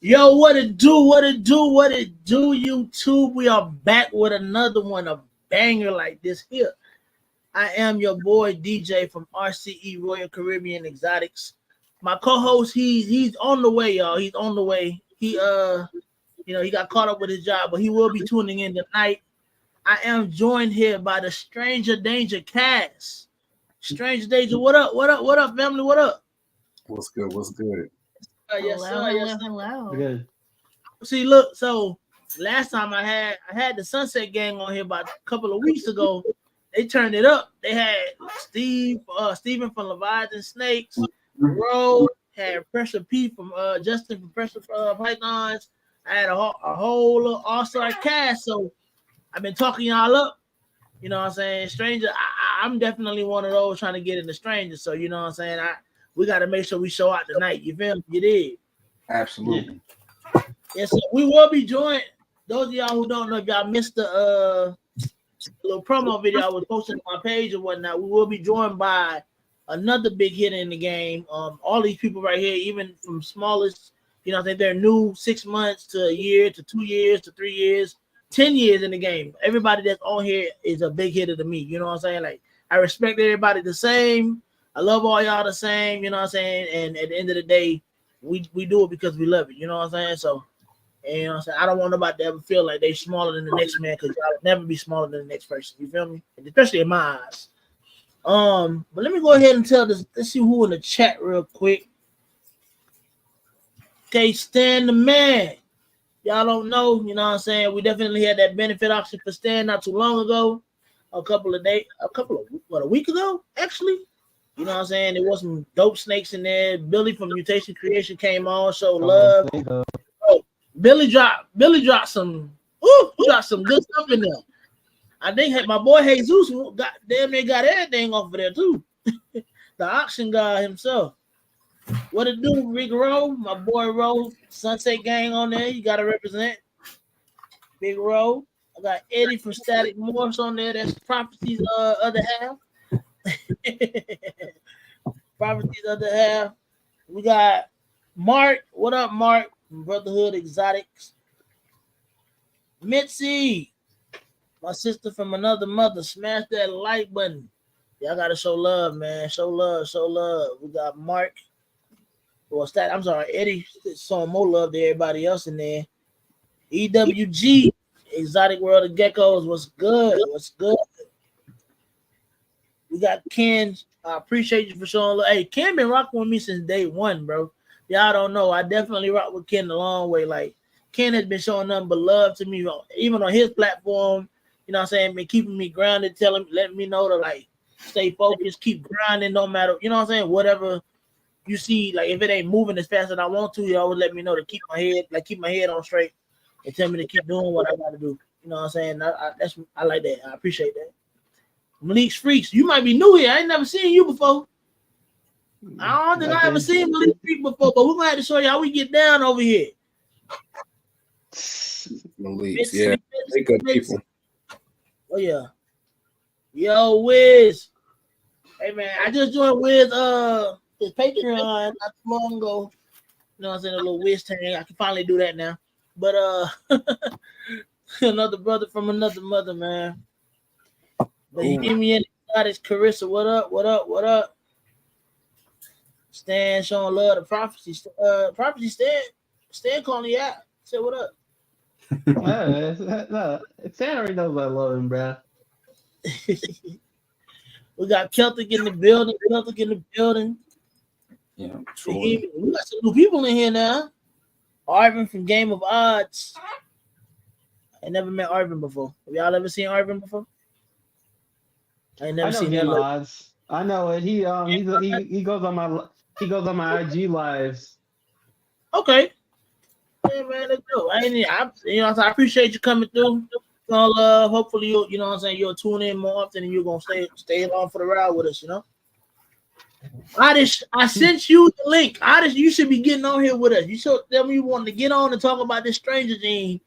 Yo, what it do? What it do? What it do, YouTube? We are back with another one, a banger like this here. I am your boy DJ from RCE Royal Caribbean Exotics. My co-host, he's on the way, y'all. He's on the way. He got caught up with his job, but he will be tuning in tonight. I am joined here by the Stranger Danger cast. Stranger Danger, what up? What up? What up, family? What up? What's good? What's good? Yes, sir. Yes, sir. Hello. Good. See, look, so last time I had the Sunset Gang on here about a couple of weeks ago. They turned it up. They had Steven from Leviathan Snakes, Road, had Pressure P from Justin from Pressure Pythons. I had a whole little all-star cast. So I've been talking y'all up. You know what I'm saying? Stranger, I'm definitely one of those trying to get into Stranger. So you know what I'm saying? We got to make sure we show out tonight. You feel me? You did. Absolutely. Yes, sir. We will be joined. Those of y'all who don't know, if y'all missed the little promo video I was posting on my page or whatnot, we will be joined by another big hitter in the game. All these people right here, even from smallest, you know, I think they're new 6 months to a year to 2 years to 3 years, 10 years in the game. Everybody that's on here is a big hitter to me. You know what I'm saying? Like, I respect everybody the same. I love all y'all the same. You know what I'm saying? And at the end of the day, we do it because we love it. You know what I'm saying? So, you know what I'm saying? I don't want nobody to ever feel like they smaller than the next man, because y'all will never be smaller than the next person. You feel me? Especially in my eyes. But let me go ahead and tell this. Let's see who in the chat real quick. Okay, Stan the man. Y'all don't know, you know what I'm saying? We definitely had that benefit option for Stan not too long ago. A week ago, actually. You know what I'm saying? There was some dope snakes in there. Billy from Mutation Creation came on, showed love. Oh, Billy dropped some good stuff in there. I think my boy Jesus got everything off of there too. The auction guy himself. What it do, Rick Rowe? My boy Rowe, Sunset Gang on there. You gotta represent Big Rowe. I got Eddie from Static Morse on there. That's Prophecy's other half. Prophecy's other half. We got Mark. What up, Mark? Brotherhood Exotics. Mitzi, my sister from another mother. Smash that like button. Y'all gotta show love, man. Show love, show love. We got Mark. I'm sorry, Eddie. Showing more love to everybody else in there. EWG, Exotic World of Geckos. What's good? What's good? We got Ken. I appreciate you for showing love. Hey, Ken been rocking with me since day one, bro. Y'all don't know. I definitely rock with Ken a long way. Like, Ken has been showing nothing but love to me, even on his platform. You know what I'm saying? Been keeping me grounded, letting me know to like stay focused, keep grinding, no matter, you know what I'm saying? Whatever you see, like if it ain't moving as fast as I want to, you always let me know to keep my head on straight and tell me to keep doing what I gotta do. You know what I'm saying? I like that. I appreciate that. Malik's Freaks, you might be new here. I ain't never seen you before. I don't think I ever seen Malik Freak before, but we're gonna have to show you how we get down over here. Malik, yeah, they good people. Oh yeah. Yo, Wiz. Hey man, I just joined Wiz his Patreon not too long ago. You know what I'm saying? A little Wiz thing. I can finally do that now. But another brother from another mother, man. But he gave me in his Carissa. What up? What up? What up? Stan showing love to Prophecy. Prophecy Stan calling you out. Say what up? Stan already knows I love him, bro. We got Celtic in the building. Yeah, we got some new people in here now. Arvin from Game of Odds. I never met Arvin before. Have y'all ever seen Arvin before? I ain't never seen Game of Odds. I know it. He goes on my IG lives. Okay. Yeah, man, let's go. I appreciate you coming through. Hopefully you know what I'm saying, you'll tune in more often and you're gonna stay along for the ride with us, you know. I sent you the link. You should be getting on here with us. You should tell me you wanted to get on and talk about this Stranger Gene.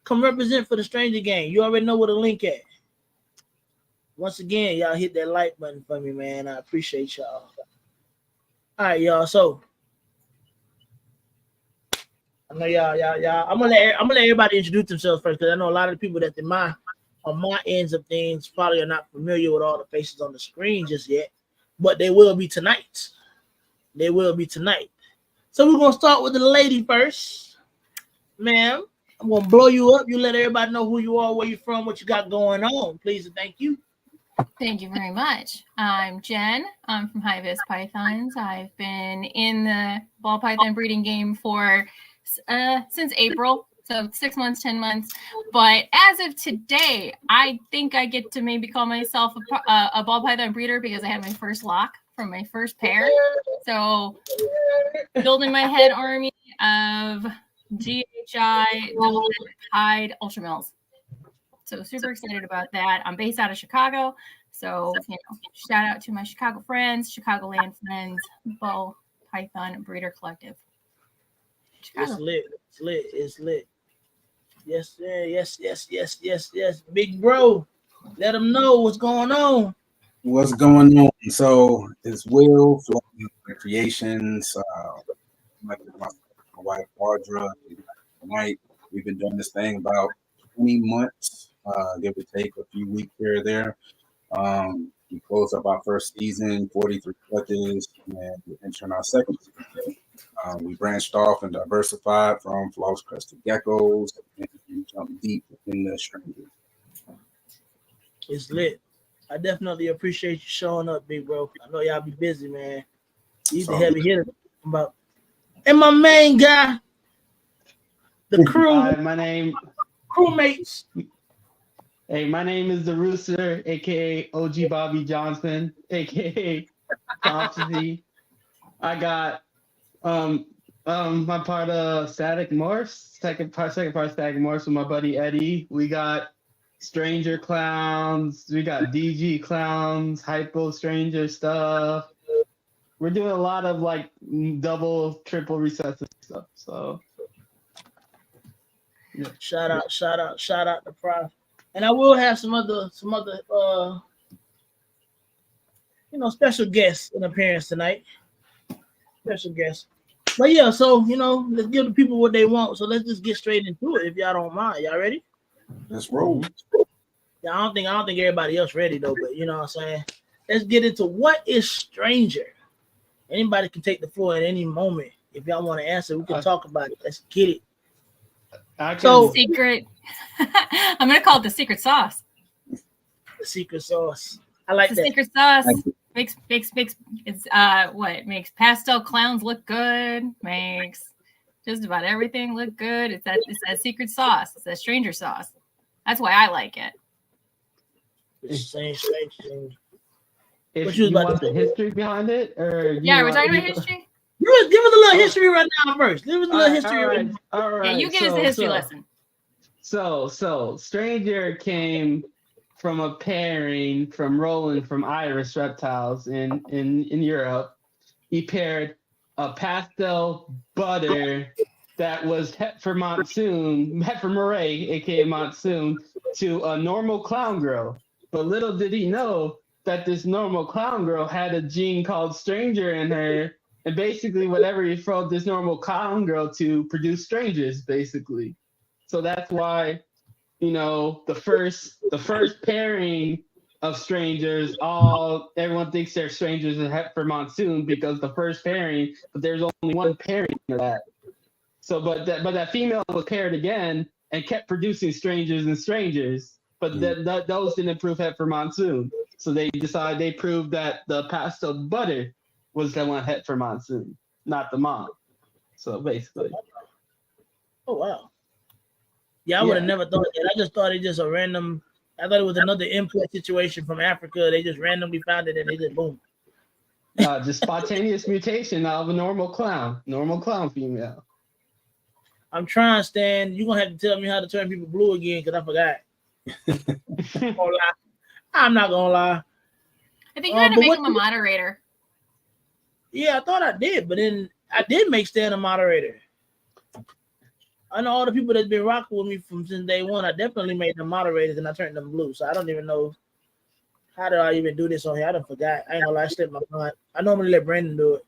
Come represent for the Stranger Game. You already know where the link at. Once again, y'all hit that like button for me, man. I appreciate y'all. All right, y'all. So I know y'all. I'm gonna let everybody introduce themselves first, because I know a lot of the people that on my ends of things probably are not familiar with all the faces on the screen just yet, but they will be tonight. They will be tonight. So we're gonna start with the lady first, ma'am. I'm gonna blow you up. You let everybody know who you are, where you're from, what you got going on, please and thank you. Thank you very much. I'm Jen. I'm from Hi-Vis Pythons. I've been in the ball python breeding game for since April, so 6 months, 10 months. But as of today, I think I get to maybe call myself a ball python breeder because I had my first lock from my first pair. So building my head army of GHI, double hide ultra mills. So super excited about that. I'm based out of Chicago. So, shout out to my Chicago friends, Chicagoland friends, Ball Python Breeder Collective. Chicago. It's lit. Yes, yes. Big bro, let them know what's going on. What's going on? So it's Will from Creations. My wife Audra. Tonight we've been doing this thing about 20 months, give or take a few weeks here or there. We closed up our first season, 43 clutches, and we're entering our second season. We branched off and diversified from floss crested geckos and jumped deep in the strangers. It's lit. I definitely appreciate you showing up, big bro. I know y'all be busy, man. He's the heavy hitter. And my main guy, the crew. Crewmates. Hey, my name is the Rooster, aka OG Bobby Johnson, aka Prophecy. I got my part of Static Morphs, second part Static Morphs with my buddy Eddie. We got Stranger Clowns, we got DG Clowns, Hypo Stranger stuff. We're doing a lot of like double, triple recessive stuff. So yeah. Shout out to Prof. And I will have some other special guests in appearance tonight. Special guests. But yeah, so let's give the people what they want. So let's just get straight into it if y'all don't mind. Y'all ready? Let's roll. Yeah, I don't think everybody else ready though, but you know what I'm saying? Let's get into what is Stranger. Anybody can take the floor at any moment. If y'all want to answer, we can talk about it. Let's get it. Secret. I'm gonna call it the secret sauce. The secret sauce. I like that. Secret sauce makes makes pastel clowns look good. Makes just about everything look good. It's that secret sauce. It's that stranger sauce. That's why I like it. It's strange. If you want the history behind it, or we're talking about history. Give us a little history right now first. Give us a little history. All right. Yeah, you give us the history lesson. So Stranger came from a pairing from Roland from Iris Reptiles in Europe. He paired a pastel butter that was het for Murray, aka Monsoon, to a normal clown girl. But little did he know that this normal clown girl had a gene called Stranger in her, and basically whatever you throw this normal clown girl to produce strangers, basically. So that's why, the first pairing of strangers, everyone thinks they're strangers in for Monsoon because the first pairing, but there's only one pairing of that. So, but that female was paired again and kept producing strangers and strangers, but those didn't prove het for Monsoon. So they proved that the pastel butter was the one het for Monsoon, not the mom. So basically. Oh wow. Yeah, I would have never thought that. I just thought it just a random. I thought it was another import situation from Africa. They just randomly found it and they just boom. Just spontaneous mutation of a normal clown female. I'm trying, Stan. You're gonna have to tell me how to turn people blue again because I forgot. I'm not gonna lie. I think you had to make him a moderator. Yeah, I thought I did, but then I did make Stan a moderator. I know all the people that's been rocking with me since day one. I definitely made them moderators and I turned them blue. So I don't even know how did I even do this on here. I done forgot. I ain't gonna lie, I slipped my mind. I normally let Brandon do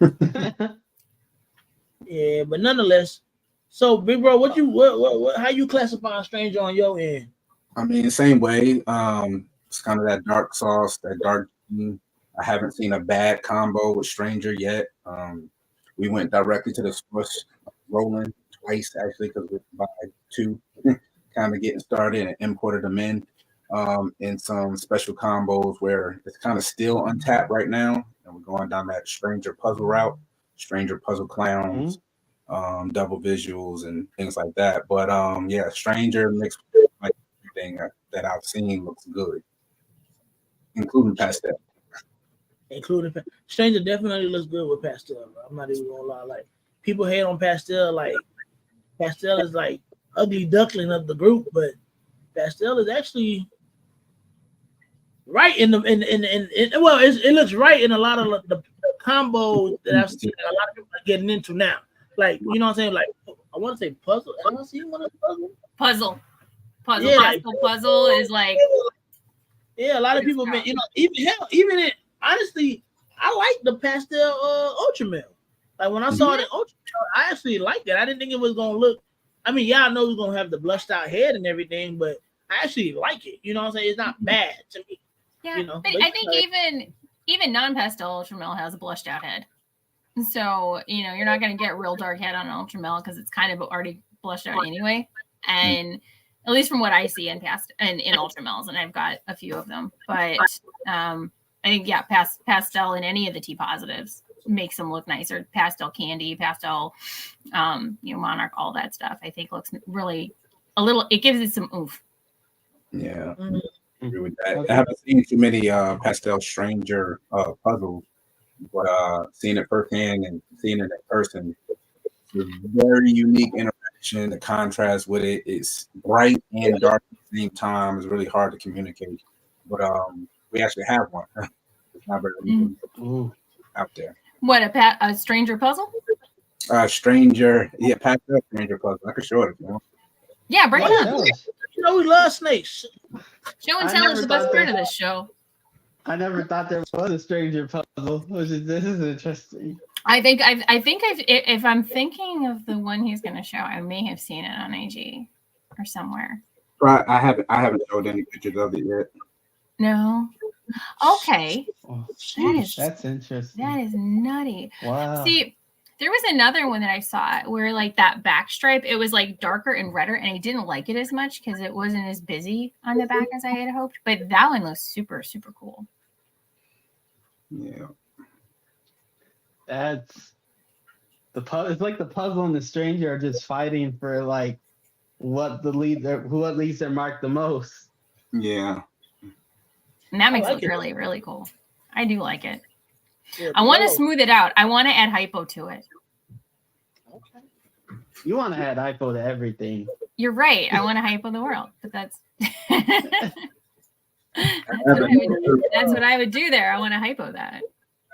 it. Yeah, but nonetheless, So, big bro, what how you classify a stranger on your end? I mean, same way. It's kind of that dark sauce, that dark green. I haven't seen a bad combo with Stranger yet. We went directly to the source, rolling twice actually, because we buy two, kind of getting started and imported them in some special combos where it's kind of still untapped right now, and we're going down that Stranger puzzle route, Stranger puzzle clowns, double visuals and things like that. But yeah, Stranger mixed with like everything that I've seen looks good, including pastel. Including Stranger definitely looks good with pastel. Bro. I'm not even gonna lie. Like people hate on pastel, like pastel is like ugly duckling of the group, but pastel is actually right in the well, it looks right in a lot of the combos that I've seen a lot of people are getting into now. Like you know what I'm saying? Like I want to say puzzle. Have I seen one of the puzzle? Puzzle. Yeah, Pastel puzzle is like yeah. A lot of people been even it. Honestly, I like the pastel ultramel. Like when I saw the ultramel, I actually liked it. I didn't think it was gonna look. I mean, yeah, I know it's gonna have the blushed out head and everything, but I actually like it. You know what I'm saying? It's not bad to me. yeah. You know, but I think even non-pastel ultramel has a blushed out head. So you're not gonna get real dark head on an ultramel because it's kind of already blushed out anyway. And at least from what I see in ultramels, and I've got a few of them, but I think pastel in any of the T positives makes them look nicer. Pastel candy, pastel, monarch, all that stuff. I think looks really it gives it some oomph. Yeah, agree with that. I haven't seen too many pastel Stranger puzzles, but seeing it firsthand and seeing it in person, it's a very unique interaction. The contrast with it is bright and dark at the same time. It's really hard to communicate, but we actually have one. It's not very out there. What a Stranger puzzle? Stranger, yeah, pastel Stranger puzzle. I could show it if you want. Yeah, bring it up. You know we love snakes. Show and tell is the best part of this show. I never thought there was a Stranger puzzle. This is interesting. I think if I'm thinking of the one he's going to show, I may have seen it on IG or somewhere. Right, I haven't showed any pictures of it yet. No. Okay. Oh, that's interesting. That is nutty. Wow. See, there was another one that I saw where like that back stripe, it was like darker and redder, and I didn't like it as much because it wasn't as busy on the back as I had hoped. But that one looks super, super cool. Yeah. That's it's like the puzzle and the Stranger are just fighting for like what leads their mark the most. Yeah. And that makes it really, really cool. I do like it. Yeah, I want to smooth it out. I want to add hypo to it. Okay. You want to add hypo to everything. You're right. I want to hypo the world, but that's what I would do there. I want to hypo that.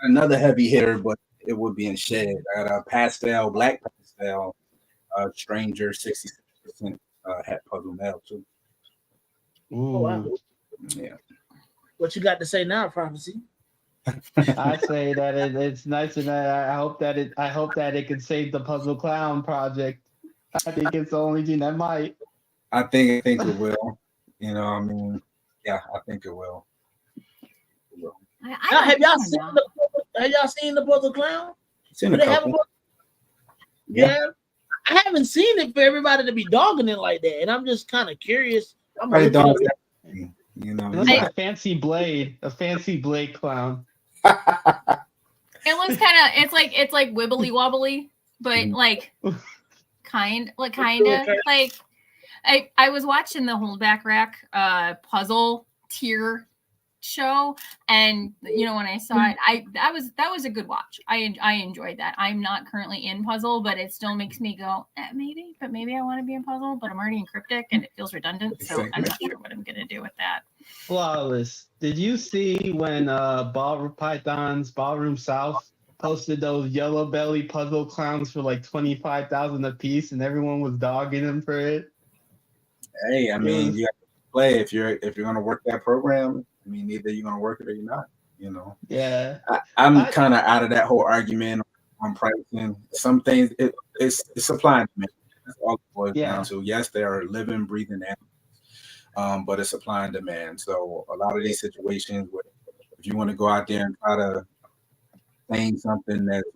Another heavy hitter, but it would be in shed. I got a black pastel, Stranger 66% hat puzzle now too. Ooh. Oh, wow. Yeah. What you got to say now, Prophecy? I say that it's nice, and I hope that it can save the Puzzle Clown project. I think it's the only thing that might. I think it will. You know, I mean, yeah, I think it will. Have y'all seen the Puzzle Clown? Seen a couple. Yeah, I haven't seen it for everybody to be dogging it like that, and I'm just kind of curious. You know, it looks like a fancy blade clown. It looks it's like wibbly wobbly, but like kind of like I was watching the Holdback Rack puzzle tier show, and when I saw it, that was a good watch. I enjoyed that. I'm not currently in puzzle, but it still makes me go maybe I want to be in puzzle, but I'm already in cryptic and it feels redundant, so I'm not sure what I'm gonna do with that. Flawless. Did you see when Pythons Ballroom South posted those yellow belly puzzle clowns for like 25,000 a piece, and everyone was dogging them for it? Hey, I mean, you have to play if you're gonna work that program. I mean, either you're gonna work it or you're not. Yeah. I'm kind of out of that whole argument on pricing. Some things it's supply and demand. That's all it boils Yeah. down to. Yes, they are living, breathing animals, but it's supply and demand. So a lot of these situations, where if you want to go out there and try to claim something that's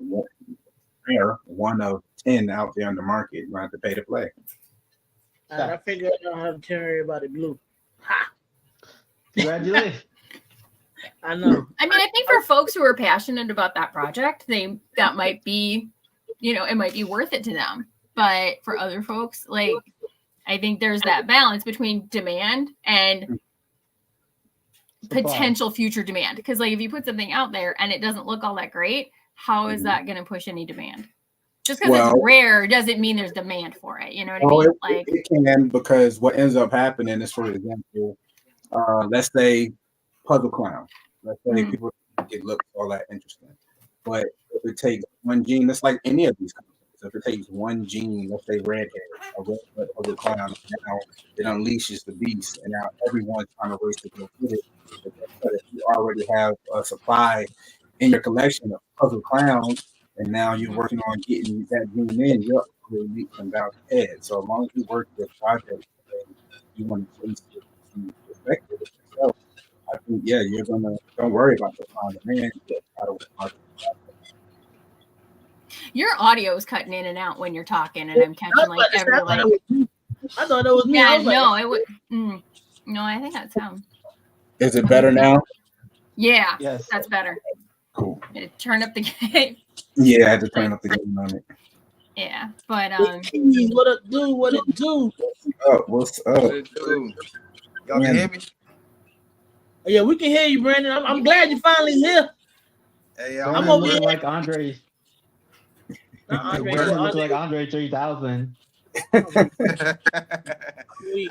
rare, 1 of 10 out there on the market, you have to pay to play. I figured out how to turn everybody blue. Ha! Congratulations. I know. I mean, I think for folks who are passionate about that project, that might be, it might be worth it to them. But for other folks, like, I think there's that balance between demand and potential future demand. Because, like, if you put something out there and it doesn't look all that great, how is that going to push any demand? Just because it's rare doesn't mean there's demand for it. You know what I mean? It can, because what ends up happening is, for example, let's say Puzzle Clown. Let's say people think it looks all that interesting. But if it takes one gene, it's like any of these companies. If it takes one gene, let's say red hair, or Puzzle Clown, now it unleashes the beast, and now everyone's trying to race to go get it. But if you already have a supply in your collection of Puzzle Clowns, and now you're working on getting that gene in, you're really leaps and bounds ahead. So as long as you work with projects and you want to chase the perspective of yourself, I think, you're gonna, don't worry about the time demand. Your audio is cutting in and out when you're talking, and I'm catching like every like. I thought it was me. Yeah, no, it would. No, I think that's him. Is it better now? Yeah, Yes, that's better. Cool. Turn up the game. Yeah, I had to turn up the game on it. Yeah, but what it do? What's up? What it do? Y'all can hear me? Yeah, we can hear you, Brandon. I'm glad you're finally here. Hey, I'm over here like Andre. Andre Looks like Andre 3000. I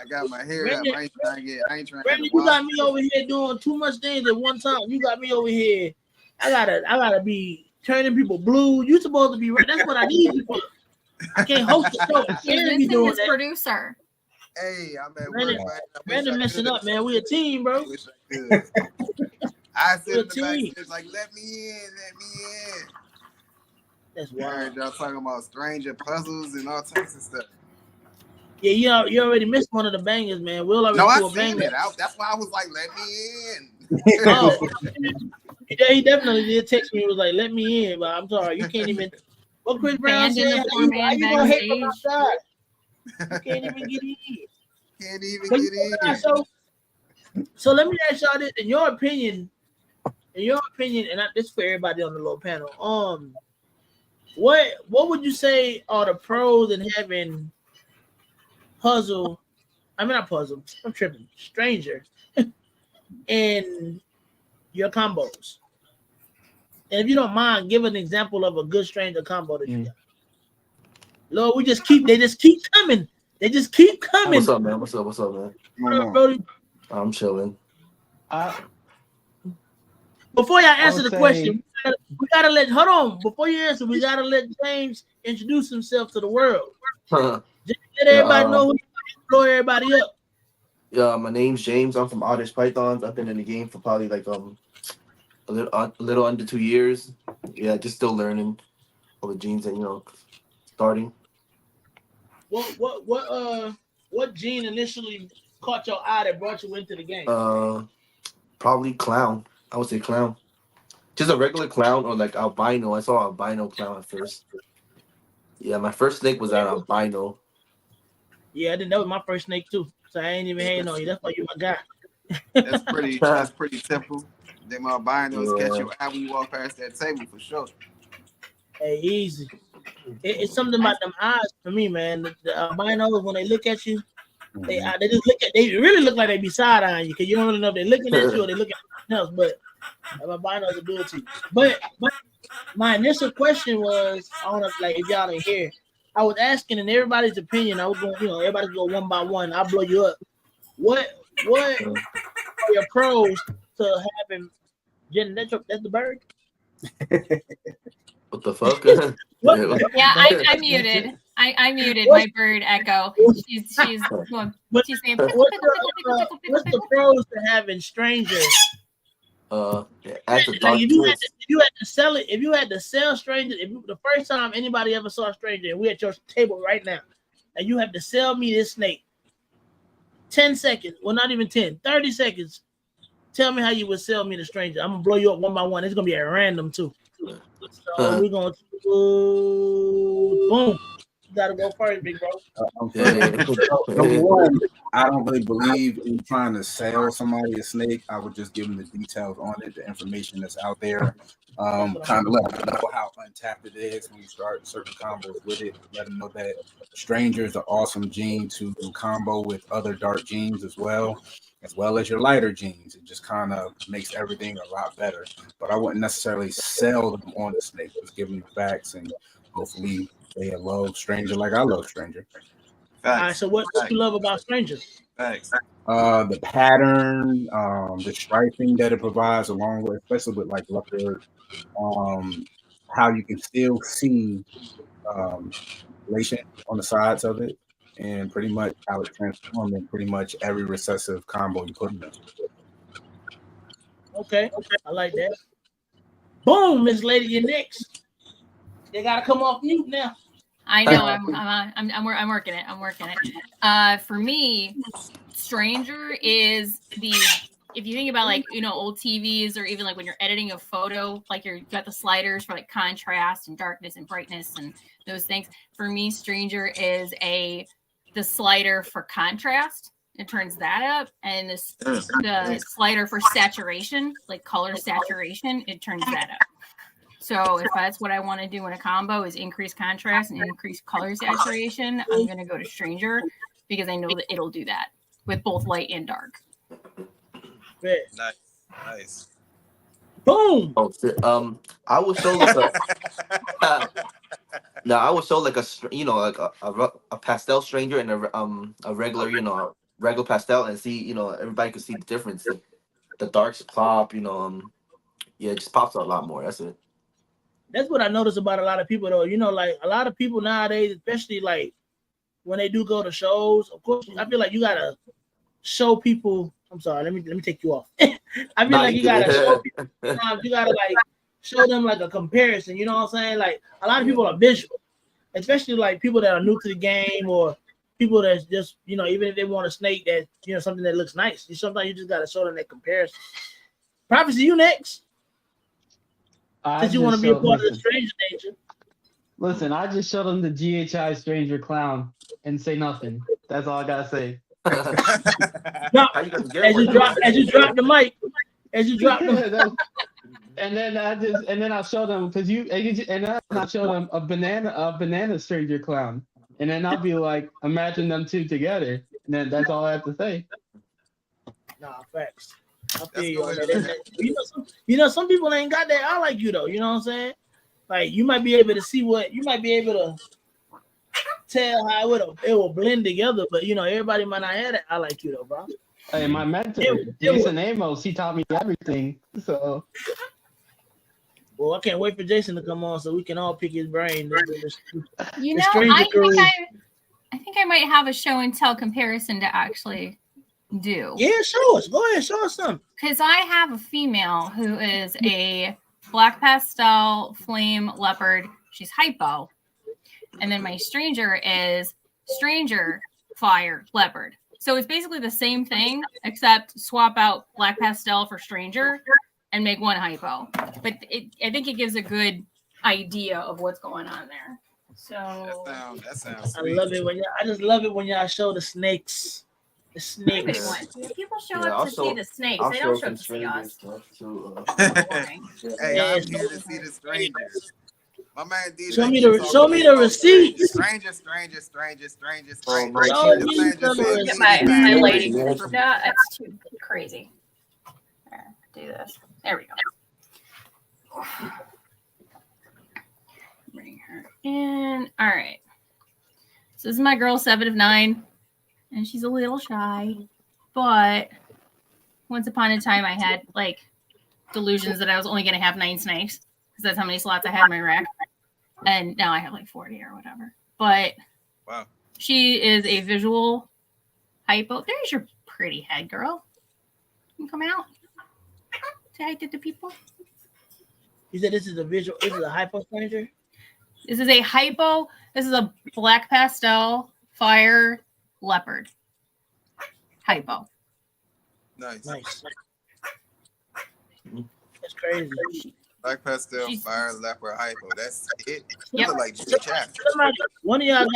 got my hair up. I ain't trying Brandon, to you got me over here doing too much things at one time. You got me over here. I gotta be turning people blue. You supposed to be right. That's what I need you for. I can't host the show. I can't be doing that. Producer. Hey, I'm at Brandon, work, man. Brandon messing up, man. We a team, bro. I said in the back, it's like, let me in. That's wild. wild. Y'all talking about stranger puzzles and all types of stuff. Yeah, you already missed one of the bangers, man. We'll already I do a seen banger. it. That's why I was like, let me in. Oh, yeah, he definitely did text me. He was like, let me in, but I'm sorry, you can't even. What Chris Brown said, how you gonna hate from outside? You can't even get in. Can't even get in. So let me ask y'all this: in your opinion, and this for everybody on the little panel, what would you say are the pros in having I'm tripping, Stranger, in your combos? And if you don't mind, give an example of a good Stranger combo that you got. Lord, they just keep coming. They just keep coming. What's up, man? What's up, man? What up, Brody? I'm chilling. Before y'all answer the question, we gotta let. Hold on. Before you answer, we gotta let James introduce himself to the world. Just let everybody know who blow everybody up. Yeah, my name's James. I'm from Hi-Vis Pythons. I've been in the game for probably like a little under 2 years. Yeah, just still learning all the genes and starting. What gene initially caught your eye that brought you into the game? Probably clown. I would say clown. Just a regular clown or like albino. I saw albino clown at first. Yeah, my first snake was an albino. Yeah, I didn't know it was my first snake too. So I ain't even hating on you. That's why you my guy. That's pretty simple. Them albinos catch your eye when you walk past that table for sure. Hey, easy. It's something about them eyes for me, man. The albinos, when they look at you, they just look at. They really look like they be side eyeing you because you don't really know if they're looking at you or they looking at something else. But albinos will do it to you. But my initial question was, I don't know, like if y'all ain't here, I was asking in everybody's opinion. I was going, everybody go one by one. I'll blow you up. What are your pros to having? Jen, that's the bird. What the fuck? Yeah, I muted. I muted my bird Echo. She's saying. What's the pros to having strangers? As a Like if you had to sell strangers, the first time anybody ever saw a stranger, and we at your table right now, and you have to sell me this snake. 10 seconds. Well, not even 10. 30 seconds. Tell me how you would sell me the stranger. I'm gonna blow you up one by one. It's gonna be at random too. So we're gonna do boom. You gotta go first, big bro. Number one, I don't really believe in trying to sell somebody a snake. I would just give them the details on it, the information that's out there. Kind of let them know how untapped it is when you start certain combos with it. Let them know that Stranger is an awesome gene to combo with other dark genes as well as your lighter genes. It just kind of makes everything a lot better. But I wouldn't necessarily sell them on the snake. Just give them the facts, and hopefully they love Stranger like I love Stranger. All right, so what you love about Strangers? Thanks. The pattern, the striping that it provides, along with, especially with like leopard, how you can still see relation on the sides of it, and pretty much how it transforms in pretty much every recessive combo you put in it. Okay, I like that. Boom, Miss Lady, you're next. They gotta come off mute now. I know. I'm working it. I'm working it. For me, Stranger is the, if you think about like, you know, old TVs, or even like when you're editing a photo, like you've got the sliders for like contrast and darkness and brightness and those things. For me, Stranger is the slider for contrast. It turns that up, and the slider for saturation, like color saturation, it turns that up. So if that's what I want to do in a combo, is increase contrast and increase color saturation, I'm going to go to Stranger, because I know that it'll do that with both light and dark. Nice. Boom. Oh, I would show like I would show like a pastel Stranger and a regular, regular pastel, and see, everybody could see the difference. The darks pop, it just pops out a lot more. That's it. That's what I notice about a lot of people, though. Like a lot of people nowadays, especially like when they do go to shows, of course, I feel like you gotta show people. I'm sorry, let me take you off. I feel like you gotta show people. You gotta like show them like a comparison. You know what I'm saying? Like a lot of people are visual, especially like people that are new to the game, or people that's just, even if they want a snake that, something that looks nice. Sometimes you just gotta show them that comparison. Prophecy, you next. Since you want to be a part of the Stranger Danger. Listen, I just showed them the GHI Stranger Clown and say nothing. That's all I gotta say. No, as you drop the mic, and then I'll show them, and then I'll show them a banana Stranger Clown, and then I'll be like, imagine them two together, and then that's all I have to say. Nah, facts. I feel you. Some people ain't got that. I like you though. You know what I'm saying? Like you might be able to see you might be able to tell how it will blend together, but everybody might not have that. I like you though, bro. Hey, my mentor, Jason Amos, he taught me everything. So, well, I can't wait for Jason to come on so we can all pick his brain. I think I might have a show and tell comparison to actually do. Yeah, show us. Go ahead, show us something. Because I have a female who is a black pastel flame leopard. She's hypo. And then my Stranger is Stranger fire leopard. So it's basically the same thing, except swap out black pastel for Stranger and make one hypo. But I think it gives a good idea of what's going on there. So that sounds sweet. I just love it when y'all show the snakes. The snakes. People show up to see the snakes. They don't show up to see us. Hey, I'm here to see the Strangers. My man DJ. Show me the receipt. Stranger. My lady. No, that's too crazy. There, do this. There we go. Bring her in. All right. So this is my girl, 7 of 9. And she's a little shy, but once upon a time I had like delusions that I was only going to have 9 snakes, because that's how many slots I had in my rack. And now I have like 40 or whatever. But wow, she is a visual hypo. There's your pretty head, girl. You can come out. Say hi to the people. You said this is a hypo Stranger? This is a hypo. This is a black pastel fire leopard hypo. Nice. That's crazy. Black pastel, She's- fire, leopard, hypo. That's it. Yep. Look like GHF. One of y'all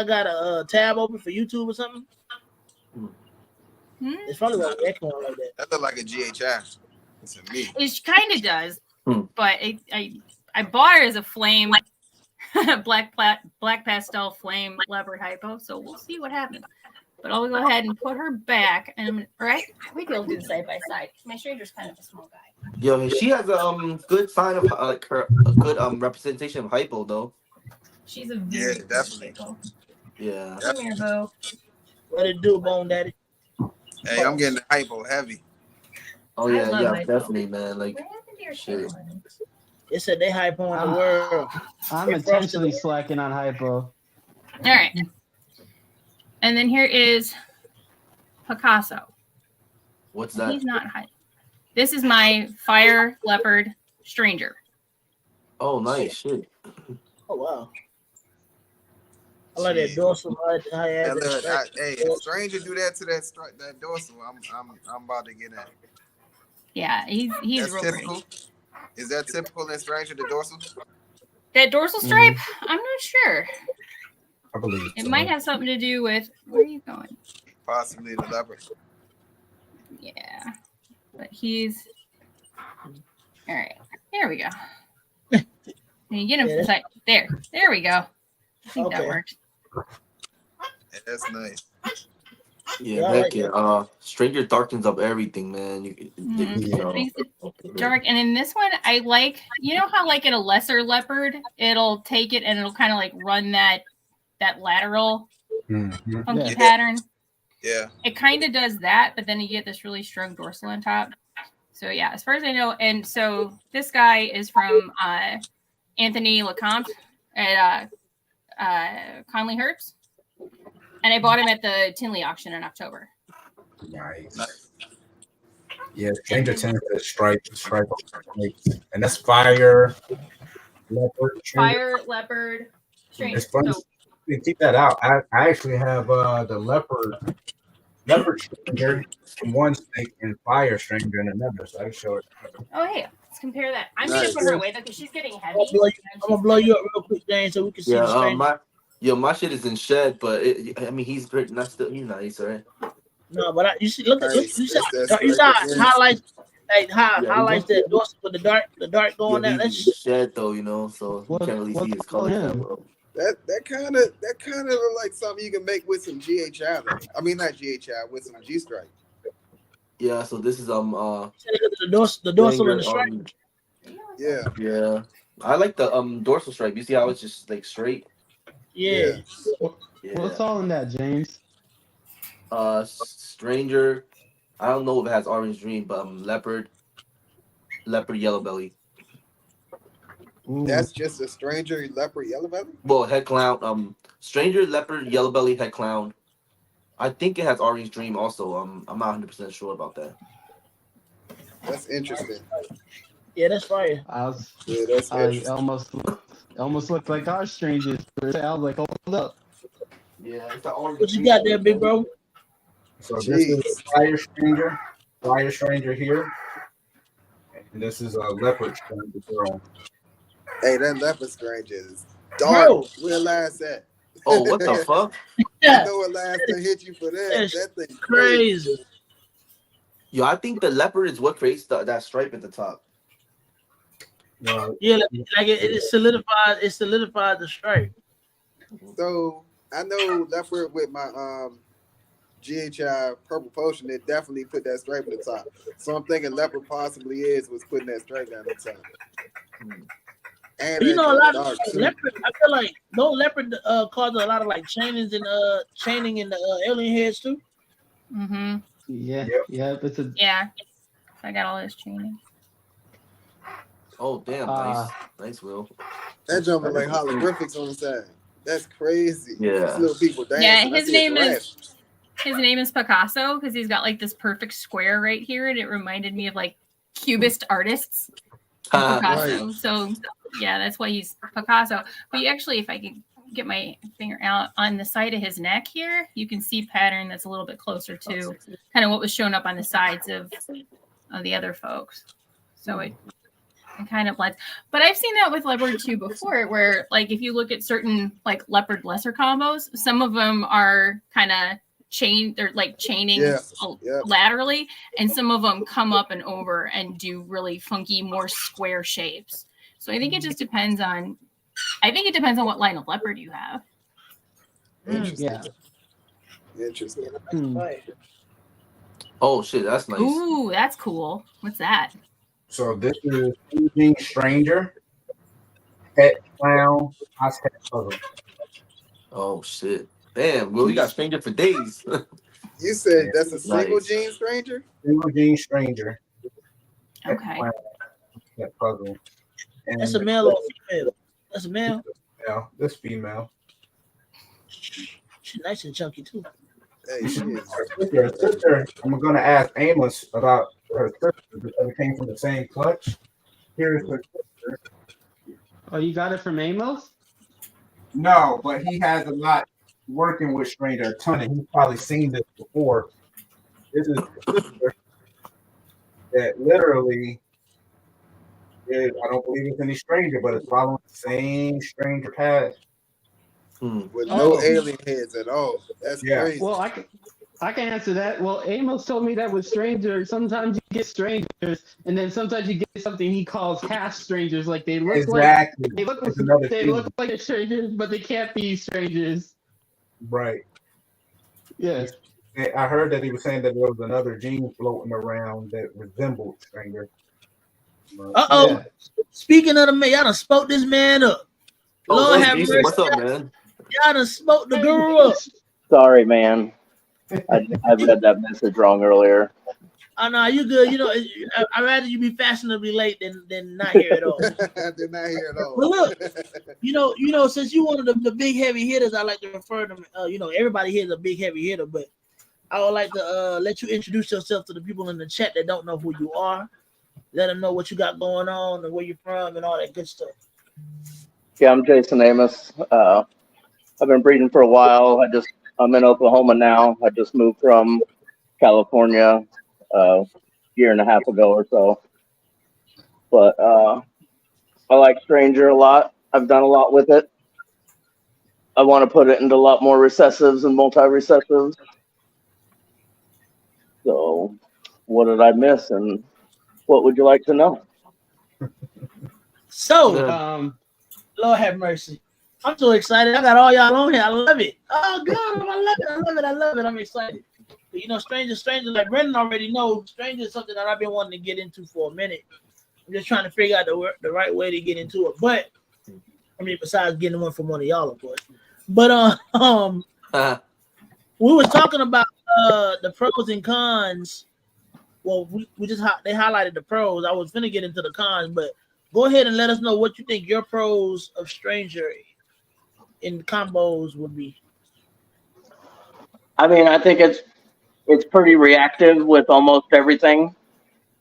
got a tab open for YouTube or something? It's probably like echoing like that. That look like a GHF to me. It kind of does, but I bought it as a flame, black pastel flame leopard hypo. So we'll see what happens. But I'll go ahead and put her back, and right, we be able to do side by side. My stranger's kind of a small guy. Yo, she has a good sign of a good representation of hypo though. She's a very good definitely. hypo. Yeah. Come here, Bo. What it do, Bone Daddy? Hey, I'm getting the hypo heavy. Oh I yeah, love yeah, hypo. definitely, man. Like, What happened to your shit. shit? It said they hype on the world. I'm intentionally slacking on hypo. All right. And then here is Picasso. what's that? He's not high. This is my fire leopard stranger. Oh, nice shit. Oh wow. I like that dorsal. Hey, look, if stranger do that to that dorsal, I'm about to get at. Yeah, he's That's real typical. pretty. Is that typical in stranger, the dorsal? That dorsal stripe, I'm not sure. I believe It so. might have something to do with where are you going? Possibly the leopard. Yeah, but he's all right. There we go. And you get him from side. There we go. I think that Okay. works. Yeah, that's nice. Yeah, heck yeah. Stranger darkens up everything, man. Makes it dark, and in this one, I like. You know how like in a lesser leopard, it'll take it and it'll kind of like run that lateral funky pattern. Yeah. It kind of does that, but then you get this really strong dorsal on top. So yeah, as far as I know, and so this guy is from Anthony Lecomte at Conley Herbs, and I bought him at the Tinley auction in October. Nice. Yeah, Stranger tends to stripe, and that's fire, leopard, Fire, leopard, stranger. It's funny. So, You keep that out. I actually have the leopard stranger in one snake and fire stranger in another. So I can show it. oh hey, let's compare that. I'm Nice. gonna put her away though because she's getting heavy. I'm gonna blow you up real quick, James, so we can see the stranger. My shit is in shed, but he's great. Not still, he's nice, right? No, but you see, look, Nice. you see That's how nice. highlights, like highlights that dorsal with the dark going Yeah, down. he's That's in shed though, so you can't really see his color. Bro. That kind of look like something you can make with some GHI. I mean, not GHI, with some G stripe. Yeah, so this is the dorsal and the stripe. Yeah. I like the dorsal stripe. You see how it's just like straight? Yeah. What's all in that, James? Stranger. I don't know if it has orange dream, but leopard, yellow belly. Ooh. That's just a stranger leopard yellow belly. Well, head clown. Stranger, leopard, yellow belly, head clown. I think it has orange dream also. I'm not 100% sure about that. That's interesting. Yeah, that's fire. That's interesting. almost looked like our strangers. I was like, hold up. Yeah, it's the orange. What you got there, big bro? So this is fire stranger here, and this is a leopard stranger girl. Hey, that leopard stranger is dark. Where last at? Oh, what the fuck? I know what last thing hit you for that. That thing crazy. Yo, I think the leopard is what creates that stripe at the top. Yeah, like it solidifies. It solidifies the stripe. So I know leopard with my GHI purple potion. It definitely put that stripe at the top. So I'm thinking leopard possibly was putting that stripe down the top. And You know, a lot of leopard. I feel like no leopard causes a lot of like chaining in the alien heads too. Mm-hmm. Yeah. It's a I got all this training. Oh damn! Nice, Will. That jumping like holographics on the side. That's crazy. Yeah. These little people dancing. Yeah, his name is Picasso because he's got like this perfect square right here, and it reminded me of like Cubist artists. Picasso. Right. So yeah, that's why he's Picasso. But you actually, if I can get my finger out on the side of his neck here, you can see pattern that's a little bit closer to kind of what was shown up on the sides of the other folks. So it kind of blends. But I've seen that with leopard too before, where like if you look at certain like leopard lesser combos, some of them are kind of chained, they're like chaining laterally, and some of them come up and over and do really funky, more square shapes. So I think it just depends on, what line of leopard you have. Interesting. Yeah. Interesting. Oh shit, that's nice. Ooh, that's cool. What's that? So this is OTP Stranger, Pet Clown, Aztec Puzzle. Oh shit. Damn, Will, you got Stranger for days. You said that's a single Nice. gene stranger? Single Gene Stranger. Pet Okay. Clown, Aztec Puzzle. And That's a male or female? That's a male. Yeah, this female. She's nice and chunky too. Hey, she is. Her sister, I'm going to ask Amos about her sister because we came from the same clutch. Here's her sister. Oh, you got it from Amos? No, but he has a lot working with Stranger, a ton, and he's probably seen this before. This is the sister that literally is, I don't believe it's any stranger, but it's following the same stranger path. With no alien heads at all. That's crazy. Well, I can answer that. Well, Amos told me that with Stranger, sometimes you get strangers, and then sometimes you get something he calls half strangers. Like they look Exactly. like It's another they thing. look like they're strangers, but they can't be strangers. Right. Yes. I heard that he was saying that there was another gene floating around that resembled Stranger. Uh-oh. Speaking of the man, y'all done spoke this man up. Lord have mercy. What's up, man? Y'all done spoke the guru up. Sorry, man. I read that message wrong earlier. Oh, no, you good. You know, I'd rather you be fashionably late than not here at all. They're not here at all. But look, you know, since you one of the big heavy hitters, I like to refer to them. Everybody here is a big heavy hitter, but I would like to let you introduce yourself to the people in the chat that don't know who you are. Let them know what you got going on and where you're from and all that good stuff. Yeah, I'm Jason Amos. I've been breeding for a while. I'm in Oklahoma now. I just moved from California a year and a half ago or so. But I like Stranger a lot. I've done a lot with it. I want to put it into a lot more recessives and multi-recessives. So what did I miss and what would you like to know? So, Lord have mercy. I'm so excited. I got all y'all on here. I love it. Oh, God, I love it. I'm excited. But, Stranger, like Brendan already knows, Stranger is something that I've been wanting to get into for a minute. I'm just trying to figure out the right way to get into it. But, besides getting one from one of y'all, of course. But, we were talking about the pros and cons. Well, they highlighted the pros. I was finna get into the cons, but go ahead and let us know what you think your pros of Stranger in combos would be. I think it's pretty reactive with almost everything.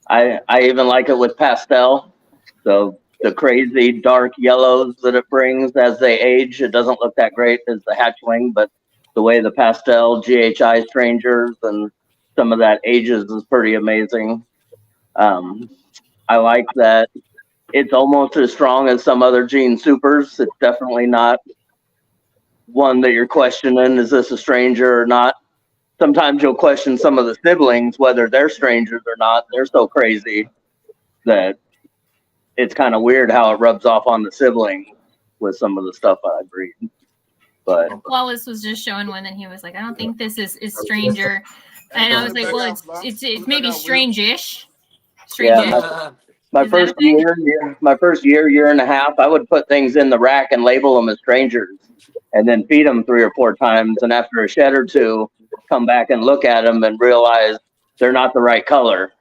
I even like it with pastel. So the crazy dark yellows that it brings as they age, it doesn't look that great as the hatchling, but the way the pastel GHI Strangers and some of that ages is pretty amazing. I like that it's almost as strong as some other gene supers. It's definitely not one that you're questioning, is this a stranger or not? Sometimes you'll question some of the siblings, whether they're strangers or not. They're so crazy that it's kind of weird how it rubs off on the sibling with some of the stuff I breed. But Wallace was just showing one, and he was like, "I don't think this is Stranger," and I was like, "Well, it's maybe strange-ish." Yeah, my first year and a half, I would put things in the rack and label them as strangers, and then feed them 3 or 4 times, and after a shed or two, come back and look at them and realize they're not the right color,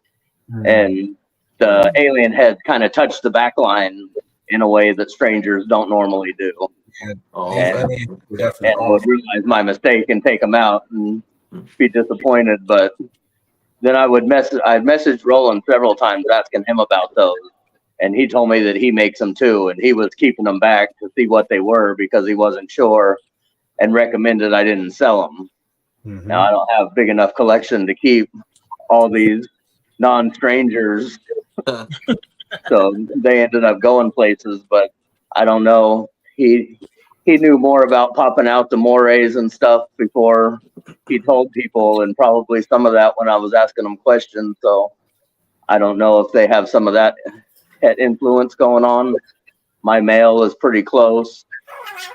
and the alien head kind of touched the back line in a way that strangers don't normally do. And I would realize my mistake and take them out and be disappointed. But then I'd message Roland several times asking him about those. and he told me that he makes them too, and he was keeping them back to see what they were because he wasn't sure, and recommended I didn't sell them. Mhm. Now I don't have big enough collection to keep all these non-strangers, so they ended up going places. But I don't know. He knew more about popping out the morays and stuff before he told people, and probably some of that when I was asking him questions. So I don't know if they have some of that influence going on. My male is pretty close.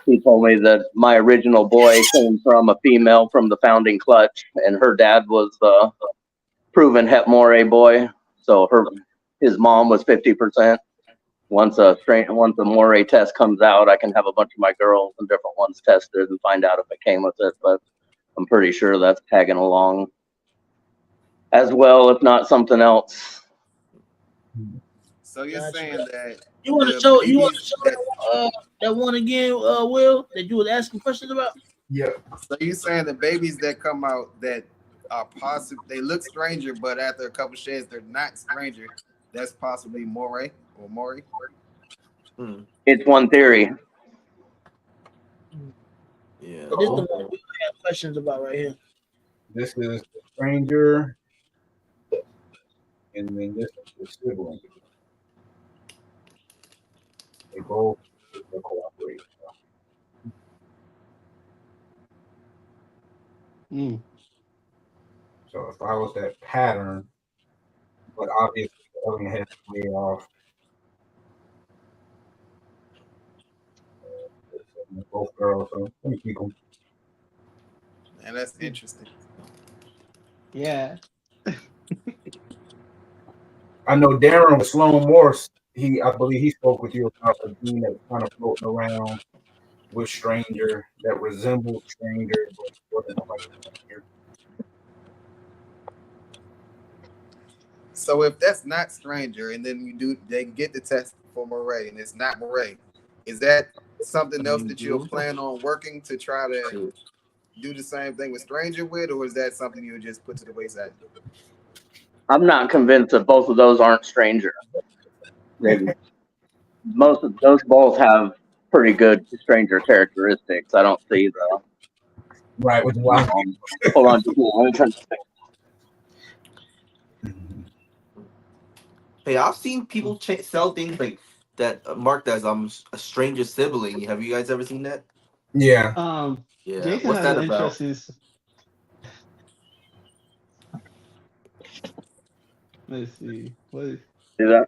He told me that my original boy came from a female from the founding clutch, and her dad was the proven het moray boy. So his mom was 50%. Once a moray test comes out, I can have a bunch of my girls and different ones tested and find out if it came with it. But I'm pretty sure that's tagging along as well, if not something else. So you're Gotcha. saying that You want to the show babies that one again, Will, that you was asking questions about? Yep. so you're saying the babies that come out that are possible, they look stranger, but after a couple sheds, they're not stranger. That's possibly moray or mori. It's one theory. Yeah. So this is the one we have questions about right here. This is the stranger, and then this is the sibling. They both cooperate. So if I was that pattern, but obviously the other has way off. Both girls, so let me keep them. And that's interesting. Yeah. I know Darren with Sloan Morse. I believe he spoke with you about the gene that's kind of floating around with stranger that resembled stranger, but wasn't quite stranger. So if that's not stranger, and then they get the test for moray, and it's not moray, is that something else that you'll plan on working to try to do the same thing with stranger with, or is that something you would just put to the wayside? I'm not convinced that both of those aren't stranger. Most of those both have pretty good stranger characteristics. I don't see the right with why. Hold on, let me turn this thing. Hey, I've seen people sell things like that marked as a stranger sibling. Have you guys ever seen that? Yeah. Yeah. Jason What's has that an about? interesting. Let's see. What is? See that?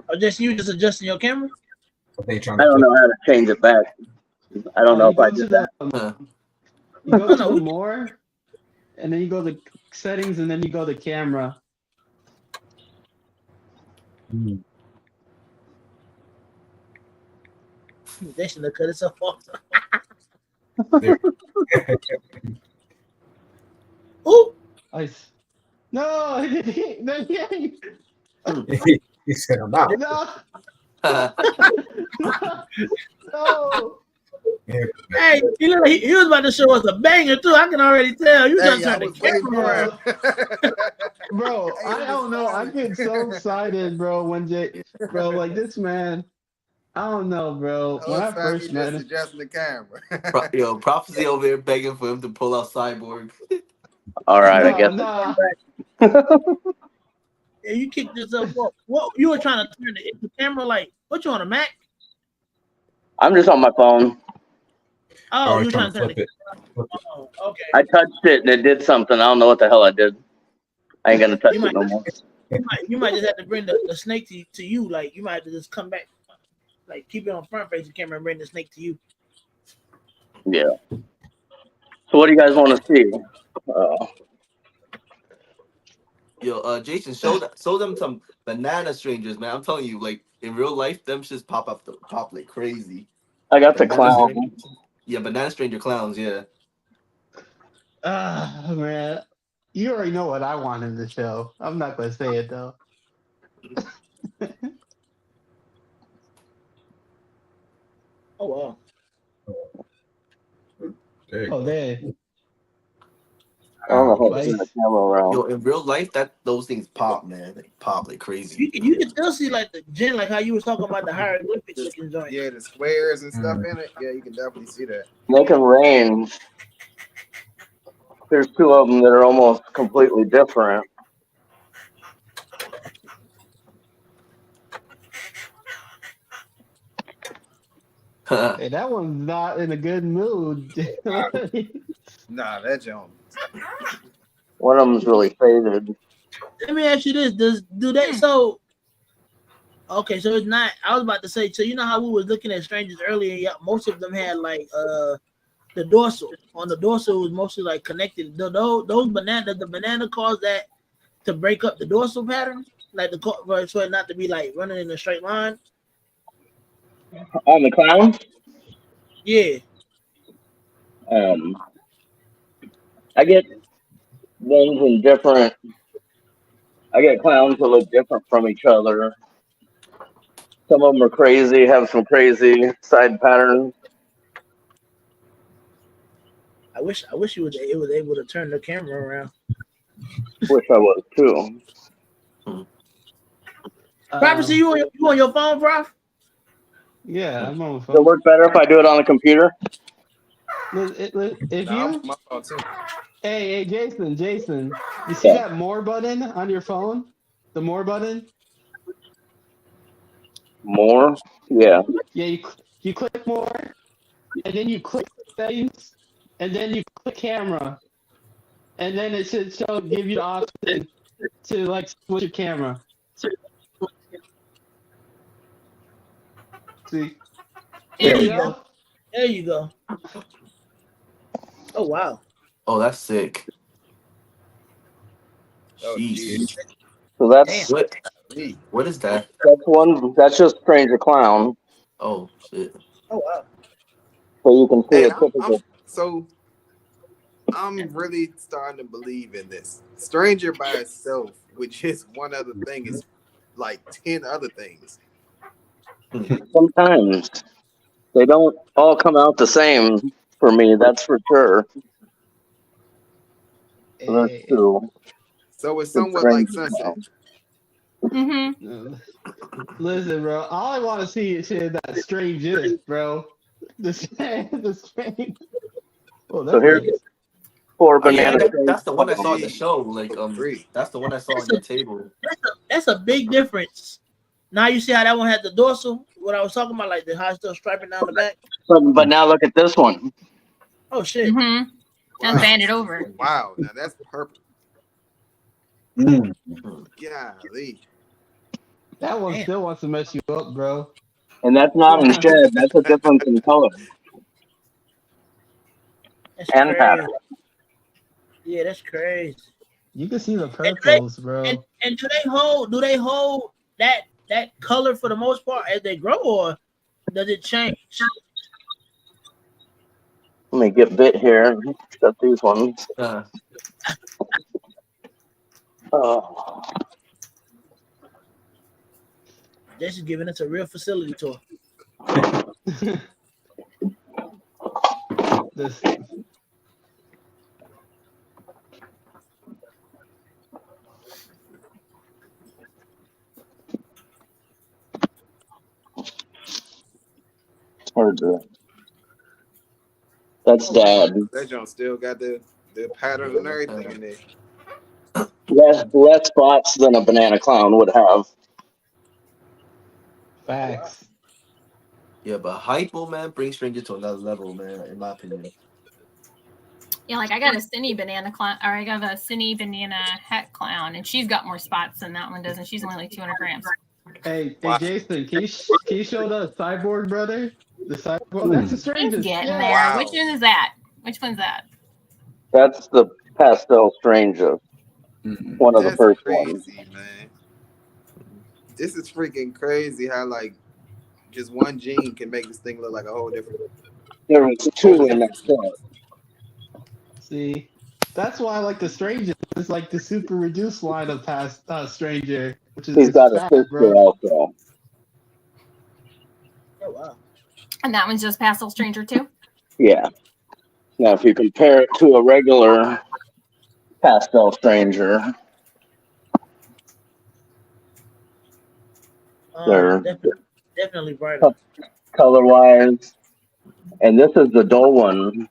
Or just you just adjusting your camera? I don't know how to change it back. I don't know if I did that. You go to more, and then you go to settings, and then you go to camera. They should have cut itself off. Oh! No! He said I'm out. No! No! Hey, he was about to show us a banger too. I can already tell. You just turned the camera around. Bro, I don't know. I get so excited, bro, like this man. I don't know, bro. When I first met him, adjusting the camera. Yo, Prophecy over here begging for him to pull out Cyborg. All right, I guess. Nah. Yeah, you kicked yourself off. What you were trying to turn the camera like? What you on a Mac? I'm just on my phone. Oh, you were trying to turn it. Oh, okay. I touched it and it did something. I don't know what the hell I did. I ain't gonna touch it no more. You might just have to bring the snake to you. Like you might have to just come back, like keep it on front facing camera and bring the snake to you. Yeah. So what do you guys want to see? Yo, Jason, show them some banana strangers, man. I'm telling you, like in real life, them shits pop like crazy. I got the clown. Yeah, banana stranger clowns. Yeah. Man, you already know what I want in the show. I'm not gonna say it though. Oh wow. There you Oh, go. there. I don't know how to Like, turn the camera around. Yo, in real life, those things pop, man. They pop like crazy. You can still see like the Jen, like how you was talking about the hieroglyphic looking joint. Yeah, the squares and stuff in it. Yeah, you can definitely see that. They can range. There's two of them that are almost completely different. hey, that one's not in a good mood. Nah, that jump. One of them's really faded. Let me ask you this: do they so? Okay, so it's not. I was about to say. So you know how we was looking at strangers earlier? Yeah, most of them had like the dorsal. On the dorsal was mostly like connected. Those banana, the banana caused that to break up the dorsal pattern, like so it not to be like running in a straight line. On the clown, Yeah. I get ones in different. I get clowns that look different from each other. Some of them are crazy, have some crazy side patterns. I wish it was able to turn the camera around. Wish I was too. Prophecy, you on your phone, Prof? Yeah, I'm on my Does it phone. work better if I do it on the computer? If Nah, you, my fault too. hey, Jason, you see that more button on your phone? The more button? More? Yeah. Yeah, you click more, and then you click settings, and then you click camera, and then it should give you the option to like switch your camera. See? There you you go. go. There you go. Oh wow. Oh, that's sick. Oh, Jeez. geez. So that's What is that? one. That's just Stranger Clown. Oh, shit. Oh wow. So you can see Hey, a typical. I'm really starting to believe in this. Stranger by itself, with just one other thing, is like 10 other things. Sometimes they don't all come out the same for me. That's for sure. So there's two. So it's The somewhat like Stranger Sunset. Clown. Listen, bro. All I want to see is that strange bro. The strange. Oh, So here's nice. 4 Oh, yeah, banana. that's the one I saw at the Gee. show. Like, Free. that's the one I saw on That's your table. That's a big difference. Now you see how that one had the dorsal. What I was talking about, like the how it's still striping down the back. But now look at this one. Oh shit. Mm-hmm. And Wow. banded over. Wow, now that's purple. Mm. Golly. That one Damn. still wants to mess you up, bro. And that's not in shed. That's a difference in color That's and crazy. pattern. Yeah, that's crazy. You can see the purples, bro. And do they hold that color for the most part as they grow, or does it change? Let me get bit here. Got these ones. Oh. This is giving us a real facility tour. This. Hard to. That's Dad. That joint still got the pattern and everything in there. Less spots than a banana clown would have. Facts. Yeah, but Hypo, man, brings Stranger to another level, man, in my opinion. Yeah, like I got a Cindy banana clown, or I got a Cindy banana hat clown, and she's got more spots than that one does, and she's only like 200 grams. Hey, Wow. Jason, can you show the cyborg brother? The cyborg. That's the He's strangest. getting Yeah. there. Wow. Which one is that? Which one's that? That's the pastel stranger. One of the That's first crazy, ones. man. This is freaking crazy how like just one gene can make this thing look like a whole different. There was 2 in that set. See, that's why I like the stranger. It's like the super reduced line of past stranger, which is He's just got a fat, sister bro. also. Oh wow. And that one's just Pastel Stranger too? Yeah. Now, if you compare it to a regular Pastel Stranger, they're definitely brighter. color-wise, and this is the dull one.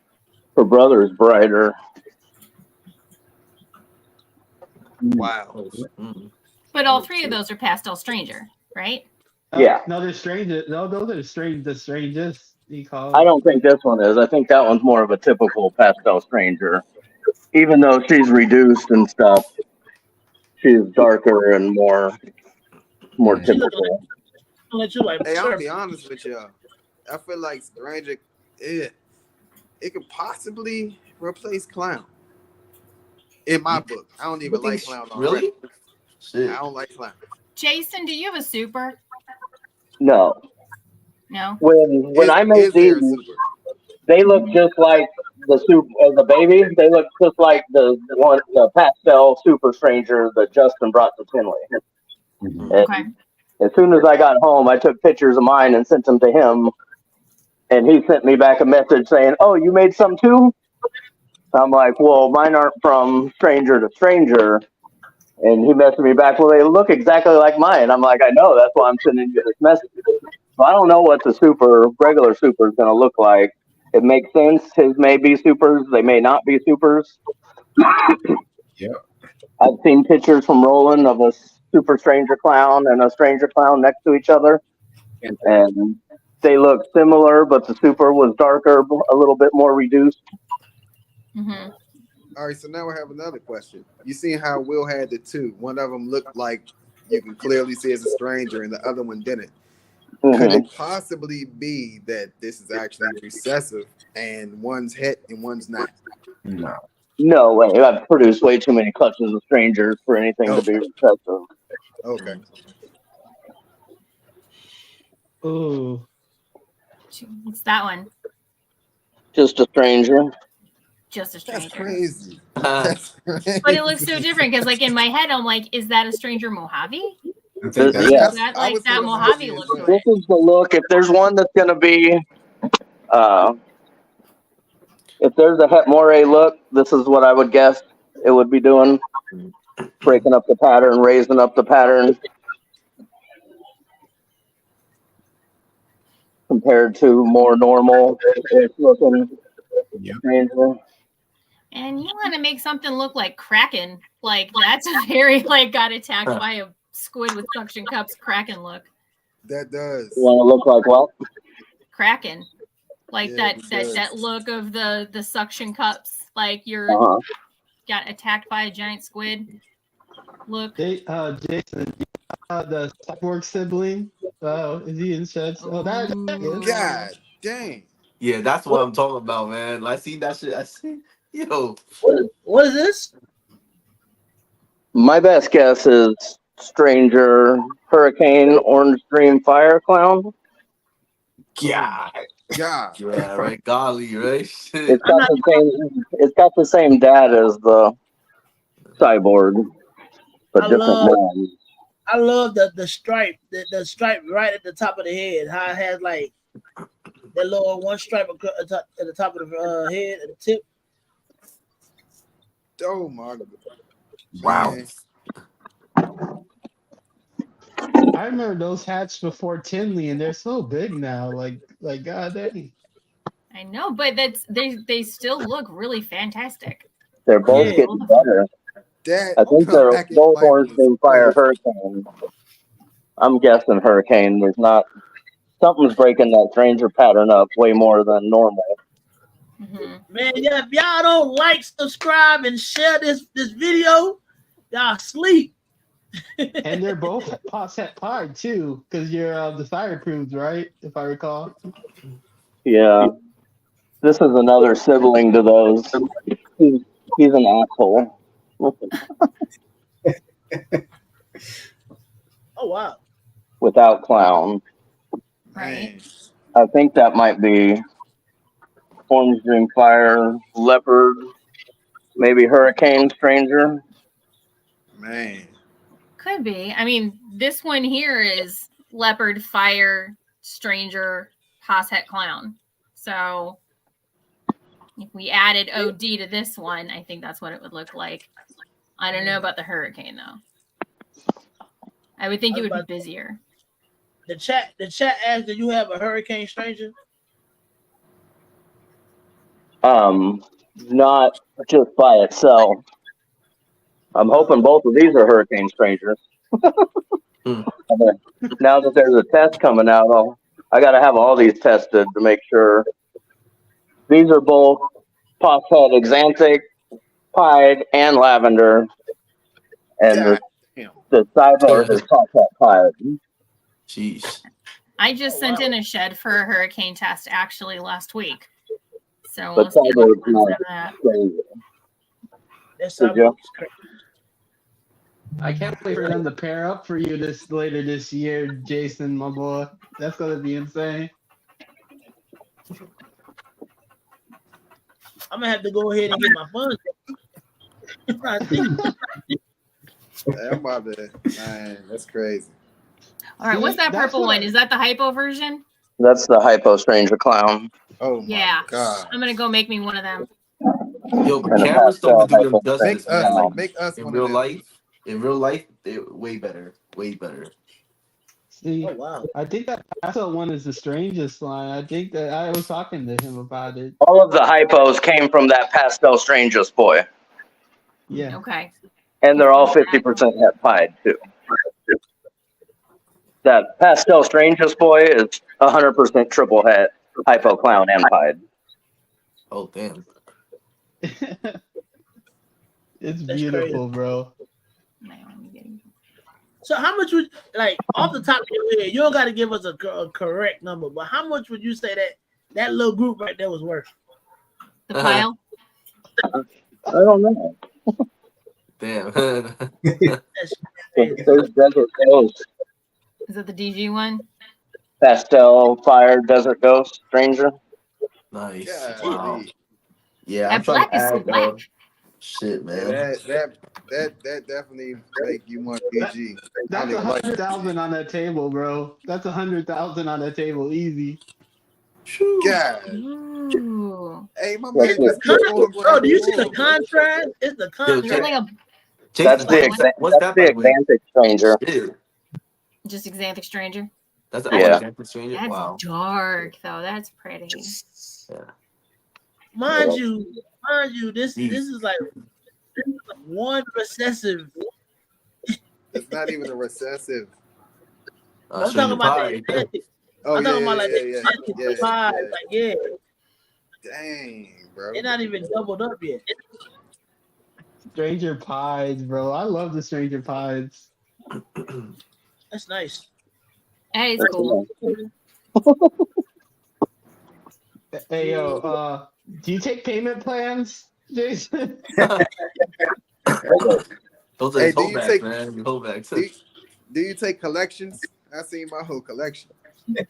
Her brother's brighter. Wow. But all three of those are Pastel Stranger, right? Yeah. No, they're stranger. No, those are strange. The strangest you call. I don't think this one is. I think that one's more of a typical Pastel Stranger. Even though she's reduced and stuff, she's darker and more typical. Hey, I'll be honest with y'all. I feel like Stranger, it could possibly replace Clown. In my book, I don't even like Clown. Really? I don't like Clown. Jason, do you have a super? No. No. When I made these, they look just like the baby. They look just like the Pastel Super Stranger that Justin brought to Tinley. Okay. As soon as I got home, I took pictures of mine and sent them to him, and he sent me back a message saying, "Oh, you made some too?" I'm like, "Well, mine aren't from Stranger to Stranger." And he messaged me back, "Well, they look exactly like mine." I'm like, "I know, that's why I'm sending you this message." So I don't know what the regular super is going to look like. It makes sense. His may be supers. They may not be supers. Yeah. I've seen pictures from Roland of a super stranger clown and a stranger clown next to each other. And they look similar, but the super was darker, a little bit more reduced. Mm-hmm. All right, so now I have another question. You see how Will had the two. One of them looked like you can clearly see it's a stranger, and the other one didn't. Could it possibly be that this is actually recessive and one's hit and one's not? No. No way. I've produced way too many clutches of strangers for anything to be recessive. Okay. Ooh. It's that one. Just a stranger. Just a stranger. That's crazy. But it looks so different because, like, in my head, I'm like, is that a stranger Mojave? I think Yeah. Is that like that Mojave look to This it? is the look. If there's one that's going to be, if there's a Het Moray look, this is what I would guess it would be doing. Breaking up the pattern, raising up the pattern. Compared to more normal looking stranger. And you want to make something look like Kraken. Like, that's a very, like, got attacked by a squid with suction cups Kraken look. That does. You want to look like what? Kraken. Like Yeah, that look of the suction cups. Like you're got attacked by a giant squid. Look. Jason, the cyborg sibling. Oh, is he in shed? Oh, that is. God dang. Yeah, that's what I'm talking about, man. I see that shit. I see. Yo. What is this? My best guess is Stranger Hurricane Orange Dream Fire Clown. God. God. Yeah, right. Golly, right? Shit. It's got the same dad as the cyborg, but different man. I love the stripe, the stripe right at the top of the head. How it has like that little one stripe at the top of the head, at the tip. Oh my God. Wow. Man. I remember those hats before Tinley, and they're so big now. Like God dang. I know, but they still look really fantastic. They're both getting better. I think they're both Orange Dream Fire Hurricane. I'm guessing Hurricane. There's not something's breaking that stranger pattern up way more than normal. Mm-hmm. Man, yeah, if y'all don't like, subscribe, and share this video, y'all sleep. And they're both set par too, because you're the fireproofs, right? If I recall. Yeah. This is another sibling to those. He's an asshole. Oh wow. Without clown. Right. I think that might be Orange Dream Fire, Leopard, maybe Hurricane Stranger. Man. Could be. I mean, this one here is Leopard, Fire, Stranger, Pass Het Clown. So if we added OD to this one, I think that's what it would look like. I don't know about the hurricane though. I would think it would be busier. The chat asked, do you have a Hurricane Stranger? Not just by itself. I'm hoping both of these are Hurricane Strangers. Now that there's a test coming out, I got to have all these tested to make sure. These are both Phosphate Exanthic, Pied, and Lavender. And the sidebar is Phosphate Pied. Jeez. I just sent in a shed for a hurricane test actually last week. So But we'll see what Cyber comes of that. That's Did you? I can't wait for them to pair up for you later this year, Jason, my boy. That's gonna be insane. I'm gonna have to go ahead and get my funds. I'm about to, man, that's crazy. All right, what's that purple one? Is that the hypo version? That's the Hypo Stranger Clown. Oh my Yeah. God. I'm gonna go make me one of them. Yo, but cameras don't do them justice, Make us, man. Like, make us in one real of them. life, they're way better. Way better. See, Oh wow. I think that pastel one is the strangest one. I think that I was talking to him about it. All of the hypos came from that Pastel Strangest boy. Yeah. Okay. And they're all 50% het pied too. That Pastel Strangest boy is 100% triple het, hypo clown, and pied. Oh damn. It's That's beautiful, crazy. bro. So how much would, like, off the top of your head, you don't got to give us a correct number, but how much would you say that little group right there was worth? The pile? I don't know. Damn. There's Desert Ghost, Is that the DG one? Pastel, Fire, Desert Ghost, Stranger. Nice. Yeah, Wow. Yeah, I'm That trying black to is so add black. shit, man. That definitely make you want DG. That's 100,000 on that table, bro. That's 100,000 on that table, easy. God. Ooh. Hey, my man just Bro, do you see the contrast? It's the Is that contrast. like a That's What's that by the way? Exanthic Stranger. Shit. just Exanthic Stranger? That's an Yeah. Exanthic Stranger? That's Wow. dark though. That's pretty. Yeah. Mind you, this is like one recessive. It's not even a recessive. I'm talking about Pie. the Oh, I'm talking about like yeah. the pie. Like, yeah, Dang, bro. they're not even doubled up yet. Stranger Pies, bro. I love the Stranger Pies. That's nice. That is cool. Hey, yo, do you take payment plans, Jason? Those are Hey, his do you holdbacks, take- man. Your holdbacks. Do you take collections? I seen my whole collection. I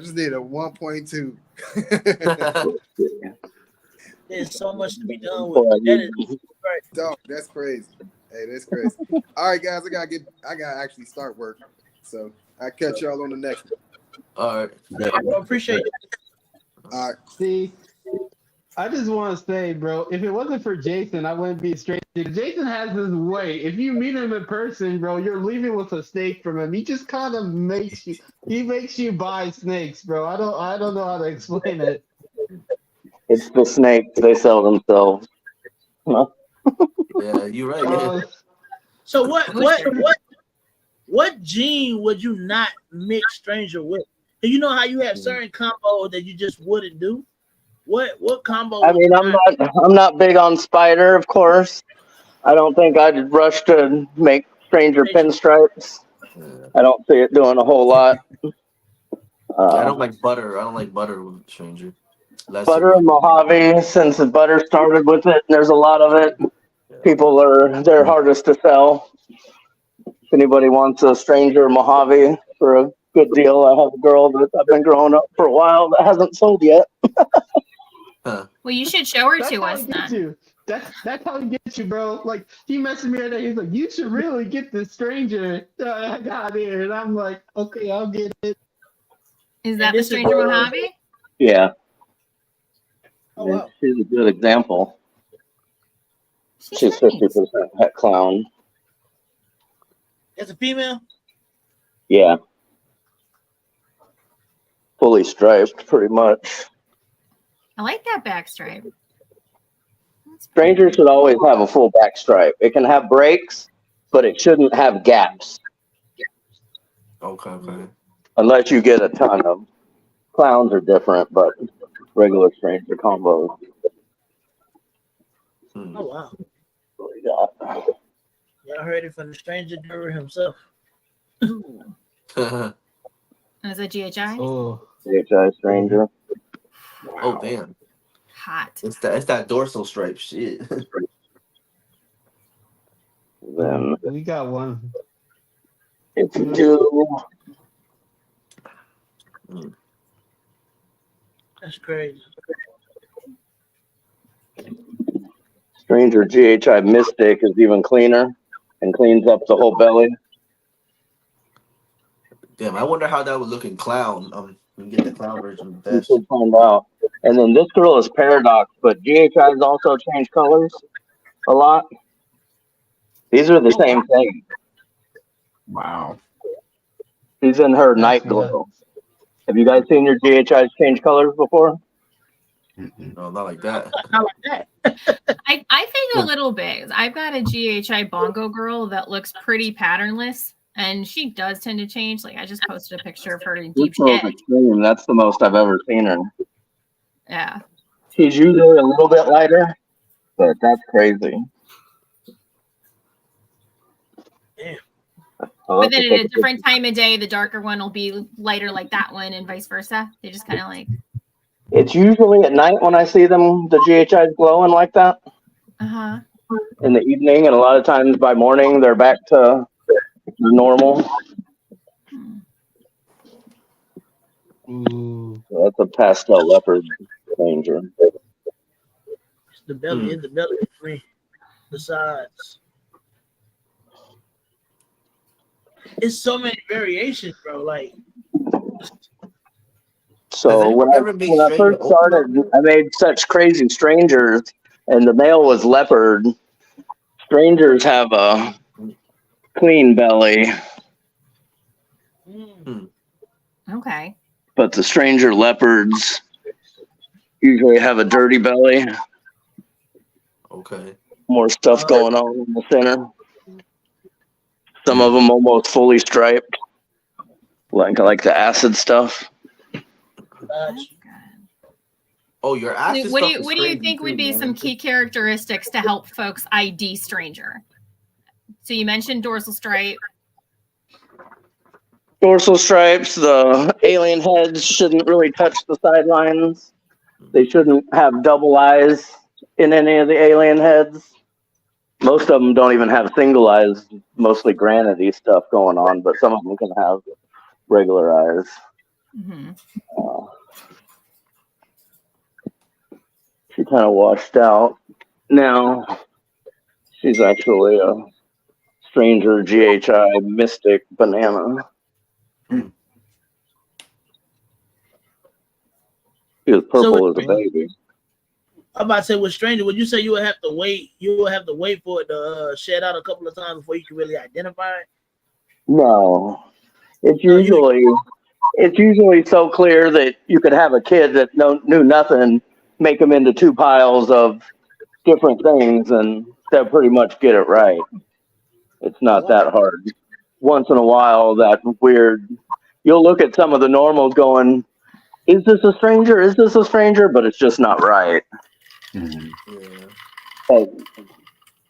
just need a 1.2. There's so much to be done with. That is right. Dog, that's crazy. Hey, that's crazy. All right, guys, I gotta actually start work. So I'll catch y'all on the next one. All right. I appreciate it. All right. See, I just want to say, bro, if it wasn't for Jason, I wouldn't be a stranger. Jason has this way. If you meet him in person, bro, you're leaving with a snake from him. He just kind of makes you buy snakes, bro. I don't know how to explain it. It's the snakes they sell themselves. Huh? Yeah, you're right. Yeah. So what gene would you not mix Stranger with? Do you know how you have certain combos that you just wouldn't do? What combo? I mean, I'm not big on Spider, of course. I don't think I'd rush to make Stranger pinstripes. I don't see it doing a whole lot. I don't like butter. I don't like butter with Stranger. Butter and Mojave, since the butter started with it, and there's a lot of it. They're hardest to sell. If anybody wants a Stranger Mojave for a good deal, I have a girl that I've been growing up for a while that hasn't sold yet. Well, you should show her That's to how us he gets then. you. That's how he gets you, bro. Like, he messaged me right there. He's like, you should really get this Stranger I got here. And I'm like, okay, I'll get it. Is that the Stranger Mojave? Yeah. Oh, wow. She's a good example. She's nice. 50% pet clown. That's a female? Yeah. Fully striped, pretty much. I like that back stripe. Stranger should always have a full back stripe. It can have breaks, but it shouldn't have gaps. Okay. Unless you get a ton of. Clowns are different, but regular Stranger combos. Oh, wow. What we got? Y'all heard it from the Stranger Danger himself. Is that GHI? Oh, CHI Stranger. Oh damn. Hot. It's that dorsal stripe shit. Then we got one. it's two. That's crazy. Stranger GHI Mystic is even cleaner and cleans up the whole belly. Damn, I wonder how that would look in clown. We get the clown version You best. should find out. And then this girl is Paradox, but GHI's also changed colors a lot. These are the same thing. Wow. She's in her night Yeah. glow. Have you guys seen your GHI's change colors before? No, not like that. Not like that. I think a little bit. I've got a GHI Bongo girl that looks pretty patternless, and she does tend to change. Like I just posted a picture of her in This deep girl's shed. extreme. That's the most I've ever seen her. Yeah. She's usually a little bit lighter, but that's crazy. Damn. But then at a different time of day, the darker one will be lighter like that one, and vice versa. They just kind of like. It's usually at night when I see them, the GHI's glowing like that. Uh-huh. In the evening, and a lot of times by morning, they're back to normal. Ooh. So that's a pastel leopard Stranger. The belly is the belly free. The sides. It's so many variations, bro. Like, So when I first started, I made such crazy Strangers, and the male was leopard. Strangers have a clean belly, Okay. but the Stranger leopards usually have a dirty belly. Okay. More stuff going on in the center. Some of them almost fully striped, like the acid stuff. Oh, your acid What do stuff you is what do you crazy think too, would be man. some key characteristics to help folks ID Stranger? So you mentioned dorsal stripe. Dorsal stripes, the alien heads shouldn't really touch the sidelines. They shouldn't have double eyes in any of the alien heads. Most of them don't even have single eyes, mostly granity stuff going on, but some of them can have regular eyes. Mm-hmm. She kind of washed out. Now, she's actually a Stranger GHI Mystic Banana. She was purple as a baby. I'm about to say with Stranger, would you say you would have to wait? You would have to wait for it to shed out a couple of times before you can really identify it? No. It's usually so clear that you could have a kid that knew nothing, make them into two piles of different things, and they'll pretty much get it right. It's not that hard. Once in a while, that weird, you'll look at some of the normals going, is this a stranger? Is this a stranger? But it's just not right. But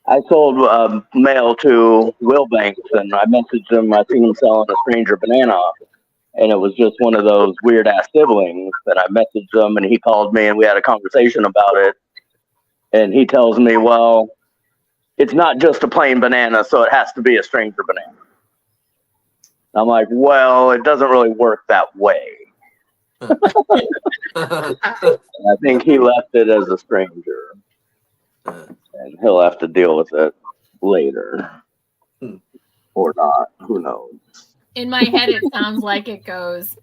I sold mail to Will Banks, and I messaged him. I seen him selling a Stranger banana, and it was just one of those weird ass siblings. And I messaged him, and he called me, and we had a conversation about it. And he tells me, well, it's not just a plain banana, so it has to be a Stranger banana. I'm like, well, it doesn't really work that way. I think he left it as a Stranger, and he'll have to deal with it later, or not. Who knows? In my head, it sounds like it goes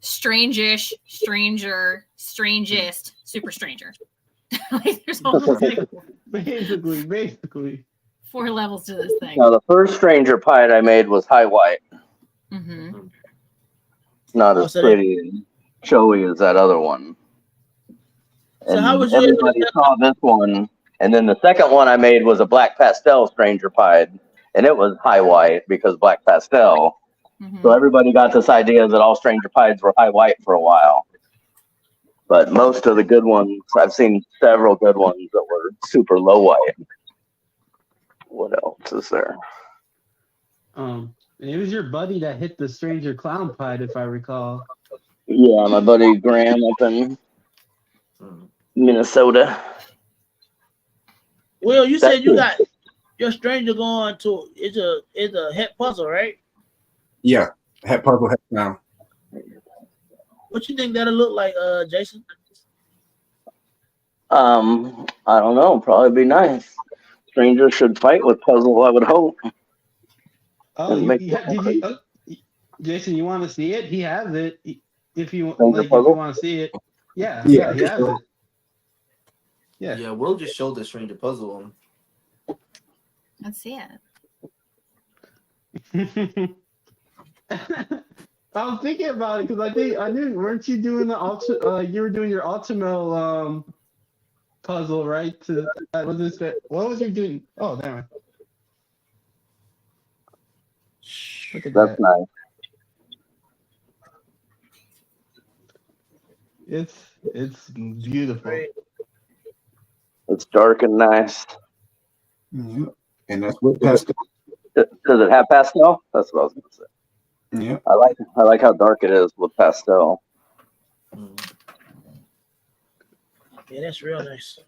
strange-ish, stranger, strangest, super stranger. Like there's almost like basically 4 levels to this thing. Now, the first Stranger Pied I made was high white. Mm-hmm. It's not Oh, as so pretty and showy as that other one. So And how was you able everybody to- saw this one. And then the second one I made was a black pastel Stranger Pied. And it was high white because black pastel. Mm-hmm. So everybody got this idea that all Stranger Pieds were high white for a while. But most of the good ones, I've seen several good ones that were super low white. What else is there? And it was your buddy that hit the Stranger Clown Pied, if I recall. Yeah, my buddy Graham up in Minnesota. Will, you That's said you it. got your stranger going to it's a het puzzle, right? Yeah, het puzzle, het now. What you think that'll look like, Jason? I don't know. Probably be nice. Strangers should fight with puzzle, I would hope. Oh, And make Jason, you want to see it? He has it. If you Stranger like, if puzzle? you want to see it, yeah, Yeah. he has it. Yeah. Yeah, Will just showed the stranger puzzle. Let's see it. I was thinking about it because I knew weren't you doing the you were doing your Ultimo puzzle, right? What was you doing? Oh, damn. Look at That's that. nice. It's beautiful. Great. It's dark and nice. Yeah. And that's what pastel. Does it have pastel? That's what I was going to say. Yeah. I like how dark it is with pastel. Yeah, that's real nice.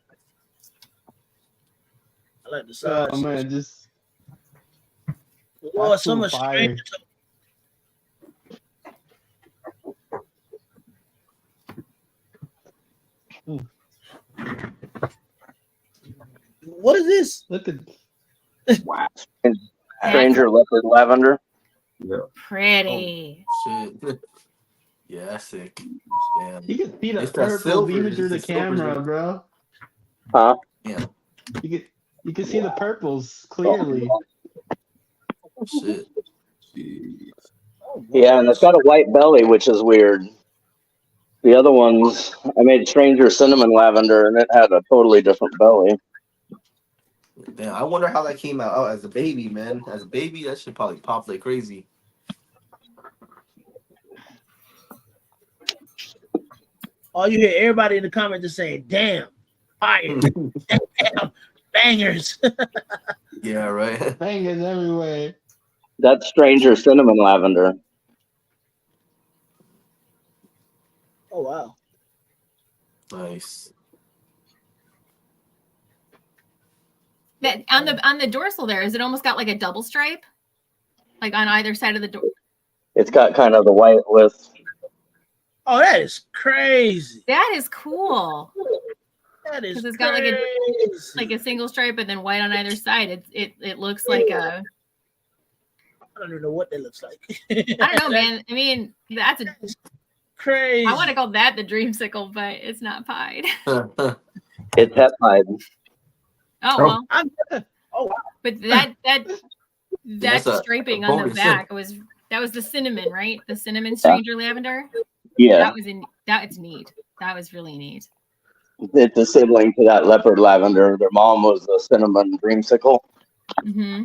I like the size. Oh man, just Oh, that's so cool much fire. stranger. What is this? look at Wow. Stranger leopard lavender. Yeah. Pretty. Shit. Yeah, that's sick. Damn. you can see the It's that purple silver, beaming through the it's the silver camera, thing. bro. Huh? Yeah. You can see the purples clearly. Shit. Jeez. Yeah, and it's got a white belly, which is weird. The other ones, I made Stranger cinnamon lavender, and it had a totally different belly. Damn, I wonder how that came out as a baby, man. As a baby, that should probably pop like crazy. All you hear everybody in the comments just saying, damn, fire, damn, bangers. Yeah, right. Bangers everywhere. That's Stranger cinnamon lavender. Oh wow. Nice. That on the dorsal there, is it almost got like a double stripe? Like on either side of the door. It's got kind of the white with. Oh, that is crazy. That is cool. That is 'Cause it's got like a- crazy. Like a single stripe and then white on either side. It looks like a I don't even know what that looks like. I don't know, man. I mean, that's a Crazy. I want to call that the dreamsicle, but it's not pied. It's het pied. Oh Oh. well. Oh, wow. But that That's a striping on the bonus. back that was the cinnamon, right? The cinnamon stranger lavender. Yeah, That's neat. That was really neat. it's a sibling to that leopard lavender. Their mom was a cinnamon dreamsicle. Mm-hmm.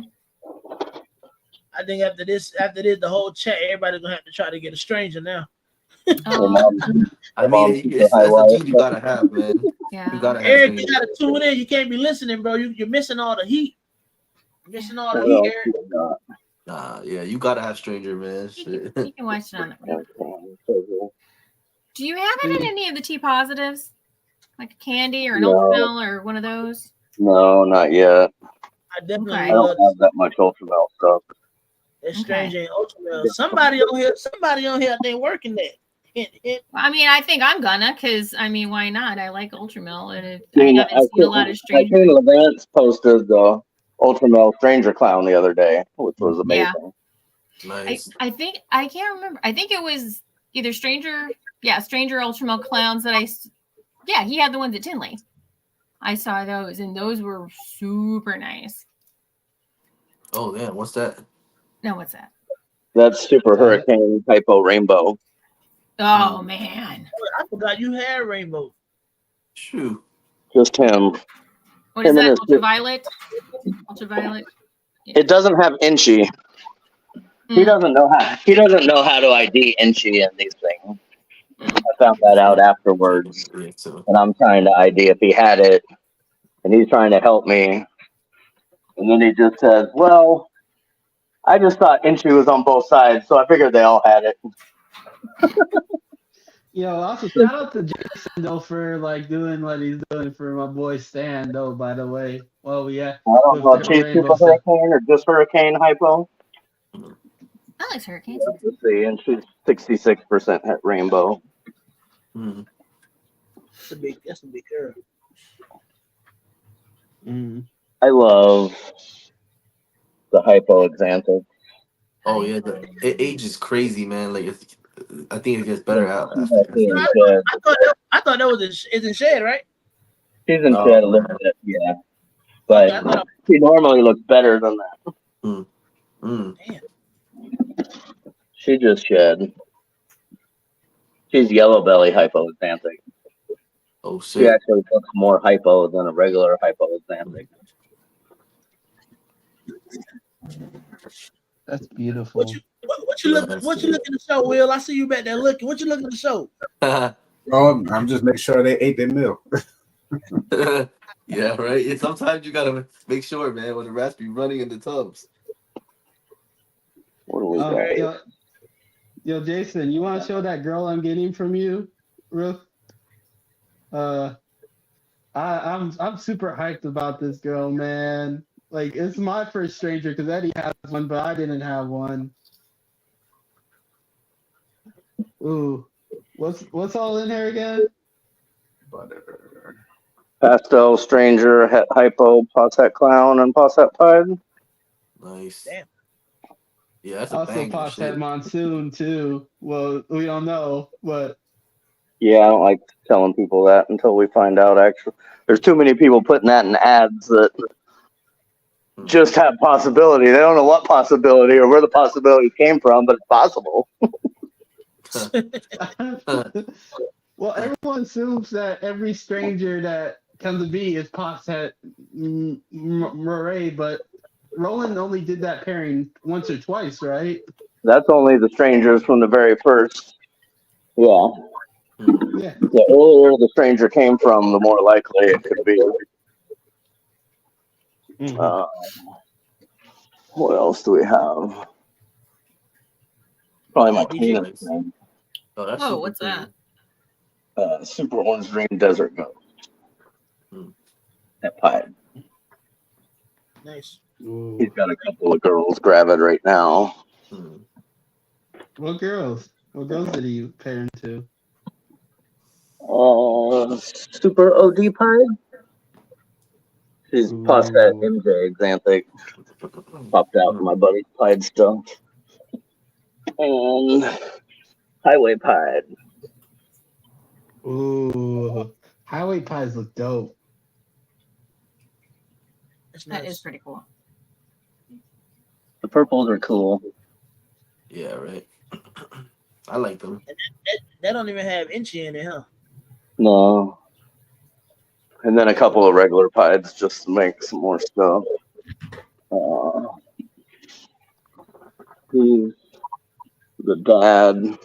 I think after this, the whole chat, everybody's gonna have to try to get a stranger now. Their Oh, mom, I mean, that's a gene you gotta have, man. You yeah. gotta have Eric, you stranger. gotta tune in. You can't be listening, bro. You're missing all the heat. You're missing all the What heat, else Eric. we got? Nah, yeah, you gotta have stranger, man. Shit. You can watch it on the. Do you have it in any of the T positives? Like a candy or an No. Ultramel or one of those? No, not yet. I definitely Okay. I don't love have that much ultramel stuff. that stranger and ultramel. Somebody on here, I think working that. Well, I mean, I think I'm gonna, because I mean, why not? I like Ultramel, and I I haven't seen a lot of I strange. seen Levance posted the ultramel stranger clown the other day, which was amazing. I, Nice. I think I can't remember. I think it was either Stranger Ultra Milk Clowns that he had the ones at Tinley. I saw those, and those were super nice. Oh, yeah. What's that? No, what's that? That's Super Hurricane Hypo Rainbow. Oh, man. I forgot you had rainbow. Shoot. Just him. What is Him and that? his- Ultraviolet? Ultraviolet? It doesn't have Inchy. He doesn't know how to ID Inchy in these things. I found that out afterwards, Yeah, so. and I'm trying to ID if he had it, and he's trying to help me. And then he just says, "Well, I just thought Inchy was on both sides, so I figured they all had it." Yo, also shout out to Jason though for like doing what he's doing for my boy Stan though. By the way, well, yeah, I don't know if she's Super Hurricane or just Hurricane Hypo. I like hurricanes. Let's see, and she's 66% Rainbow. Mm. That's a big girl. Mm. I love the Hypo Exantic. Oh yeah, it ages crazy, man. Like I think it gets better out after. I thought that was it's in shed, right? She's in shed a little bit, yeah. But she normally looks better than that. Mm. Mm. Damn. She just shed. She's yellow belly hypoxanthic. Oh She shit. actually looks more hypo than a regular hypoxanthic. That's beautiful. What you looking to show, Will? I see you back there looking. What you looking to show? Oh, I'm just making sure they ate their meal. Yeah, right. And sometimes you gotta make sure, man, when the rats be running in the tubs. What do we got? Yo, Jason, you want to show that girl I'm getting from you, real? I'm super hyped about this girl, man. Like, it's my first stranger because Eddie has one, but I didn't have one. Ooh, what's all in here again? Butter. Pastel, Stranger, Hypo, Posset Clown, and Posset Pied. Nice. Damn. Yeah, that's a Also, banger. Pops Shit. had Monsoon too. Well, we don't know, but Yeah, I don't like telling people that until we find out. Actually, there's too many people putting that in ads that just have possibility. They don't know what possibility or where the possibility came from, but it's possible. well, everyone assumes that every stranger that comes to be is Posset Murray, but Roland only did that pairing once or twice, right? That's only the Strangers from the very first. Yeah. Yeah. The earlier the Stranger came from, the more likely it could be. What else do we have? Probably my cleanest thing. Oh, that's Whoa, what's that? Super Orange Dream Desert Ghost. That pie. Nice. He's got a couple of girls grab it right now. What girls? What girls did he pair into? Super OD pie. She's past that MJ Xanthic. Popped out in my buddy's pied stuff. And Highway Pied. Ooh, Highway Pies look dope. That is pretty cool. The purples are cool. Yeah, right. I like them. They don't even have Inchy in it, huh? No. And then a couple of regular pieds just to make some more stuff. He's the dad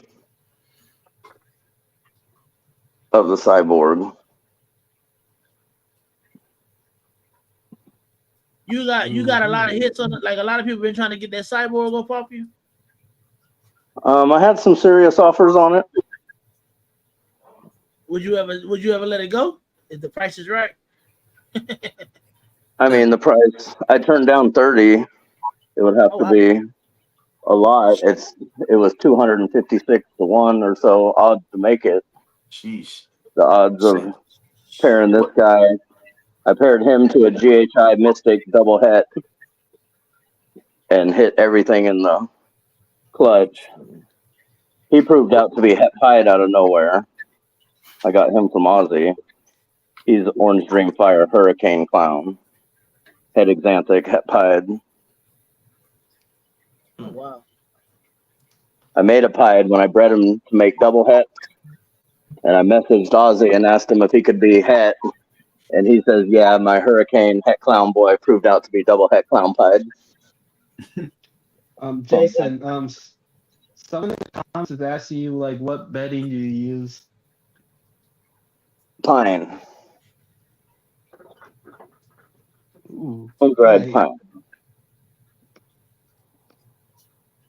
of the cyborg. You got a lot of hits on it. Like a lot of people been trying to get that cyborg up off you. I had some serious offers on it. Would you ever let it go if the price is right? I mean, the price I turned down 30. It would have to be a lot. It was 256 to 1 or so odds to make it. Sheesh. The odds of pairing this guy. I paired him to a GHI Mystic double het and hit everything in the clutch. He proved out to be het pied out of nowhere. I got him from Aussie. He's Orange Dream Fire Hurricane Clown. Het Exanthic, het pied. Oh, wow. I made a pied when I bred him to make double het. And I messaged Aussie and asked him if he could be het. And he says, yeah, my Hurricane Het Clown boy proved out to be double Het Clown pied. Jason, some of the comments is asking you like what bedding do you use? Pine. Ooh, Home-dried right. pine.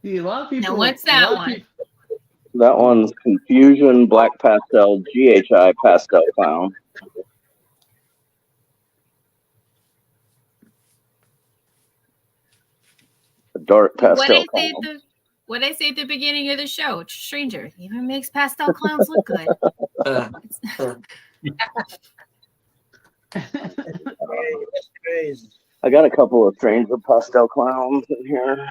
See, a lot of people. Now, what's that one? That one's Confusion Black Pastel GHI Pastel Clown. A dark pastel clown. What I say at the beginning of the show, Stranger even makes pastel clowns look good. That's crazy. I got a couple of Stranger pastel clowns in here.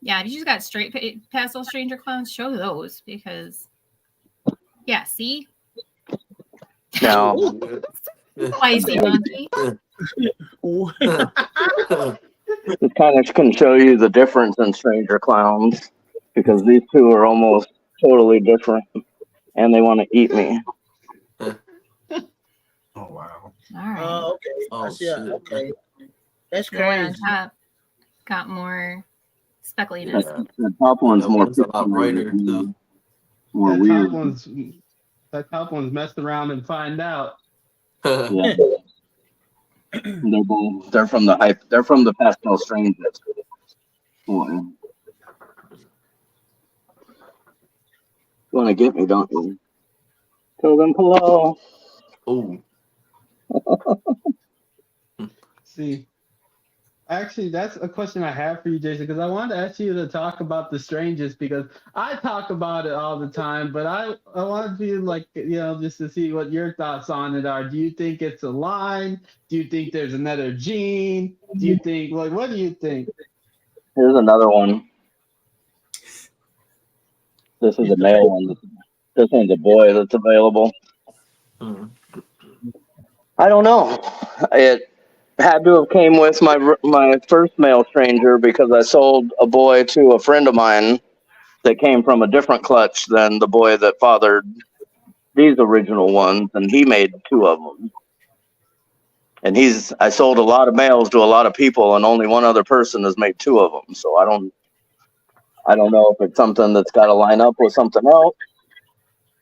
Yeah, you just got straight pastel Stranger clowns. Show those because, yeah, see? Now, Spicy monkey. this kind of can show you the difference in Stranger clowns because these two are almost totally different and they want to eat me. Oh wow. All right. Okay. Oh, I see. Okay. That's The one on crazy. top got more speckliness. Yeah. The top one's That more one's a lot brighter, pixelated, too. more That weird. top one's messed around and find out. Yeah. They're from the pastel strangers. Boy. You want to get me, don't you? Tell them hello. Oh, See, actually, that's a question I have for you, Jason, because I wanted to ask you to talk about the strangest because I talk about it all the time, but I want to like, just to see what your thoughts on it are. Do you think it's a line? Do you think there's another gene? Do you think, like, what do you think? Here's another one. This is a male one. This one's a boy that's available. hmm. I don't know. It had to have came with my first male stranger because I sold a boy to a friend of mine that came from a different clutch than the boy that fathered these original ones, and he made two of them. And I sold a lot of males to a lot of people, and only one other person has made two of them. So I don't know if it's something that's got to line up with something else.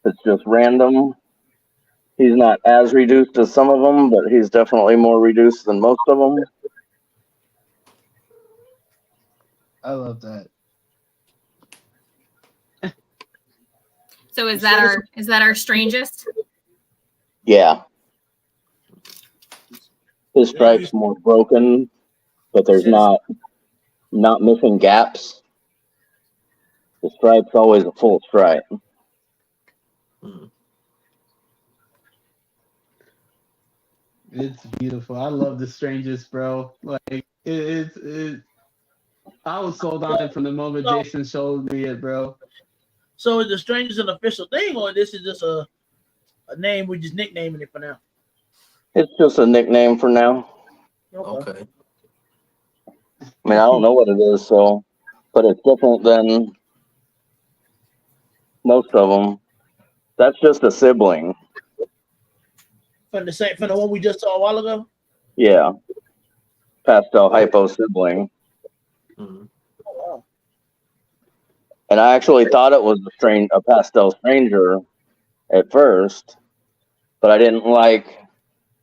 It's just random. He's not as reduced as some of them, but he's definitely more reduced than most of them. I love that. So is that our strangest? Yeah. His stripe's more broken, but there's not missing gaps. The stripe's always a full stripe. It's beautiful. I love the strangest, bro. Like it's I was sold on it from the moment Jason showed me it, bro. So is the strangers an official thing, or this is just a name we just nicknaming it for now? It's just a nickname for now. Okay. I mean, I don't know what it is, but it's different than most of them. That's just a sibling. From the one we just saw a while ago? Yeah. Pastel hypo sibling. Mhm. Oh, wow. And I actually thought it was a pastel stranger at first, but I didn't like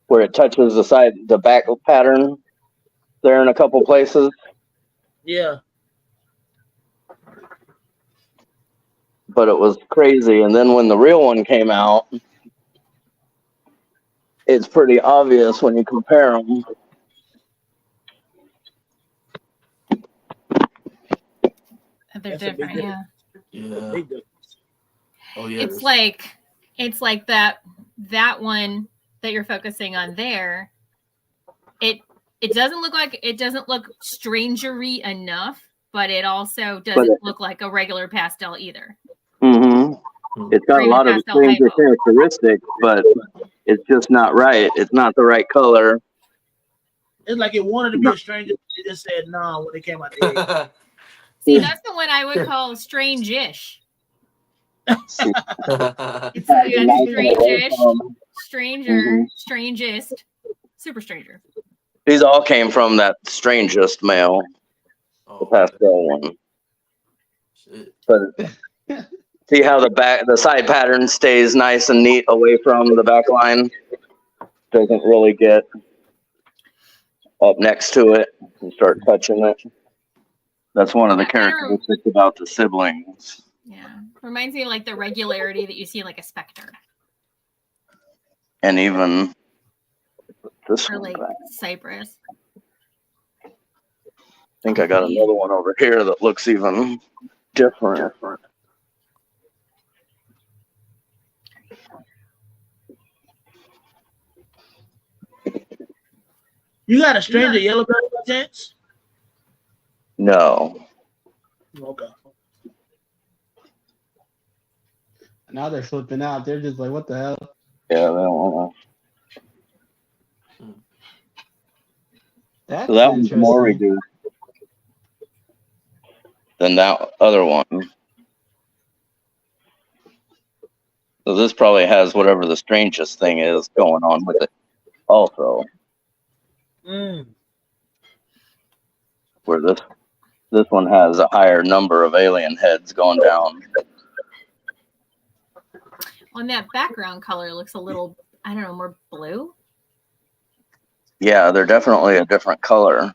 where it touches the back pattern there in a couple places. Yeah. But it was crazy. And then when the real one came out, it's pretty obvious when you compare them. They're That's a big different, yeah. Yeah. Big difference. Oh yeah. It's like that one that you're focusing on there. It doesn't look strangery enough, but it also doesn't look like a regular pastel either. Mm-hmm. It's got a Green lot of pastel stranger hypo. characteristics, but it's just not right. It's not the right color. It's like it wanted to be a stranger, but they just said no when it came out the egg. See, that's the one I would call strange-ish. It's you got strange-ish, stranger, Mhm. strangest, super stranger. These all came from that strangest male, the Oh, pastel one. shit. But see how the side pattern stays nice and neat away from the back line? Doesn't really get up next to it and start touching it. That's one of the That kind of, characteristics about the siblings. yeah, reminds me of like the regularity that you see in like a specter And even this or one. like I cypress. think I got another one over here that looks even different. You got a stranger yellow belly by chance? No. Okay. Now they're flipping out. They're just like, what the hell? Yeah, they don't want to. That's So that one's more interesting. reduced than that other one. So this probably has whatever the strangest thing is going on with it also. Where this one has a higher number of alien heads going down. On that background color looks a little, I don't know, more blue. Yeah, they're definitely a different color.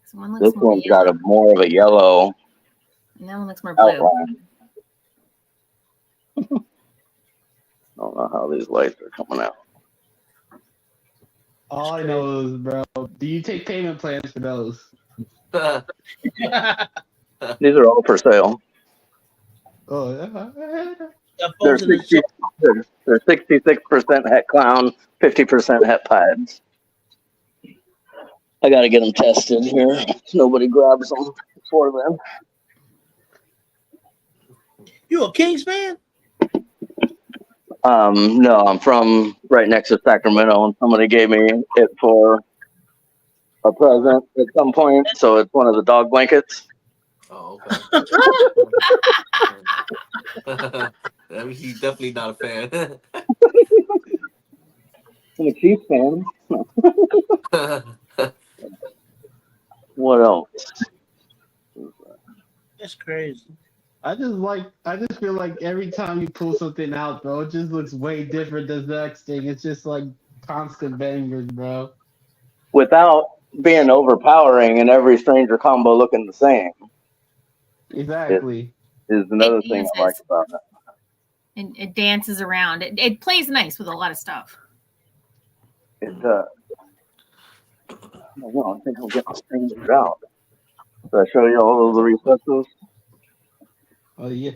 So one looks This more one's yellow, got a more of a yellow and that one looks more blue. outline. I don't know how these lights are coming out. All I know is, bro, do you take payment plans for those? These are all for sale. Oh, Got They're folks in the 60, chat. they're 66% het clown, 50% het pieds. I gotta get them tested here. Nobody grabs them before then. You a Kings fan? No, I'm from right next to Sacramento, and somebody gave me it for a present at some point. So it's one of the dog blankets. Oh, okay. I mean, he's definitely not a fan. I'm a Chiefs fan. What else? That's crazy. I just feel like every time you pull something out, bro, it just looks way different than the next thing. It's just like constant bangers, bro. Without being overpowering and every stranger combo looking the same. Exactly. Is another thing I like about it. And it dances around. It plays nice with a lot of stuff. It does. I don't know. I think I'll get my strangers out. Did I show you all of the recesses? Oh yeah.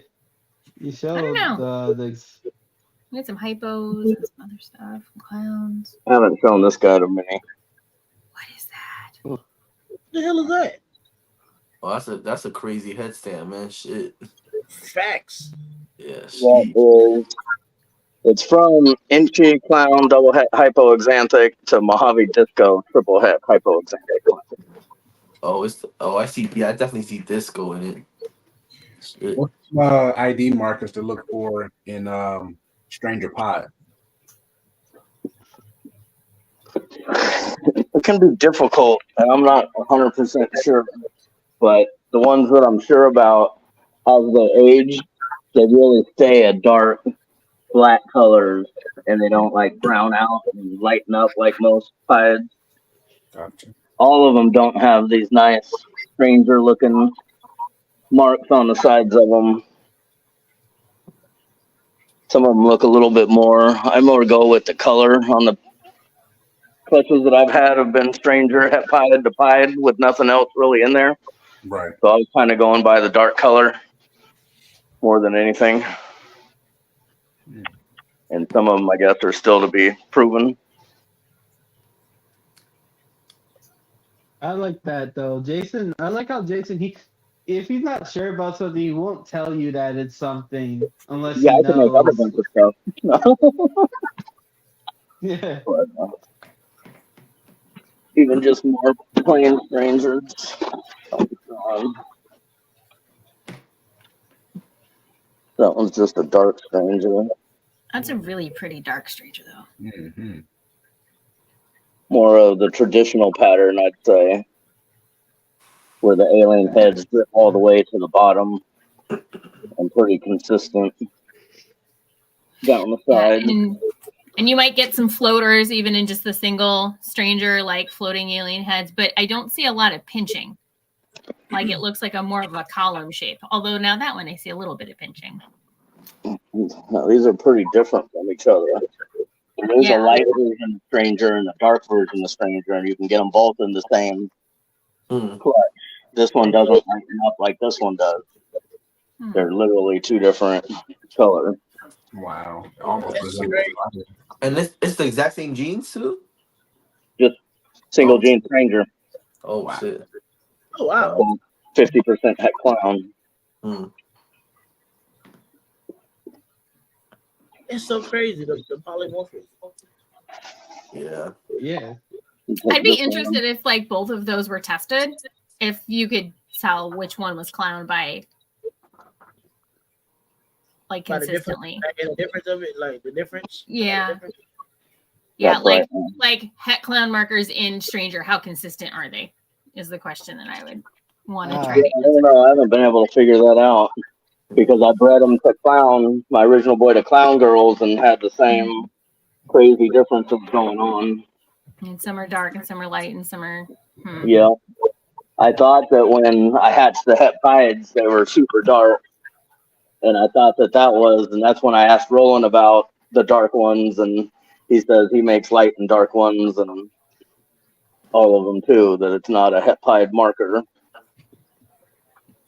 You I showed don't know. the We got some hypos and some other stuff, clowns. I haven't shown this guy to many. What is that? What the hell is that? Oh, that's a crazy headstand, man. Shit. Facts. Yeah, shit. That is, it's from Inchi Clown double het hypoexanthic to Mojave Disco triple het hypoexanthic. I see. Yeah, I definitely see disco in it. Shit. What's ID markers to look for in Stranger Pod? It can be difficult, and I'm not 100% sure, but the ones that I'm sure about, as they age, they really stay a dark black colors, and they don't like brown out and lighten up like most pieds. Gotcha. All of them don't have these nice stranger looking marks on the sides of them. Some of them look a little bit more. I more go with the color on the clutches that I've had have been stranger het pied to pied with nothing else really in there. Right. So I was kind of going by the dark color more than anything. And some of them, I guess, are still to be proven. I like that though, Jason. I like how Jason if he's not sure about something, he won't tell you that it's something unless Yeah, he I can make up a knows. bunch of stuff. Yeah. But, even just more plain strangers. That one's just a dark stranger. That's a really pretty dark stranger, though. Mm-hmm. More of the traditional pattern, I'd say, where the alien heads drip all the way to the bottom and pretty consistent down the Yeah, side. and you might get some floaters even in just the single stranger, like floating alien heads, but I don't see a lot of pinching. Like it looks like a more of a column shape. Although now that one I see a little bit of pinching. Now, these are pretty different from each other. There's Yeah. a light version of Stranger and a dark version of Stranger, and you can get them both in the same clutch. This one doesn't lighten up like this one does. They're literally two different colors. Wow. Almost That's as great. And it's the exact same jeans too? Just single gene Stranger. Oh Wow. shit. Oh wow. 50% het clown. It's so crazy, the polymorphism. Yeah. Yeah. I'd be interested if like both of those were tested, if you could tell which one was clowned by like consistently. The difference of it, like the difference. Yeah. Like, the difference. Yeah, That's like right. like het clown markers in Stranger, how consistent are they? Is the question that I would want to try I to don't know. I haven't been able to figure that out because I bred them to clown, my original boy to clown girls, and had the same crazy differences going on. And some are dark and some are light and some are Yeah. I thought that when I hatched the het pieds, they were super dark. And I thought that was, and that's when I asked Roland about the dark ones, and he says he makes light and dark ones and all of them too, that it's not a het pied marker.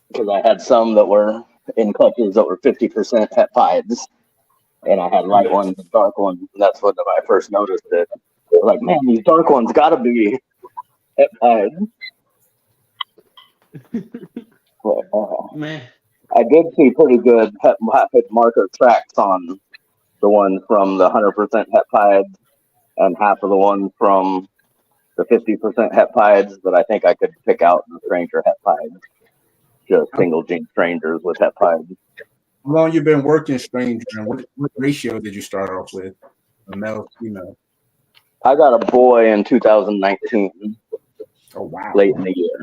Because I had some that were in clutches that were 50% het pieds, and I had light ones and dark ones. And that's when I first noticed it. Like, man, these dark ones got to be het pied. Man. I did see pretty good het marker tracks on the ones from the 100% het pied and half of the ones from the 50% het pieds, but I think I could pick out the stranger het pieds. Just single gene strangers with het pieds. How long you been working Stranger, and what ratio did you start off with? A male, female? I got a boy in 2019. Oh wow! Late in the year.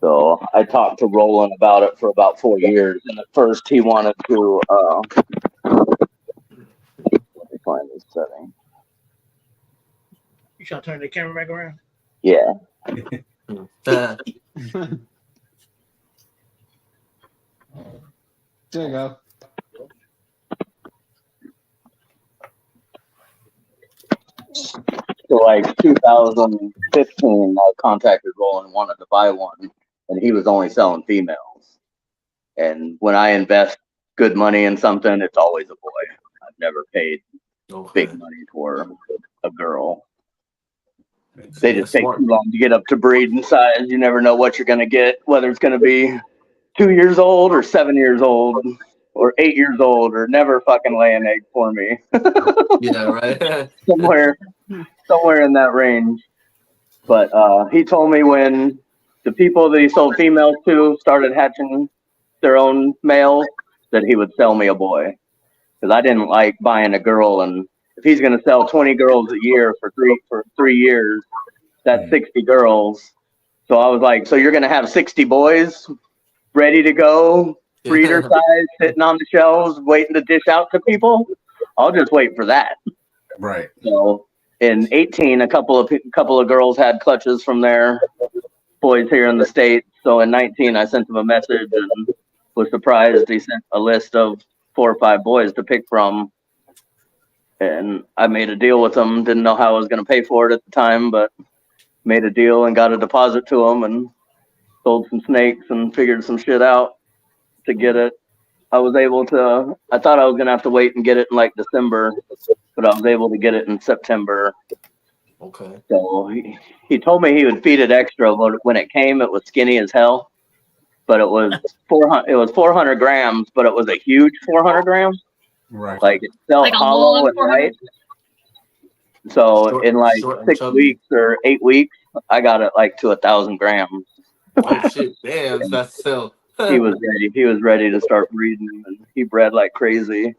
So I talked to Roland about it for about 4 years, and at first he wanted to. Let me find this setting. You trying to turn the camera back around? Yeah. There you go. So like 2015, I contacted Roland and wanted to buy one, and he was only selling females. And when I invest good money in something, it's always a boy. I've never paid big money for a girl. They just take too long to get up to breeding size. You never know what you're going to get, whether it's going to be 2 years old or 7 years old or 8 years old or never fucking lay an egg for me. Yeah, right. somewhere in that range. But he told me when the people that he sold females to started hatching their own males, that he would sell me a boy. Because I didn't like buying a girl, and if he's going to sell 20 girls a year for 3 years, that's 60 girls. So I was like, so you're going to have 60 boys ready to go, breeder size, sitting on the shelves, waiting to dish out to people? I'll just wait for that. Right. So in 18, a couple of girls had clutches from their boys here in the States. So in 19, I sent them a message and was surprised he sent a list of 4 or 5 boys to pick from. And I made a deal with them. Didn't know how I was going to pay for it at the time, but made a deal and got a deposit to them and sold some snakes and figured some shit out to get it. I thought I was going to have to wait and get it in like December, but I was able to get it in September Okay. So he told me he would feed it extra, but when it came, it was skinny as hell. But it was 400. It was 400 grams, but it was a huge 400 grams. Right. Like it felt Like a hollow long and 400. light. So in like Short and 6 chubby. weeks or 8 weeks, I got it like to 1,000 grams. Oh shit! Damn, that's still. He was ready. He was ready to start breeding, and he bred like crazy.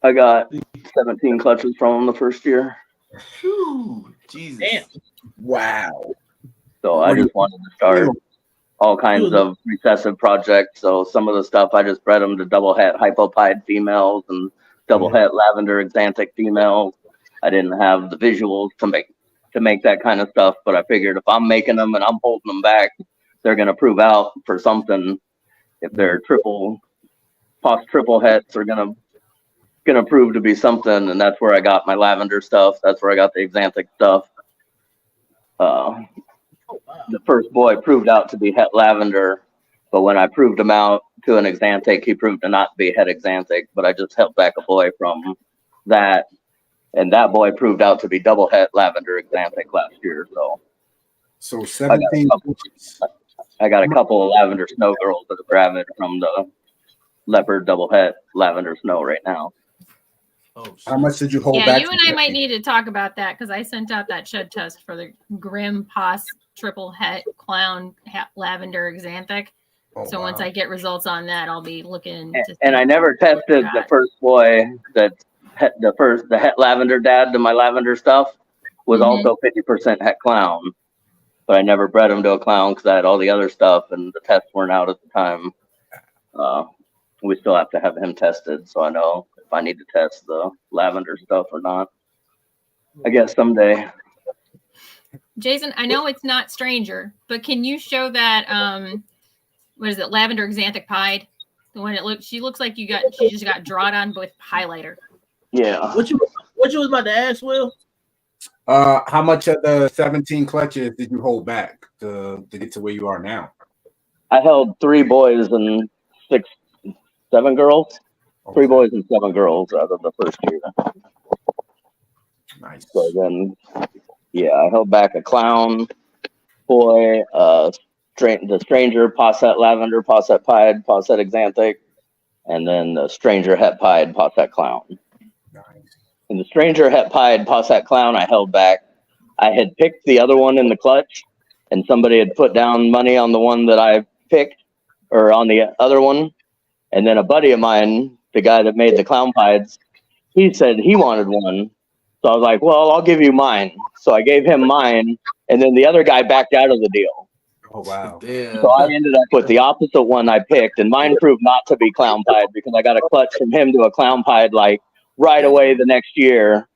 I got 17 clutches from him the first year. Whew, Jesus. Damn. Wow. So I just wanted to start all kinds of recessive projects. So some of the stuff I just bred them to double het hypopide females and double het lavender exanthic females. I didn't have the visuals to make that kind of stuff, but I figured if I'm making them and I'm holding them back, they're gonna prove out for something. If they're triple hets, are gonna prove to be something, and that's where I got my lavender stuff. That's where I got the exanthic stuff. The first boy proved out to be het lavender, but when I proved him out to an exanthic, he proved to not be het exanthic. But I just held back a boy from that, and that boy proved out to be double het lavender exanthic last year. So 17. I got a couple of lavender snow girls that are gravid from the leopard double het lavender snow right now. Oh shit. How much did you hold Yeah, back? you and I might need to talk about that because I sent out that shed test for the Grim Pos triple het clown lavender exanthic. Oh, So once I get results on that, I'll be looking to And I never tested the first boy that the het lavender dad to my lavender stuff was also 50% het clown, but I never bred him to a clown because I had all the other stuff and the tests weren't out at the time. We still have to have him tested, so I know if I need to test the lavender stuff or not. I guess someday. Jason, I know it's not Stranger, but can you show that what is it, lavender exanthic pied? The one she looks like she just got drawn on with highlighter. Yeah. What you was about to ask, Will? How much of the 17 clutches did you hold back to get to where you are now? I held 3 boys and 7 girls. Okay. 3 boys and 7 girls out of the first year. Nice. So then, yeah, I held back a clown boy, the stranger, posset lavender, posset pied, posset exanthic, and then the stranger het pied, posset clown. Nice. And the stranger het pied, posset clown, I held back. I had picked the other one in the clutch, and somebody had put down money on the one that I picked, or on the other one. And then a buddy of mine, the guy that made the clown pieds, he said he wanted one. So I was like, well, I'll give you mine. So I gave him mine, and then the other guy backed out of the deal. Oh, wow. Damn. So I ended up with the opposite one I picked, and mine proved not to be clown pied because I got a clutch from him to a clown pied like right away the next year.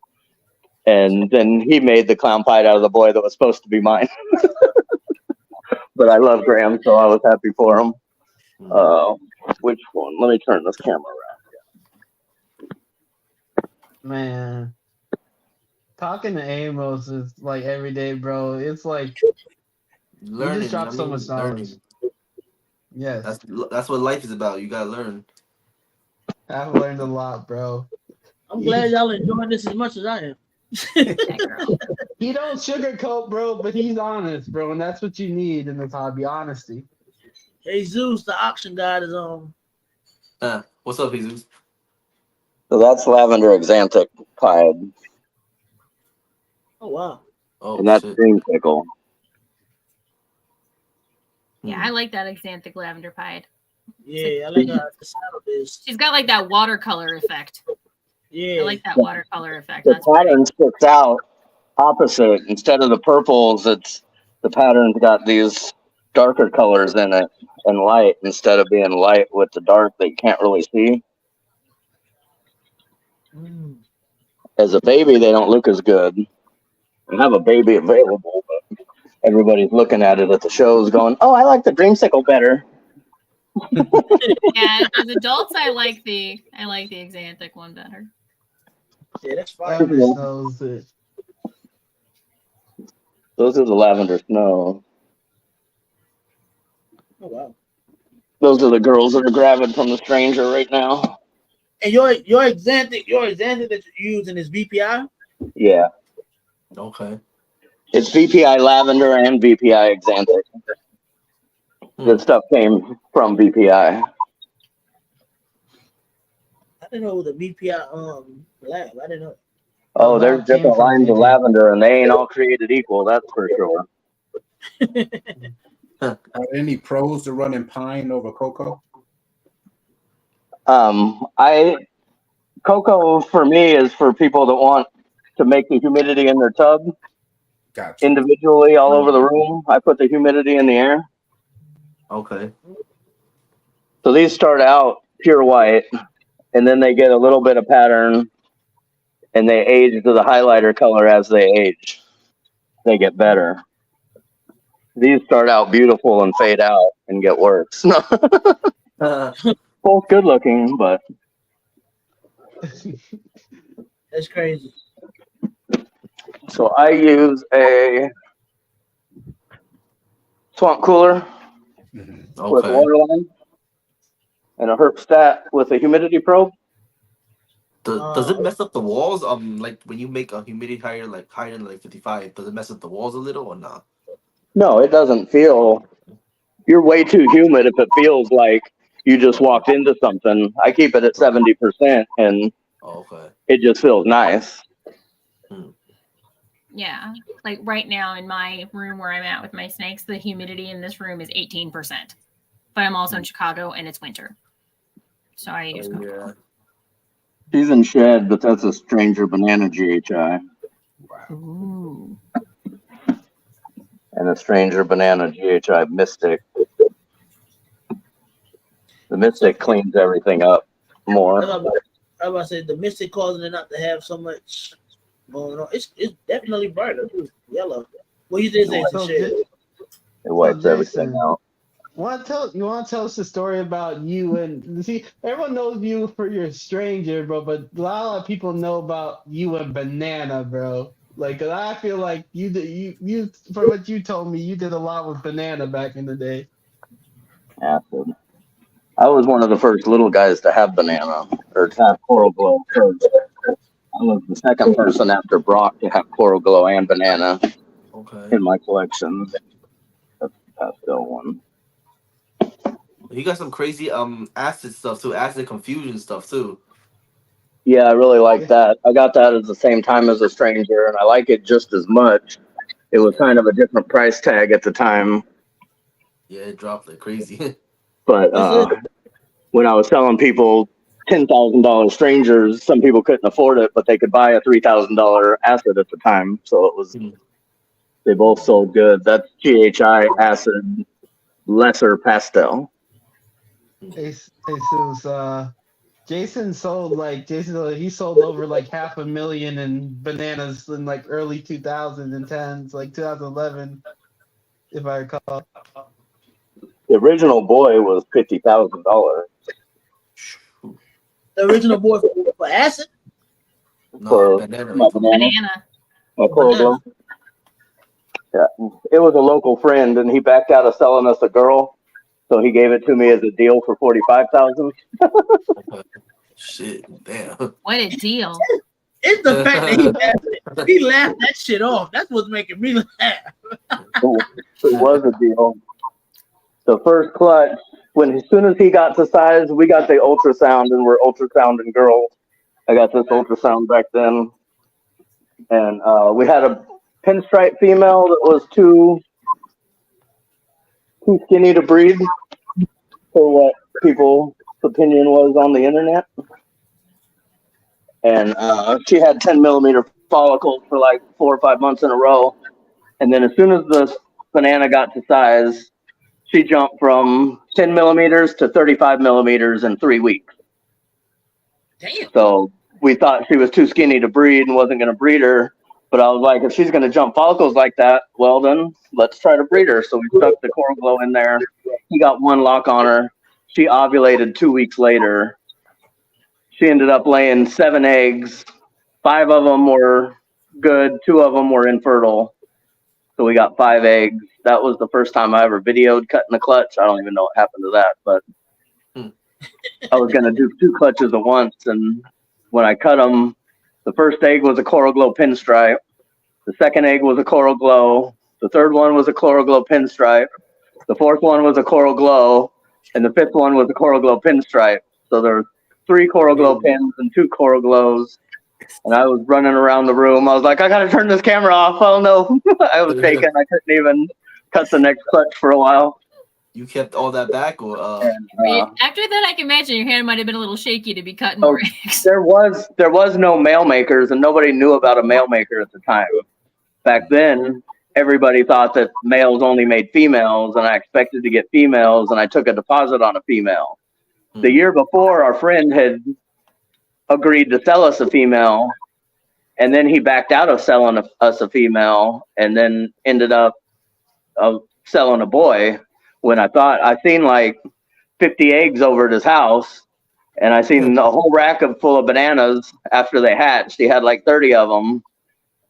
And then he made the clown pied out of the boy that was supposed to be mine. But I love Graham, so I was happy for him. Which one? Let me turn this camera around. Man, talking to Amos is like every day, bro. It's like Learning. you just drop so much knowledge. Yes, That's what life is about. You gotta learn. I've learned a lot, bro. I'm glad y'all enjoying this as much as I am. He don't sugarcoat, bro, but he's honest, bro, and that's what you need in this hobby, honesty. Hey Zeus, the auction guide is on. What's up, Jesus? So that's lavender exanthic pied, Oh wow. Oh, and that's shit. green pickle. Yeah, I like that exanthic lavender pied. Yeah, I like how the saddle is. She's got like that watercolor effect. Yeah. I like that watercolor effect. The That's pretty. pattern sticks out opposite. Instead of the purples, the pattern's got these darker colors in it and light instead of being light with the dark that you can't really see. As a baby, they don't look as good. I have a baby available, but everybody's looking at it at the shows going, oh, I like the dreamsicle better. Yeah, as adults, I like the exanthic one better. Yeah, that's fine. Lavender knows it. Those are the lavender snow. Oh wow. Those are the girls that are gravid from the stranger right now. And your exanthic that you're using is BPI? Yeah. Okay. It's VPI lavender and VPI xanthic. This stuff came from VPI. I didn't know the BPI lab. I didn't know. Oh, The there's lab came different from lines of VP. lavender, and they ain't all created equal. That's for sure. Are there any pros to running pine over cocoa? Cocoa for me is for people that want to make the humidity in their tub Gotcha. individually all over the room. I put the humidity in the air. Okay. So these start out pure white, and then they get a little bit of pattern, and they age to the highlighter color as they age. They get better. These start out beautiful and fade out and get worse. Both good looking, but That's crazy. so I use a swamp cooler with Okay. water line and a herp stat with a humidity probe. Does it mess up the walls? Like when you make a humidity higher than like 55, does it mess up the walls a little or not? No, it doesn't feel. You're way too humid if it feels like you just walked into something. I keep it at 70%, and Okay. it just feels nice. Yeah. Like right now in my room where I'm at with my snakes, the humidity in this room is 18%. But I'm also in Chicago and it's winter. So I use Yeah. She's in shed, but that's a Stranger Banana GHI. Ooh. And a Stranger Banana GHI Mystic. The Mystic cleans everything up more. I was about to say the Mystic causing it not to have so much going on. It's definitely brighter. Yellow. Well, you did say it's a So, shade. It wipes everything Jason, out. you want to tell us the story about you and see everyone knows you for your stranger, bro, but a lot of people know about you and Banana, bro. Like, 'cause I feel like you from what you told me, you did a lot with Banana back in the day. Acid. I was one of the first little guys to have Banana, or to have Coral Glow first. I was the second person after Brock to have Coral Glow and Banana Okay. in my collection. That's the pastel one. You got some crazy acid stuff too, acid confusion stuff too. Yeah, I really like that. I got that at the same time as a Stranger, and I like it just as much. It was kind of a different price tag at the time, Yeah, it dropped like crazy. but when I was telling people $10,000 Strangers, some people couldn't afford it, but they could buy a $3,000 acid at the time. So it was, they both sold good. That's GHI acid, lesser pastel. Hey, Jason sold he sold over like 500,000 in bananas in like early 2010s, like 2011, if I recall. The original boy was $50,000. The original boy for acid. No, For banana. my banana, Banana. my Coral Glow. Yeah, it was a local friend, and he backed out of selling us a girl, so he gave it to me as a deal for $45,000. Shit, damn. What a deal. It's the fact that he laughed that shit off. That's what's making me laugh. It was a deal. The first clutch, as soon as he got to size, we got the ultrasound, and we're ultrasounding girls. I got this ultrasound back then, and we had a pinstripe female that was too skinny to breed for what people's opinion was on the internet. And she had 10 millimeter follicles for like 4 or 5 months in a row. And then as soon as the banana got to size, she jumped from 10 millimeters to 35 millimeters in 3 weeks. Damn. So we thought she was too skinny to breed and wasn't going to breed her. But I was like, if she's going to jump follicles like that, well, then let's try to breed her. So we stuck the Coral Glow in there. He got one lock on her. She ovulated 2 weeks later. She ended up laying 7 eggs. 5 of them were good. 2 of them were infertile. So we got 5 eggs. That was the first time I ever videoed cutting the clutch. I don't even know what happened to that, but I was going to do 2 clutches at once. And when I cut them, the first egg was a Coral Glow pinstripe. The second egg was a coral glow. The third one was a coral glow pinstripe. The fourth one was a coral glow, and the fifth one was a coral glow pinstripe. So there were 3 coral glow pins and 2 coral glows. And I was running around the room. I was like, I gotta turn this camera off. Oh no, I was shaking. I couldn't even cut the next clutch for a while. You kept all that back, or After that, I can imagine your hand might have been a little shaky to be cutting more eggs. There was no mail makers, and nobody knew about a mail maker at the time. Back then, everybody thought that males only made females, and I expected to get females, and I took a deposit on a female. The year before, our friend had agreed to sell us a female, and then he backed out of selling us a female, and then ended up selling a boy. When I seen like 50 eggs over at his house, and I seen a whole rack full of bananas after they hatched. He had like 30 of them,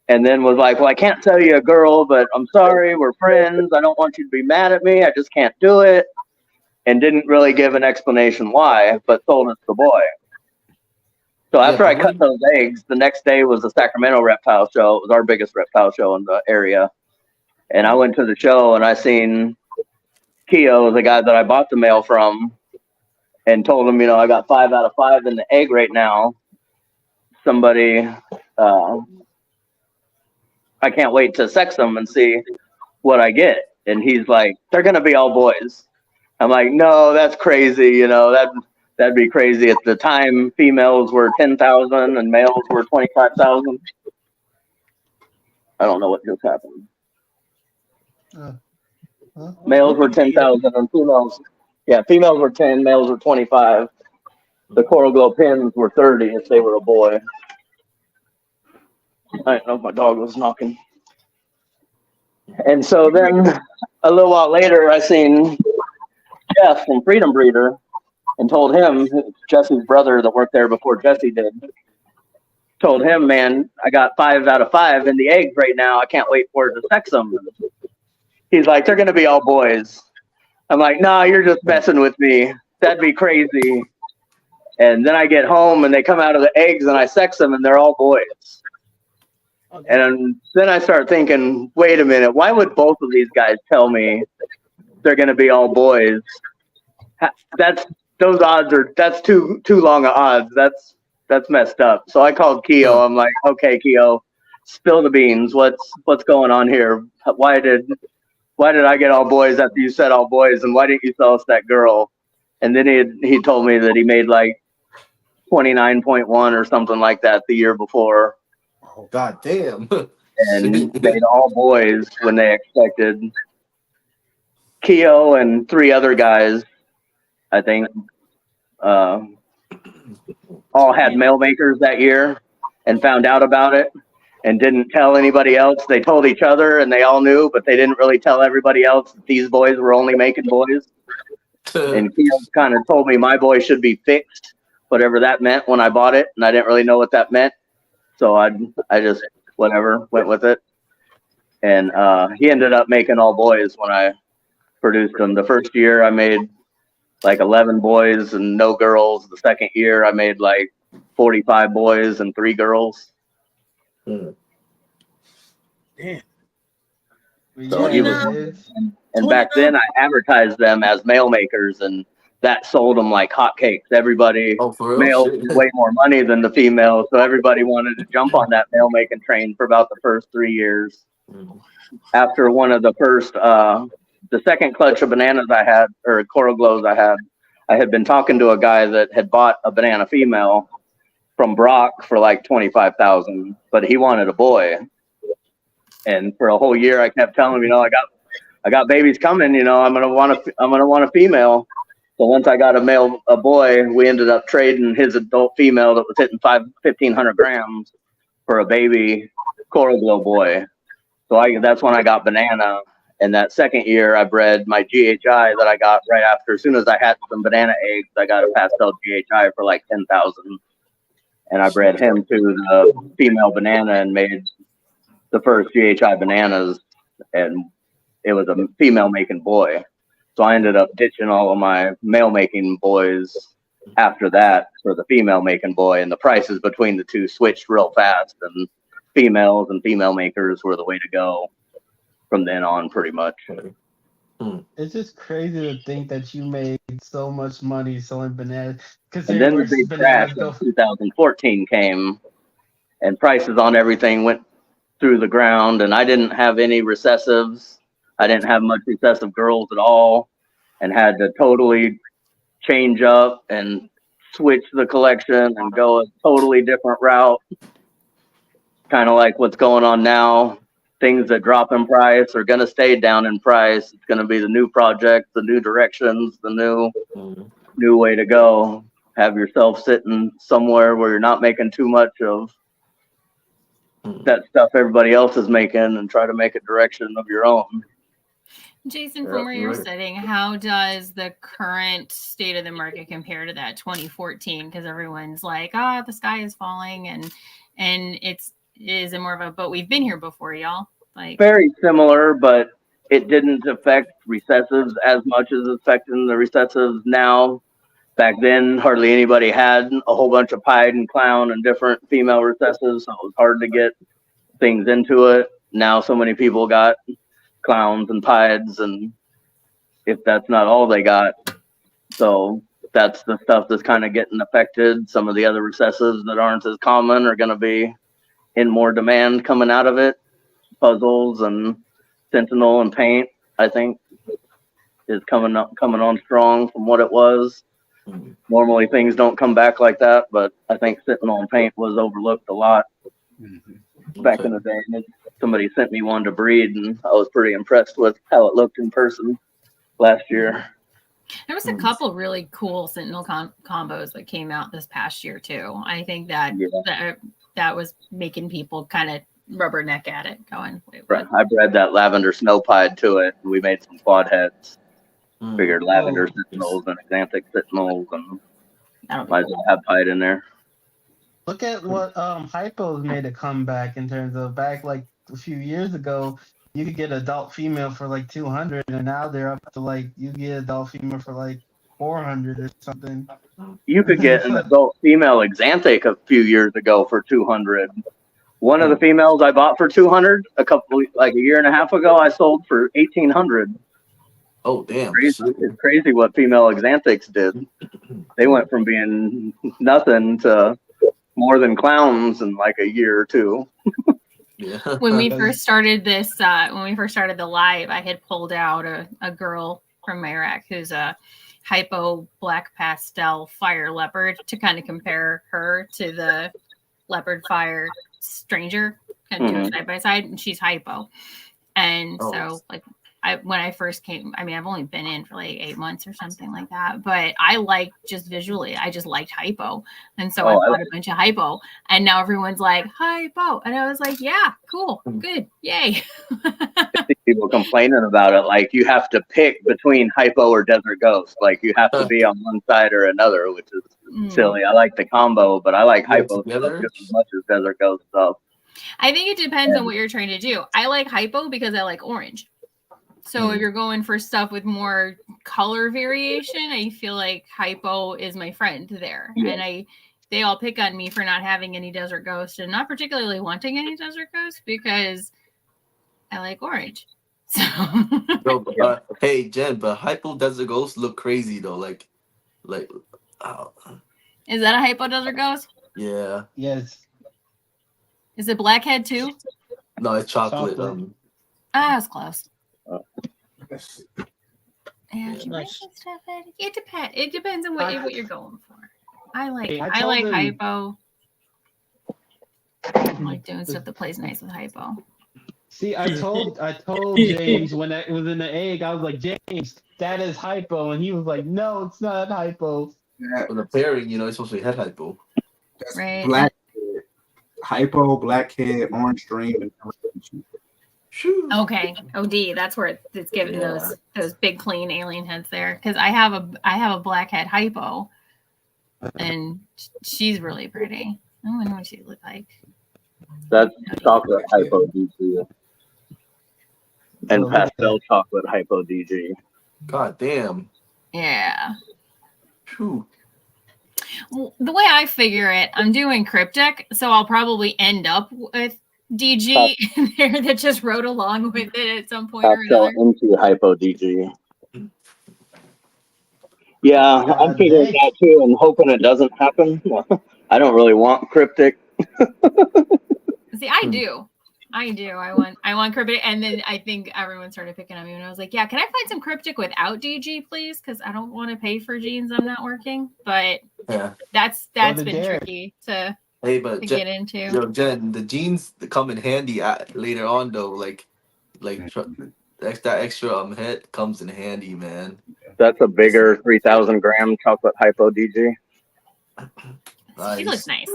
and then was like, well, I can't sell you a girl, but I'm sorry, we're friends. I don't want you to be mad at me. I just can't do it. And didn't really give an explanation why, but sold us the boy. So after I cut those eggs, the next day was the Sacramento reptile show. It was our biggest reptile show in the area. And I went to the show, and I seen Keo, the guy that I bought the male from, and told him, I got 5 out of 5 in the egg right now. Somebody, I can't wait to sex them and see what I get. And he's like, they're going to be all boys. I'm like, no, that's crazy. That'd be crazy. At the time, females were 10,000 and males were 25,000. I don't know what just happened. Males were 10,000 and females were 10, males were 25. The coral glow pins were 30 if they were a boy. I don't know if my dog was knocking. And so then a little while later, I seen Jeff from Freedom Breeder and told him, Jesse's brother that worked there before Jesse did, told him, man, I got 5 out of 5 in the eggs right now. I can't wait for it to sex them. He's like, they're going to be all boys. I'm like, nah, you're just messing with me. That'd be crazy. And then I get home and they come out of the eggs and I sex them and they're all boys. Okay. And then I start thinking, wait a minute, why would both of these guys tell me they're going to be all boys? That's too long of odds. That's messed up. So I called Keo. I'm like, okay, Keo, spill the beans. What's going on here? Why did I get all boys after you said all boys, and why didn't you sell us that girl? And then he told me that he made like 29.1 or something like that the year before. Oh, God damn. And made all boys when they expected. Keo and 3 other guys, I think, all had mail makers that year and found out about it and didn't tell anybody else. They told each other and they all knew, but they didn't really tell everybody else that these boys were only making boys. And Keo kind of told me my boy should be fixed, whatever that meant when I bought it, and I didn't really know what that meant. So I just went with it. And he ended up making all boys when I produced them. The first year I made like 11 boys and no girls. The second year I made like 45 boys and 3 girls. Damn. So and back then I advertised them as mail makers, and that sold them like hotcakes. Everybody, males way more money than the females, so everybody wanted to jump on that mail making train for about the first 3 years. After one of the first, the second clutch of bananas I had, or coral glows I had been talking to a guy that had bought a banana female from Brock for like 25,000, but he wanted a boy. And for a whole year, I kept telling him, I got babies coming. I'm gonna want a female. So once I got a boy, we ended up trading his adult female that was hitting 1,500 grams for a baby coral glow boy. So that's when I got banana. And that second year, I bred my GHI that I got right after. As soon as I had some banana eggs, I got a pastel GHI for like 10,000. And I bred him to the female banana and made the first GHI bananas. And it was a female making boy. So I ended up ditching all of my male making boys after that for the female making boy. And the prices between the two switched real fast. And females and female makers were the way to go from then on, pretty much. It's just crazy to think that you made so much money selling bananas. And then the big crash of 2014 came, and prices on everything went through the ground, and I didn't have any recessives. I didn't have much recessive girls at all, and had to totally change up and switch the collection and go a totally different route. Kind of like what's going on now. Things that drop in price are going to stay down in price. It's going to be the new projects, the new directions, the new way to go. Have yourself sitting somewhere where you're not making too much of that stuff everybody else is making, and try to make a direction of your own. Jason, from where you're sitting, how does the current state of the market compare to that 2014? Because everyone's like, the sky is falling, and is it more of a, but we've been here before, y'all? Like, very similar, but it didn't affect recessives as much as it's affecting the recessives now. Back then, hardly anybody had a whole bunch of pied and clown and different female recessives, so it was hard to get things into it. Now so many people got clowns and pieds, and if that's not all they got, so that's the stuff that's kind of getting affected. Some of the other recessives that aren't as common are going to be in more demand coming out of it. Puzzles and Sentinel and Paint, I think, is coming on strong from what it was. Normally things don't come back like that, but I think Sentinel and Paint was overlooked a lot back in the day. And somebody sent me one to breed, and I was pretty impressed with how it looked in person last year. There was a couple really cool Sentinel combos that came out this past year too. I think that that was making people kind of rubberneck at it, going, wait, what? I bred that lavender snow pied to it, and we made some quad heads. Figured lavender sentinels and Xanthic sentinels, and might as well have pied in there. Look at what Hypo's made a comeback in terms of back like a few years ago. You could get adult female for like 200, and now they're up to like you get adult female for like 400 or something. You could get an adult female Xanthic a few years ago for 200. One of the females I bought for 200 a year and a half ago, I sold for 1,800. Oh damn! It's crazy what female Xanthics did. They went from being nothing to more than clowns in like a year or two. When we first started this, when we first started the live, I had pulled out a girl from my rack who's a hypo black pastel fire leopard to kind of compare her to the leopard fire stranger, kind of do it side by side, and she's hypo. And so like when I first came, I mean, I've only been in for like 8 months or something like that, but I liked just visually, I just liked hypo. And so I bought a bunch of hypo, and now everyone's like, hypo. And I was like, yeah, cool, good, yay. I see people complaining about it. Like, you have to pick between hypo or desert ghost. Like, you have to be on one side or another, which is silly. I like the combo, but I like hypo just as much as desert ghost stuff. I think it depends on what you're trying to do. I like hypo because I like orange. So if you're going for stuff with more color variation, I feel like hypo is my friend there. And they all pick on me for not having any desert ghost and not particularly wanting any desert ghost because I like orange. So hey Jen, but hypo desert ghost look crazy though. Like is that a hypo desert ghost? Yeah. Yes. Is it blackhead too? No, it's chocolate. It's close. Nice. It depends on what you're going for. I like hypo. I like doing stuff that plays nice with hypo. See, I told James when it was in the egg, I was like, James, that is hypo, and he was like, no, it's not hypo. For the pairing, it's supposed to be head hypo. That's right. Black hypo, blackhead, orange dream, and okay, OD. That's where it's giving those big clean alien heads there. Because I have a blackhead hypo, and she's really pretty. I wonder what she look like. That's chocolate hypo DG and pastel chocolate hypo DG. God damn. Yeah. Whew. Well, the way I figure it, I'm doing cryptic, so I'll probably end up with DG in there that just rode along with it at some point or Pastel another. into Hypo DG. Yeah, I'm God figuring dang. that too and hoping it doesn't happen. I don't really want cryptic. See, I do. I want cryptic, and then I think everyone started picking on me, and I was like, "Yeah, can I find some cryptic without DG, please? Because I don't want to pay for jeans I'm not working." But Yeah. that's the been dare. tricky to Hey, but get into. yo, Jen, the jeans come in handy later on though. Like that extra head comes in handy, man. That's a bigger 3,000 gram chocolate Hypo DG. He looks nice.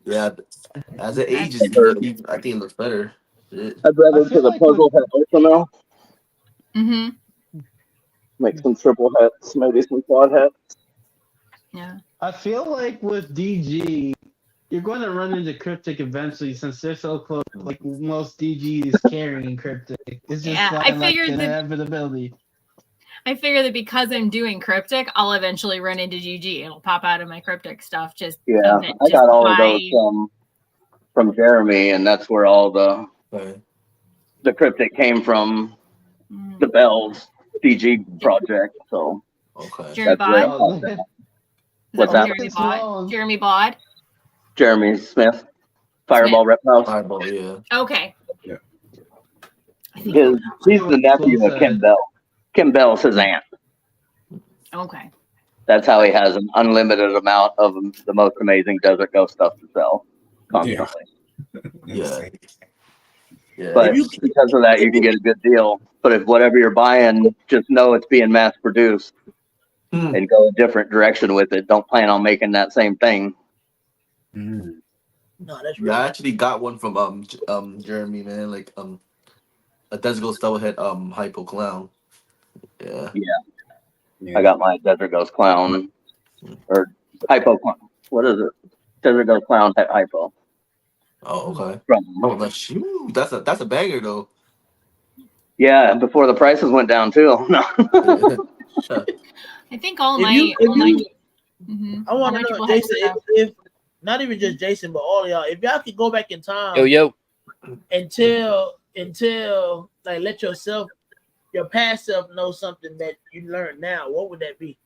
Yeah, as it ages, I think it looks better. Shit. I'd rather I feel to the like puzzle head Ultra now. Mm-hmm. Make some triple hats, maybe some quad hats. Yeah. I feel like with DG, you're going to run into cryptic eventually since they're so close. Like most DG is carrying cryptic. It's just Yeah, I figured an that- inevitability. I figure that because I'm doing cryptic, I'll eventually run into GG. It'll pop out of my cryptic stuff. Yeah, I got all of those from Jeremy, and that's where all the cryptic came from. The Bells DG project. So okay, Jeremy Bod. What's that? Jeremy Bod. Jeremy Smith, Fireball Reptiles. Fireball, yeah. Okay. Yeah. He's the nephew of Kim Bell. Kim Bell's his aunt. Okay. That's how he has an unlimited amount of the most amazing Desert Ghost stuff to sell constantly. Yeah. But because of that, you can get a good deal. But if whatever you're buying, just know it's being mass produced and go a different direction with it. Don't plan on making that same thing. No, that's I actually got one from Jeremy, man. Like a Desert Ghost Doublehead Hypo Clown. Yeah. I got my Desert Ghost Clown or Hypo Clown. What is it? Desert Ghost Clown Hypo. Oh, okay. From shoot, that's a banger though. Yeah, before the prices went down too. No. I think all If my. you- I want to know, triple Jason, head stuff. if not even just Jason, but all of y'all, if y'all could go back in time, Yo. until like let your past self know something that you learned now, what would that be?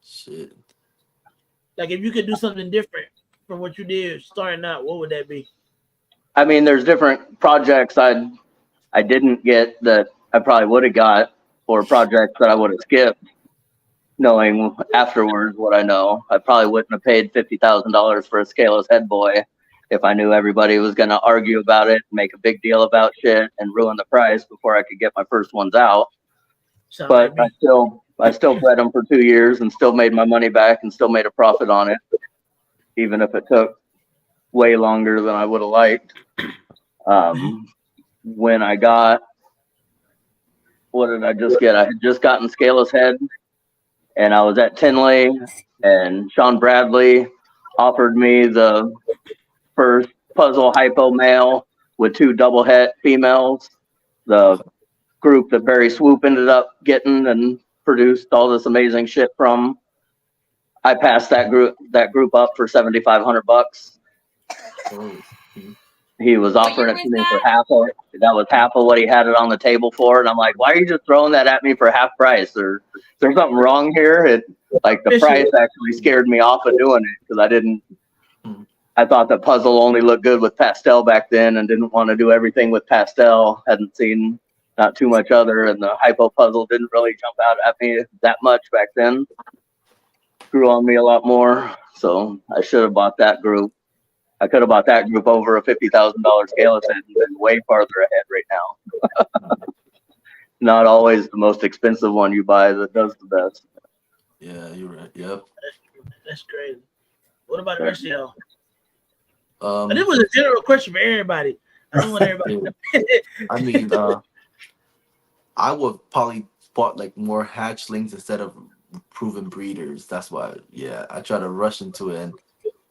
Shit. Like if you could do something different from what you did starting out, what would that be? I mean, there's different projects I didn't get that I probably would have got, or projects that I would have skipped, knowing afterwards what I know. I probably wouldn't have paid $50,000 for a scaleless head boy if I knew everybody was going to argue about it, make a big deal about shit, and ruin the price before I could get my first ones out. But I still bred them for 2 years and still made my money back and still made a profit on it, even if it took way longer than I would have liked. When I got, what did I just get? I had just gotten Scaleless Head, and I was at Tinley, and Sean Bradley offered me the first puzzle hypo male with 2 double het females. The group that Barry Swoop ended up getting and produced all this amazing shit from. I passed that group up for $7,500. He was offering it to me for half of it. That was half of what he had it on the table for. And I'm like, why are you just throwing that at me for half price? Or is there something wrong here? The price actually scared me off of doing it because I thought that puzzle only looked good with pastel back then and didn't want to do everything with pastel. Hadn't seen not too much other, and the hypo puzzle didn't really jump out at me that much back then. Grew on me a lot more, so I should have bought that group. I could have bought that group over a $50,000 scale and been way farther ahead right now. Not always the most expensive one you buy that does the best. Yeah, you're right. Yep. That's crazy. What about the rest of y'all? And this was a general question for everybody. I don't want everybody. I mean, I would probably bought like more hatchlings instead of proven breeders. That's why, I try to rush into it and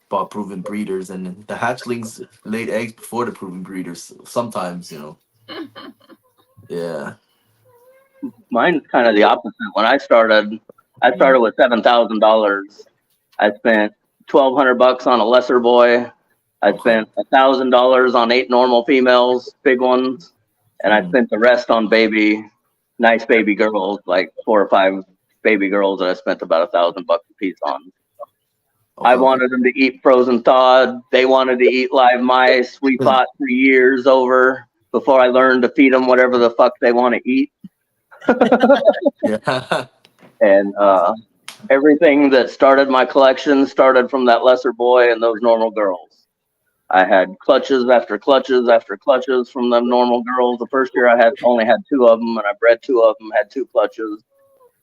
bought proven breeders, and the hatchlings laid eggs before the proven breeders. Sometimes, Yeah. Mine's kind of the opposite. When I started with $7,000. I spent $1,200 on a lesser boy. I spent $1,000 on 8 normal females, big ones, and I spent the rest on nice baby girls, like 4 or 5 baby girls that I spent about $1,000 a piece on. I wanted them to eat frozen thawed. They wanted to eat live mice. We fought for years over before I learned to feed them whatever the fuck they want to eat. And everything that started my collection started from that lesser boy and those normal girls. I had clutches after clutches after clutches from them normal girls. The first year I only had 2 of them, and I bred 2 of them, had 2 clutches,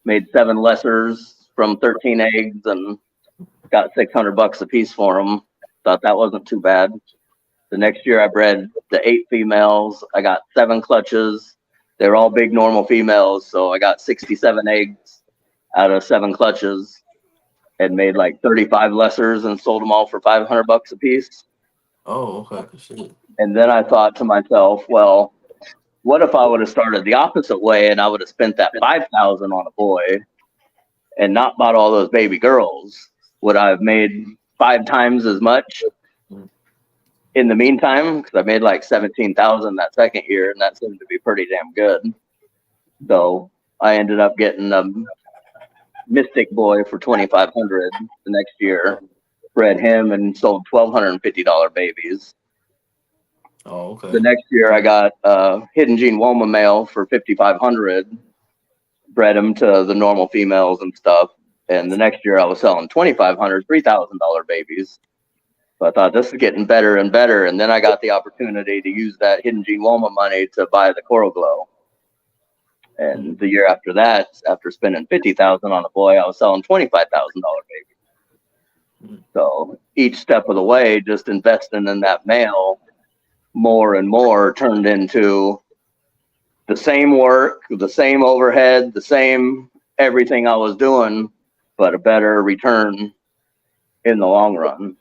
made 7 lessers from 13 eggs, and got $600 a piece for them. Thought that wasn't too bad. The next year I bred the 8 females. I got 7 clutches. They're all big normal females, so I got 67 eggs out of 7 clutches and made like 35 lessers and sold them all for $500 a piece. Oh, okay. Shit. And then I thought to myself, well, what if I would have started the opposite way and I would have spent that $5,000 on a boy and not bought all those baby girls? Would I have made 5 times as much in the meantime? Because I made like $17,000 that second year, and that seemed to be pretty damn good. So I ended up getting a Mystic boy for $2,500 the next year. Bred him and sold $1,250 babies. Oh, okay. The next year I got Hidden Gene Woma male for $5,500. Bred him to the normal females and stuff. And the next year I was selling $2,500, $3,000 babies. So I thought this is getting better and better. And then I got the opportunity to use that Hidden Gene Woma money to buy the Coral Glow. And the year after that, after spending $50,000 on a boy, I was selling $25,000 babies. So each step of the way, just investing in that male more and more turned into the same work, the same overhead, the same everything I was doing, but a better return in the long run.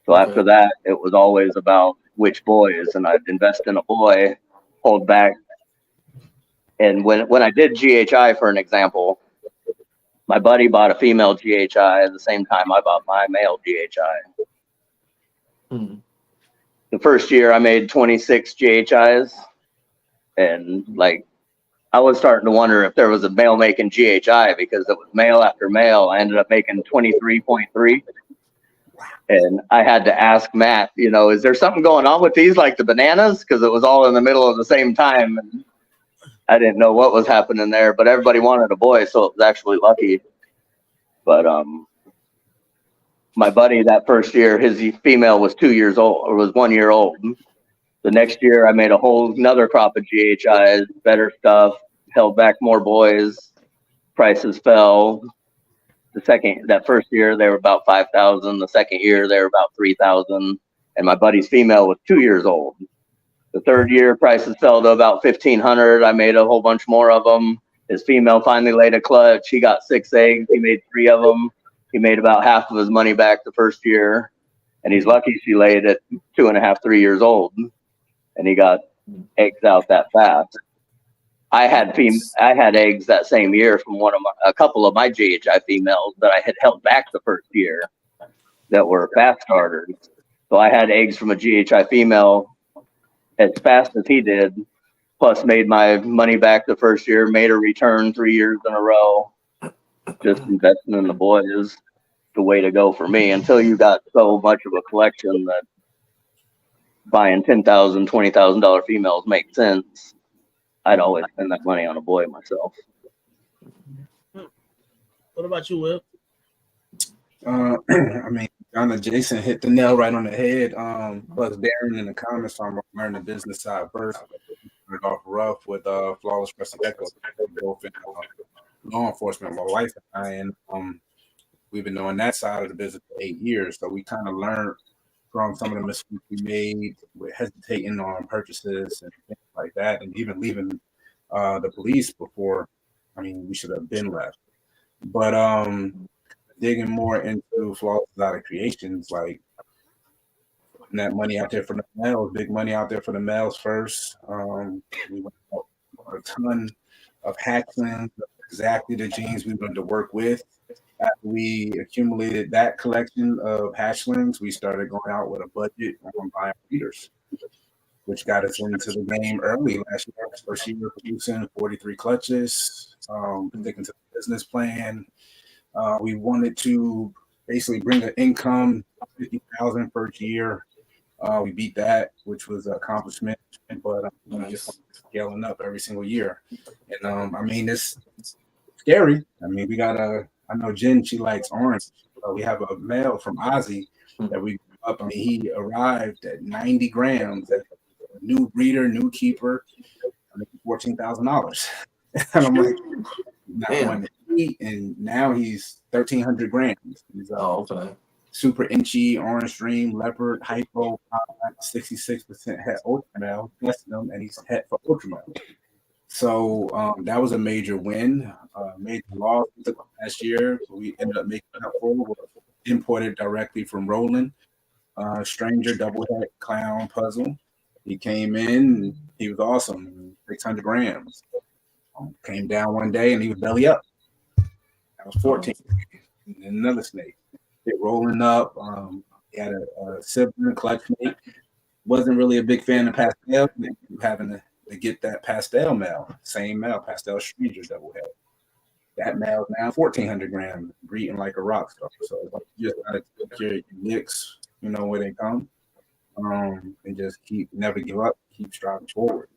So after that, it was always about which boys, and I'd invest in a boy, hold back. And when I did GHI, for an example, my buddy bought a female GHI at the same time I bought my male GHI. The first year I made 26 GHIs, and like I was starting to wonder if there was a male making GHI, because it was male after male. I ended up making 23.3. And I had to ask Matt, is there something going on with these, like the bananas? Because it was all in the middle of the same time. And I didn't know what was happening there, but everybody wanted a boy, so it was actually lucky. But my buddy that first year, his female was 2 years old, or was 1 year old. The next year, I made a whole another crop of GHIs, better stuff, held back more boys, prices fell. That first year, they were about 5,000. The second year, they were about 3,000. And my buddy's female was 2 years old. The third year, prices fell to about 1,500. I made a whole bunch more of them. His female finally laid a clutch. He got 6 eggs. He made 3 of them. He made about half of his money back the first year. And he's lucky she laid at 2.5, 3 years old. And he got eggs out that fast. I had eggs that same year from a couple of my GHI females that I had held back the first year that were fast starters. So I had eggs from a GHI female as fast as he did, plus made my money back the first year, made a return 3 years in a row. Just investing in the boy is the way to go for me, until you got so much of a collection that buying $10,000, $20,000 females makes sense. I'd always spend that money on a boy myself. What about you, Will? I mean, Jason hit the nail right on the head. Plus Darren in the comments, so I'm learning the business side first. Started off rough with Flawless Crescent Echo, both in law enforcement. My wife and I, and we've been doing that side of the business for 8 years. So we kind of learned from some of the mistakes we made with hesitating on purchases and things like that, and even leaving the police before. I mean, we should have been left. But digging more into Flawless out of creations, like putting that money out there for the males, big money out there for the males first. We went out a ton of hatchlings, exactly the genes we wanted to work with. After we accumulated that collection of hatchlings, we started going out with a budget on buying breeders, which got us into the game early last year. First year producing 43 clutches, sticking to the business plan. We wanted to basically bring an income, 50,000 first year. We beat that, which was an accomplishment, but we just scaling up every single year. And I mean, it's scary. I mean, we got I know Jen, she likes orange. We have a male from Ozzy that we grew up. I mean, he arrived at 90 grams. As a new breeder, new keeper, $14,000. And I'm like, not going to eat. And now he's 1,300 grams. He's okay. super inchy, orange dream, leopard, hypo, 66% het ultra male, them, and he's het for ultra male. So that was a major win. Major loss last year. We ended up making up for it. Imported directly from Roland. Stranger double head clown puzzle. He came in. He was awesome. 600 grams. Came down one day and he was belly up. That was 14. And another snake. It rolling up. He had a sibling clutch mate. Wasn't really a big fan of pastel. Having to get that pastel male, same male, pastel stranger double head. That male's now 1,400 grams, breeding like a rock star. So you just gotta take care of your licks, you know, where they come, and just never give up, keep striving forward.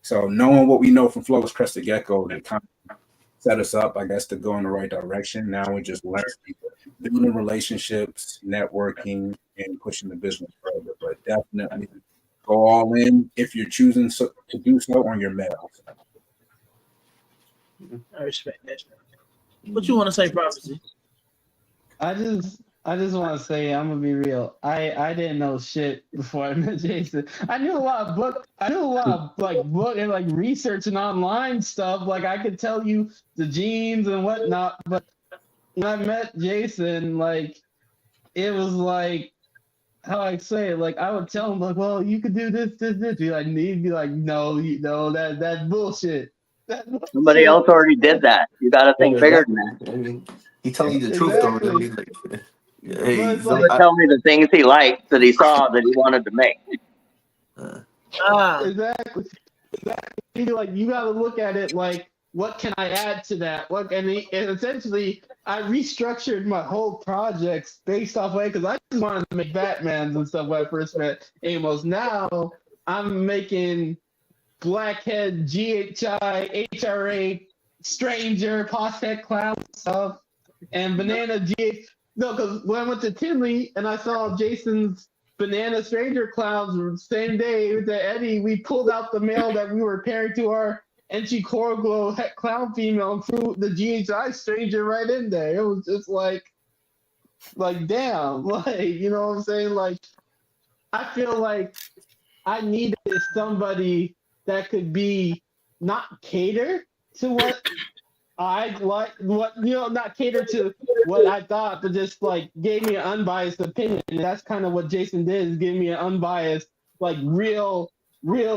So knowing what we know from Flawless Crested Gecko, that kind of set us up, I guess, to go in the right direction. Now we just learn building relationships, networking, and pushing the business further. But definitely go all in if you're choosing to do so on your males. I respect that. What you want to say, Prophecy? I just want to say, I'm gonna be real. I didn't know shit before I met Jason. I knew a lot of book and like research and online stuff. Like I could tell you the genes and whatnot, but when I met Jason, like it was like, how I say it, like I would tell him like, well, you could do this. He'd be like, no, that's bullshit. Somebody else already did that. You got to think bigger than that. I mean, he telling you the truth though. I mean, like, hey, He would tell me the things he liked that he saw that he wanted to make. Exactly. Like you got to look at it like, what can I add to that? And essentially, I restructured my whole projects based off of it because I just wanted to make Batmans and stuff when I first met Amos. Now I'm making Blackhead, GHI, HRA, Stranger, Posthead Clown stuff, and Banana GH. No, because when I went to Tinley and I saw Jason's Banana Stranger Clowns the same day with Eddie, we pulled out the male that we were pairing to our Enchi Corglow clown female and threw the GHI Stranger right in there. It was just like damn, like, you know what I'm saying? Like, I feel like I needed somebody that could be not cater to what I like, not cater to what I thought, but just like gave me an unbiased opinion. And that's kind of what Jason did, is give me an unbiased, like real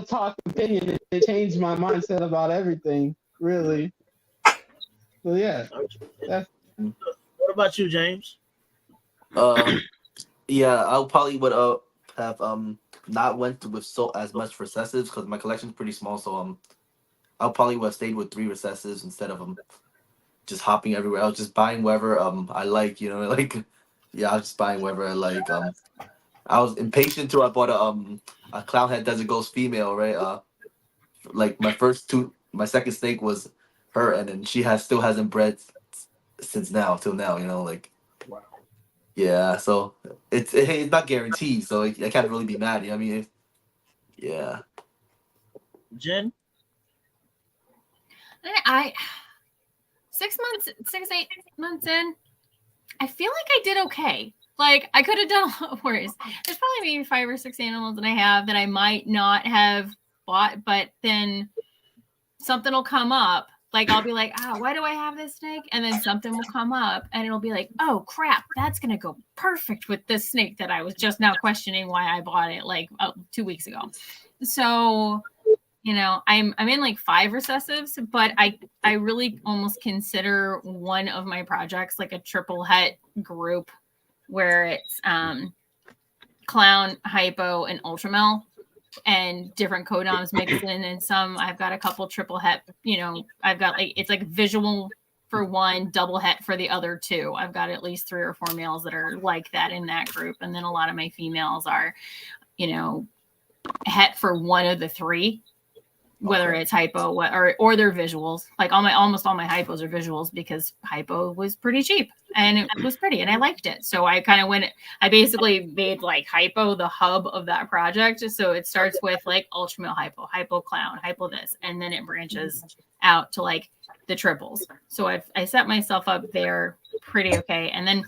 talk opinion. It changed my mindset about everything, really. So yeah. What about you, James? Yeah, I probably would have not went with as much recessives because my collection's pretty small. So I probably would have stayed with 3 recessives instead of just hopping everywhere. I was just buying whatever I like, you know, like I was just buying whatever I like. I was impatient till I bought a Clownhead Desert Ghost female, right? Like my second snake was her, and then she still hasn't bred since till now, you know, like. Wow. Yeah, so it's not guaranteed, so I can't really be mad. I mean, yeah. Jen? I 8 months in, I feel like I did okay. Like I could have done a lot worse. There's probably maybe 5 or 6 animals that I have that I might not have bought, but then something will come up. Like I'll be like, why do I have this snake? And then something will come up and it'll be like, oh crap, that's going to go perfect with this snake that I was just now questioning why I bought it like 2 weeks ago. So You know, I'm in like 5 recessives, but I really almost consider one of my projects like a triple het group where it's clown, hypo, and ultramel, and different codoms mixed in, and some I've got a couple triple het, you know, I've got like it's like visual for one, double het for the other 2. I've got at least 3 or 4 males that are like that in that group, and then a lot of my females are, you know, het for one of the 3, whether it's hypo or their visuals. Like almost all my hypos are visuals because hypo was pretty cheap and it was pretty and I liked it. So I kind of I basically made like hypo the hub of that project. So it starts with like ultramale hypo clown, hypo this, and then it branches out to like the triples. So I set myself up there pretty okay. And then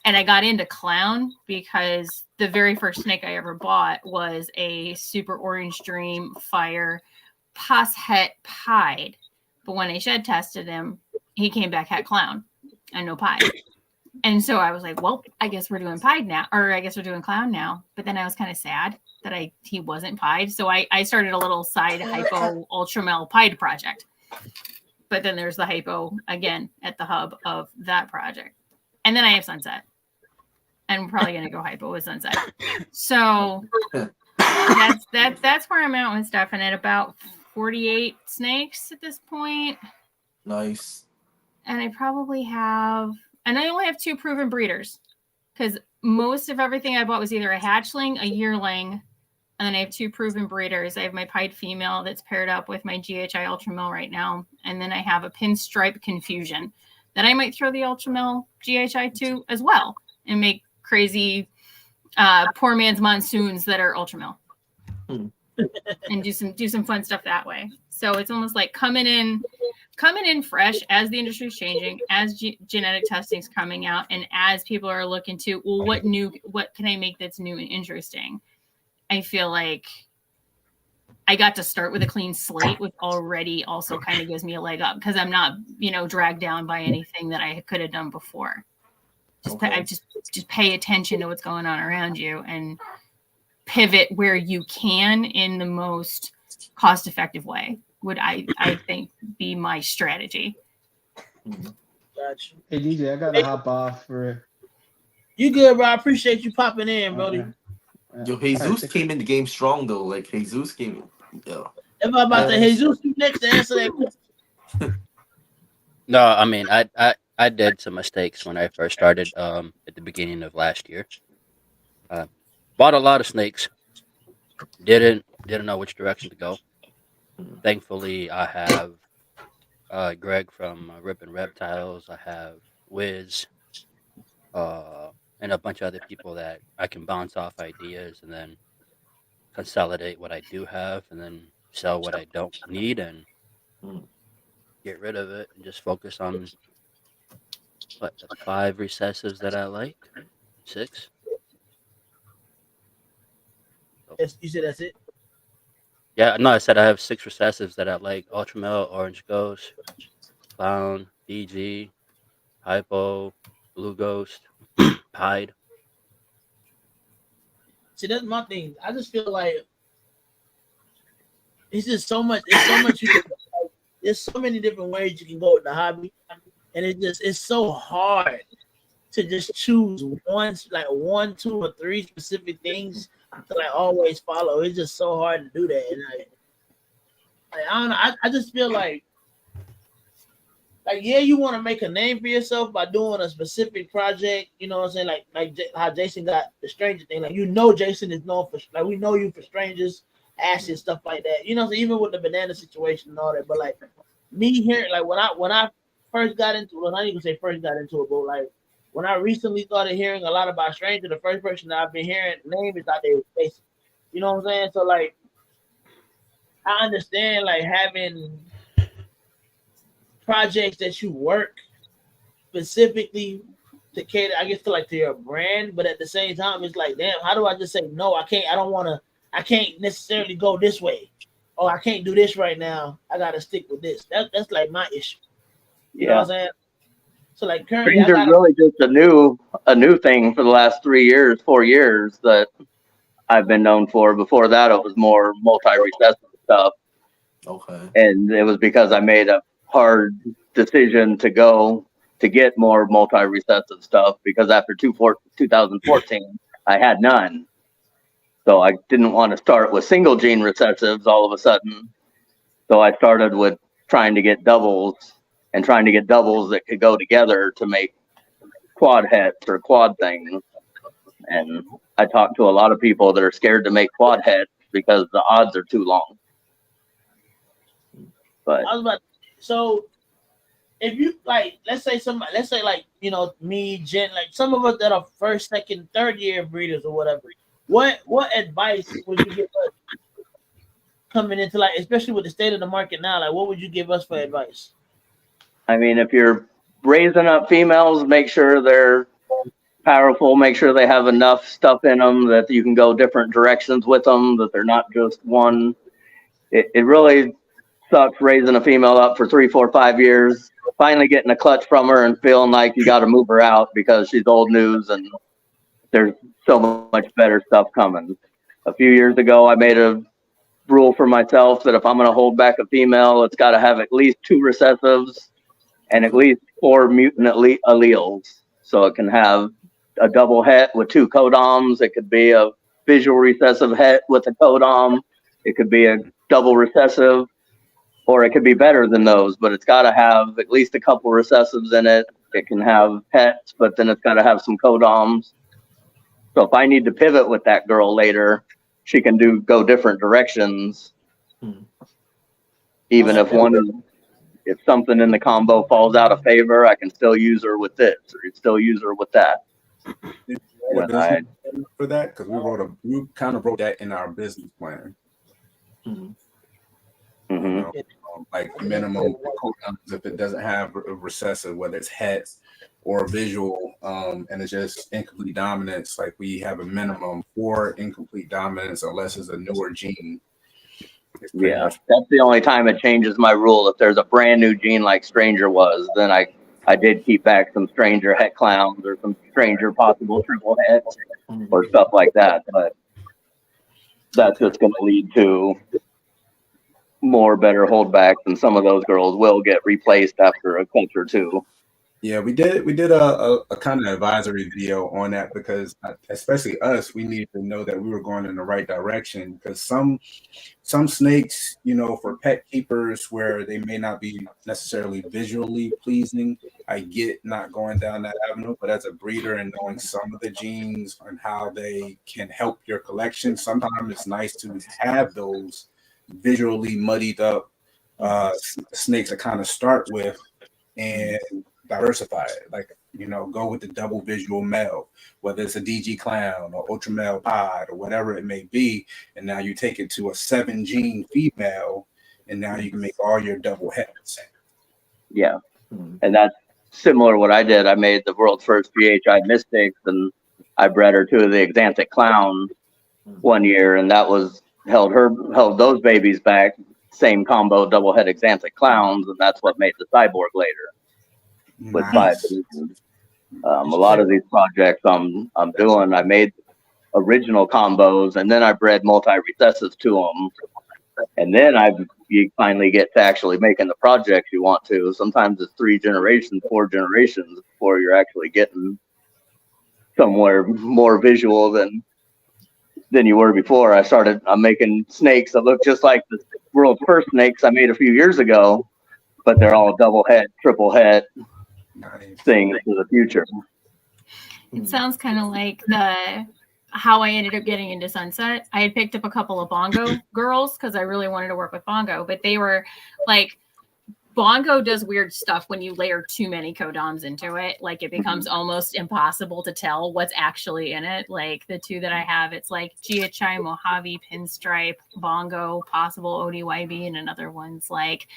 I got into clown because the very first snake I ever bought was a super orange dream fire pos het pied. But when I shed tested him, he came back het clown and no pied. And so I was like, well, I guess we're doing pied now, or I guess we're doing clown now. But then I was kind of sad that he wasn't pied. So I started a little side hypo ultramel pied project. But then there's the hypo again at the hub of that project. And then I have Sunset. And we're probably going to go hypo with Sunset. So that's where I'm at with stuff. And at about 48 snakes at this point. Nice. And I probably have, and I only have 2 proven breeders. Because most of everything I bought was either a hatchling, a yearling, and then I have 2 proven breeders. I have my pied female that's paired up with my GHI Ultramil right now. And then I have a pinstripe confusion that I might throw the Ultramil GHI to as well and make crazy poor man's monsoons that are Ultramil and do some fun stuff that way. So it's almost like coming in fresh as the industry is changing, as genetic testing is coming out, and as people are looking to, well, what can I make that's new and interesting? I feel like I got to start with a clean slate, which already also kind of gives me a leg up because I'm not, dragged down by anything that I could have done before. Just pay attention to what's going on around you and pivot where you can in the most cost-effective way. Would I think be my strategy. Gotcha. Hey DJ, I gotta hop off for. You good, bro? I appreciate you popping in, Brody. Yo, Jesus came in the game strong though. Like Jesus came in. Yo. If I'm about to Jesus, you next to answer that question. No, I mean I did some mistakes when I first started at the beginning of last year. Bought a lot of snakes. Didn't know which direction to go. Thankfully, I have Greg from Rippin' Reptiles. I have Wiz, and a bunch of other people that I can bounce off ideas and then consolidate what I do have and then sell what I don't need and get rid of it and just focus on the 5 recessives that I like. 6. You said that's it? Yeah, no, I said I have 6 recessives that I like: Ultramel, Orange Ghost, Clown, DG, Hypo, Blue Ghost, Pied. See, that's my thing. I just feel like it's just so much. It's so much. There's so many different ways you can go with the hobby, and it's so hard to just choose one, 2 or 3 specific things to always follow. It's just so hard to do that, and I don't know. I just feel like yeah, you want to make a name for yourself by doing a specific project. You know what I'm saying? Like how Jason got the Stranger thing. Jason is known for we know you for Strangers, Ashes, stuff like that. You know, so even with the banana situation and all that. But me here, when I first got into it, I didn't even say first got into it, but when I recently started hearing a lot about Stranger, the first person that I've been hearing name is out there with Jason. You know what I'm saying? So I understand having projects that you work specifically to cater, I guess, to your brand, but at the same time, it's damn, how do I just say no? I can't necessarily go this way, or I can't do this right now. I gotta stick with this. That's my issue. You know what I'm saying? So currently, Stranger's really just a new thing for the last 4 years that I've been known for. Before that, it was more multi-recessive stuff. Okay. And it was because I made a hard decision to get more multi-recessive stuff, because after 2014, I had none. So I didn't want to start with single gene recessives all of a sudden. So I started with trying to get doubles, and trying to get doubles that could go together to make quad hets or quad things. And I talked to a lot of people that are scared to make quad hets because the odds are too long. But I was about. So if you like, let's say like, you know, me, Jen, like some of us that are first, second, third year breeders or whatever. What advice would you give us coming into, like, especially with the state of the market now? Like, what would you give us for advice? I mean, if you're raising up females, make sure they're powerful, make sure they have enough stuff in them that you can go different directions with them, that they're not just one. It really sucks raising a female up for 3, 4, 5 years, finally getting a clutch from her and feeling like you got to move her out because she's old news and there's so much better stuff coming. A few years ago, I made a rule for myself that if I'm going to hold back a female, it's got to have at least 2 recessives and at least 4 mutant alleles. So it can have a double het with 2 codoms. It could be a visual recessive het with a codom. It could be a double recessive, or it could be better than those, but it's got to have at least a couple recessives in it. It can have hets, but then it's got to have some codoms. So if I need to pivot with that girl later, she can go different directions. Even if something in the combo falls out of favor, I can still use her with this, or still use her with that. For that, because we kind of wrote that in our business plan. You know, like minimum if it doesn't have a recessive, whether it's hets or visual, and it's just incomplete dominance. Like we have a minimum 4 incomplete dominance unless it's a newer gene. Yeah, that's the only time it changes my rule. If there's a brand new gene like Stranger was, then I did keep back some Stranger het clowns or some Stranger possible triple hets or stuff like that. But that's just going to lead to more better holdbacks, and some of those girls will get replaced after a clutch or 2. Yeah, we did a kind of advisory video on that, because especially us, we needed to know that we were going in the right direction, because some snakes, you know, for pet keepers where they may not be necessarily visually pleasing, I get not going down that avenue, but as a breeder and knowing some of the genes and how they can help your collection, sometimes it's nice to have those visually muddied up snakes to kind of start with and diversify it. Like, you know, go with the double visual male, whether it's a DG clown or ultra male pod or whatever it may be, and now you take it to a 7 gene female, and now you can make all your double hets. Yeah, and that's similar to what I did. I made the world's first GHI Mystics, and I bred her to the Exanthic clown one year, and that was held those babies back. Same combo, double head Exanthic clowns, and that's what made the cyborg later. With 5 pieces. A lot of these projects I'm doing, I made original combos, and then I bred multi-recessives to them, and then you finally get to actually making the projects you want to. Sometimes it's 3 generations, 4 generations before you're actually getting somewhere more visual than you were before. I'm making snakes that look just like the world's first snakes I made a few years ago, but they're all double head, triple head things for the future. It sounds kind of like how I ended up getting into Sunset. I had picked up a couple of Bongo girls because I really wanted to work with Bongo, but they were like, Bongo does weird stuff when you layer too many codoms into it. Like it becomes almost impossible to tell what's actually in it. Like the 2 that I have, it's like GHI, Mojave, Pinstripe, Bongo, possible ODYB, and another one's like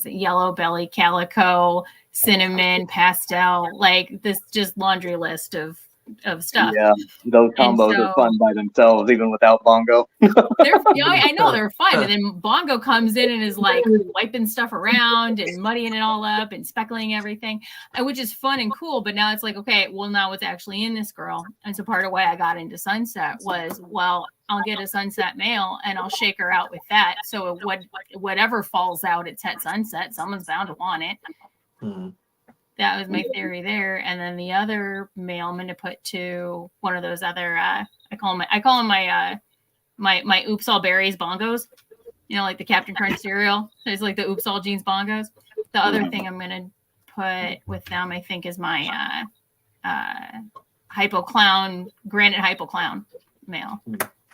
yellow belly calico, cinnamon, pastel, like this just laundry list of of stuff. Yeah, those And combos so are fun by themselves, even without Bongo. I know they're fun. And then Bongo comes in and is like wiping stuff around and muddying it all up and speckling everything, which is fun and cool. But now it's like, okay, well, now what's actually in this girl? And so part of why I got into Sunset was, well, I'll get a Sunset male and I'll shake her out with that. So whatever falls out, it's at Sunset. Someone's bound to want it. Hmm. That was my theory there. And then the other male I'm going to put to one of those other, I call them my Oops All Berries bongos, like the Captain Crunch cereal. There's like the Oops All Jeans bongos. The other thing I'm going to put with them, I think, is my Hypo Clown, Granite Hypo Clown male.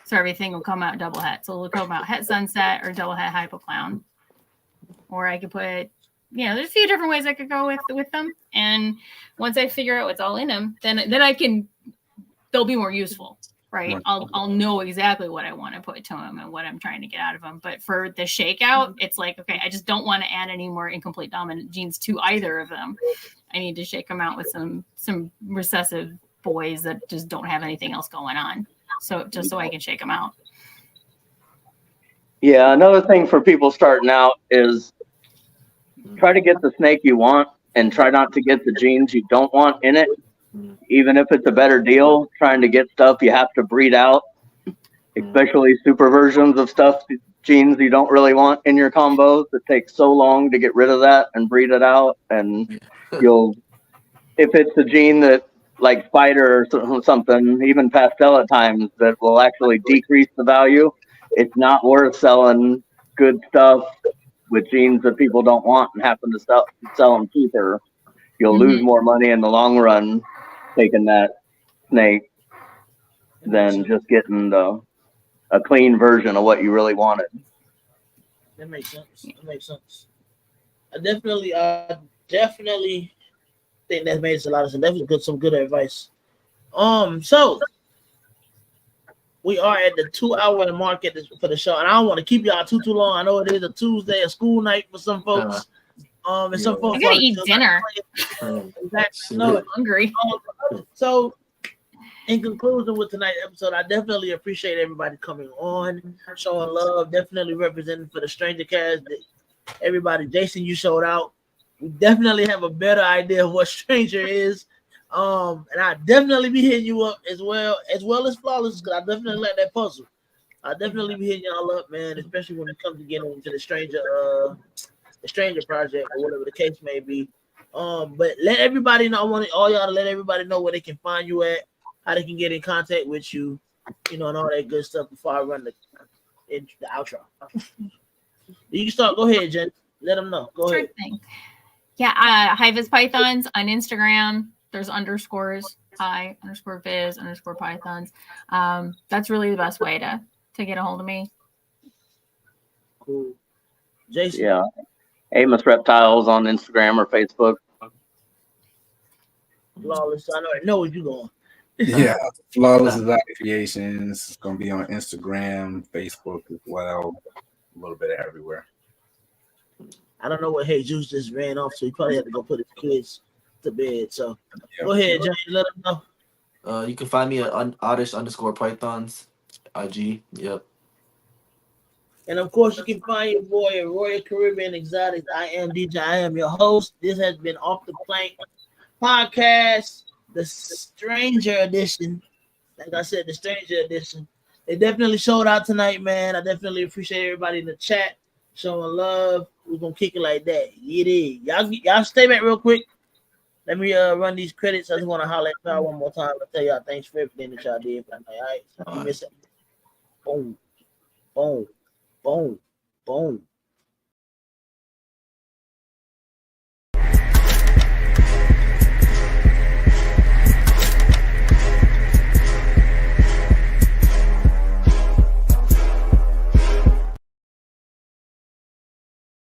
So everything will come out double het. So it'll come out het Sunset or double het Hypo Clown. Or I could put, there's a few different ways I could go with them. And once I figure out what's all in them, then they'll be more useful, right? I'll know exactly what I want to put to them and what I'm trying to get out of them. But for the shakeout, it's like, okay, I just don't want to add any more incomplete dominant genes to either of them. I need to shake them out with some recessive boys that just don't have anything else going on. So just so I can shake them out. Yeah, another thing for people starting out is try to get the snake you want and try not to get the genes you don't want in it. Even if it's a better deal, trying to get stuff you have to breed out, especially super versions of stuff, genes you don't really want in your combos. It takes so long to get rid of that and breed it out. And if it's a gene that, like Spider or something, even Pastel at times, that will actually decrease the value, it's not worth selling good stuff with genes that people don't want and happen to sell them cheaper. You'll lose more money in the long run taking that snake than just getting a clean version of what you really wanted. That makes sense. I definitely think that makes a lot of sense. That was some good advice. So we are at the 2-hour mark for the show, and I don't want to keep y'all too long. I know it is a Tuesday, a school night for some folks. And some folks I gotta eat dinner. Exactly. I'm hungry. So, in conclusion with tonight's episode, I definitely appreciate everybody coming on, showing love, definitely representing for the Stranger Cast. Everybody, Jason, you showed out. We definitely have a better idea of what Stranger is. And I definitely be hitting you up as well as Flawless, because I definitely like that puzzle. I definitely be hitting y'all up, man, especially when it comes to getting into the Stranger project or whatever the case may be. But let everybody know. I want all y'all to let everybody know where they can find you at, how they can get in contact with you, and all that good stuff before I run the outro. You can start. Go ahead, Jen. Let them know. Go ahead. Thing. Yeah, Hi-Vis Pythons on Instagram. There's underscores, Hi_Viz_Pythons. That's really the best way to get a hold of me. Cool. Jason. Yeah. Amos Reptiles on Instagram or Facebook. Flawless. I know where you going. Yeah, Flawless Exotic Creations. It's gonna be on Instagram, Facebook as well, a little bit everywhere. I don't know what Jesus just ran off, so he probably had to go put his kids to bed. So go ahead, Johnny, let them know. You can find me at oddish_pythons, IG. Yep. And of course, you can find your boy at Royal Caribbean Exotics. I am DJ. I am your host. This has been Off the Plank Podcast, the Stranger Edition. Like I said, the Stranger Edition. They definitely showed out tonight, man. I definitely appreciate everybody in the chat showing love. We're gonna kick it like that. It is. Y'all stay back real quick. Let me run these credits. I just want to holler at y'all one more time. I'll tell y'all thanks for everything that y'all did. All right. So you miss it. Boom. Boom. Boom. Boom.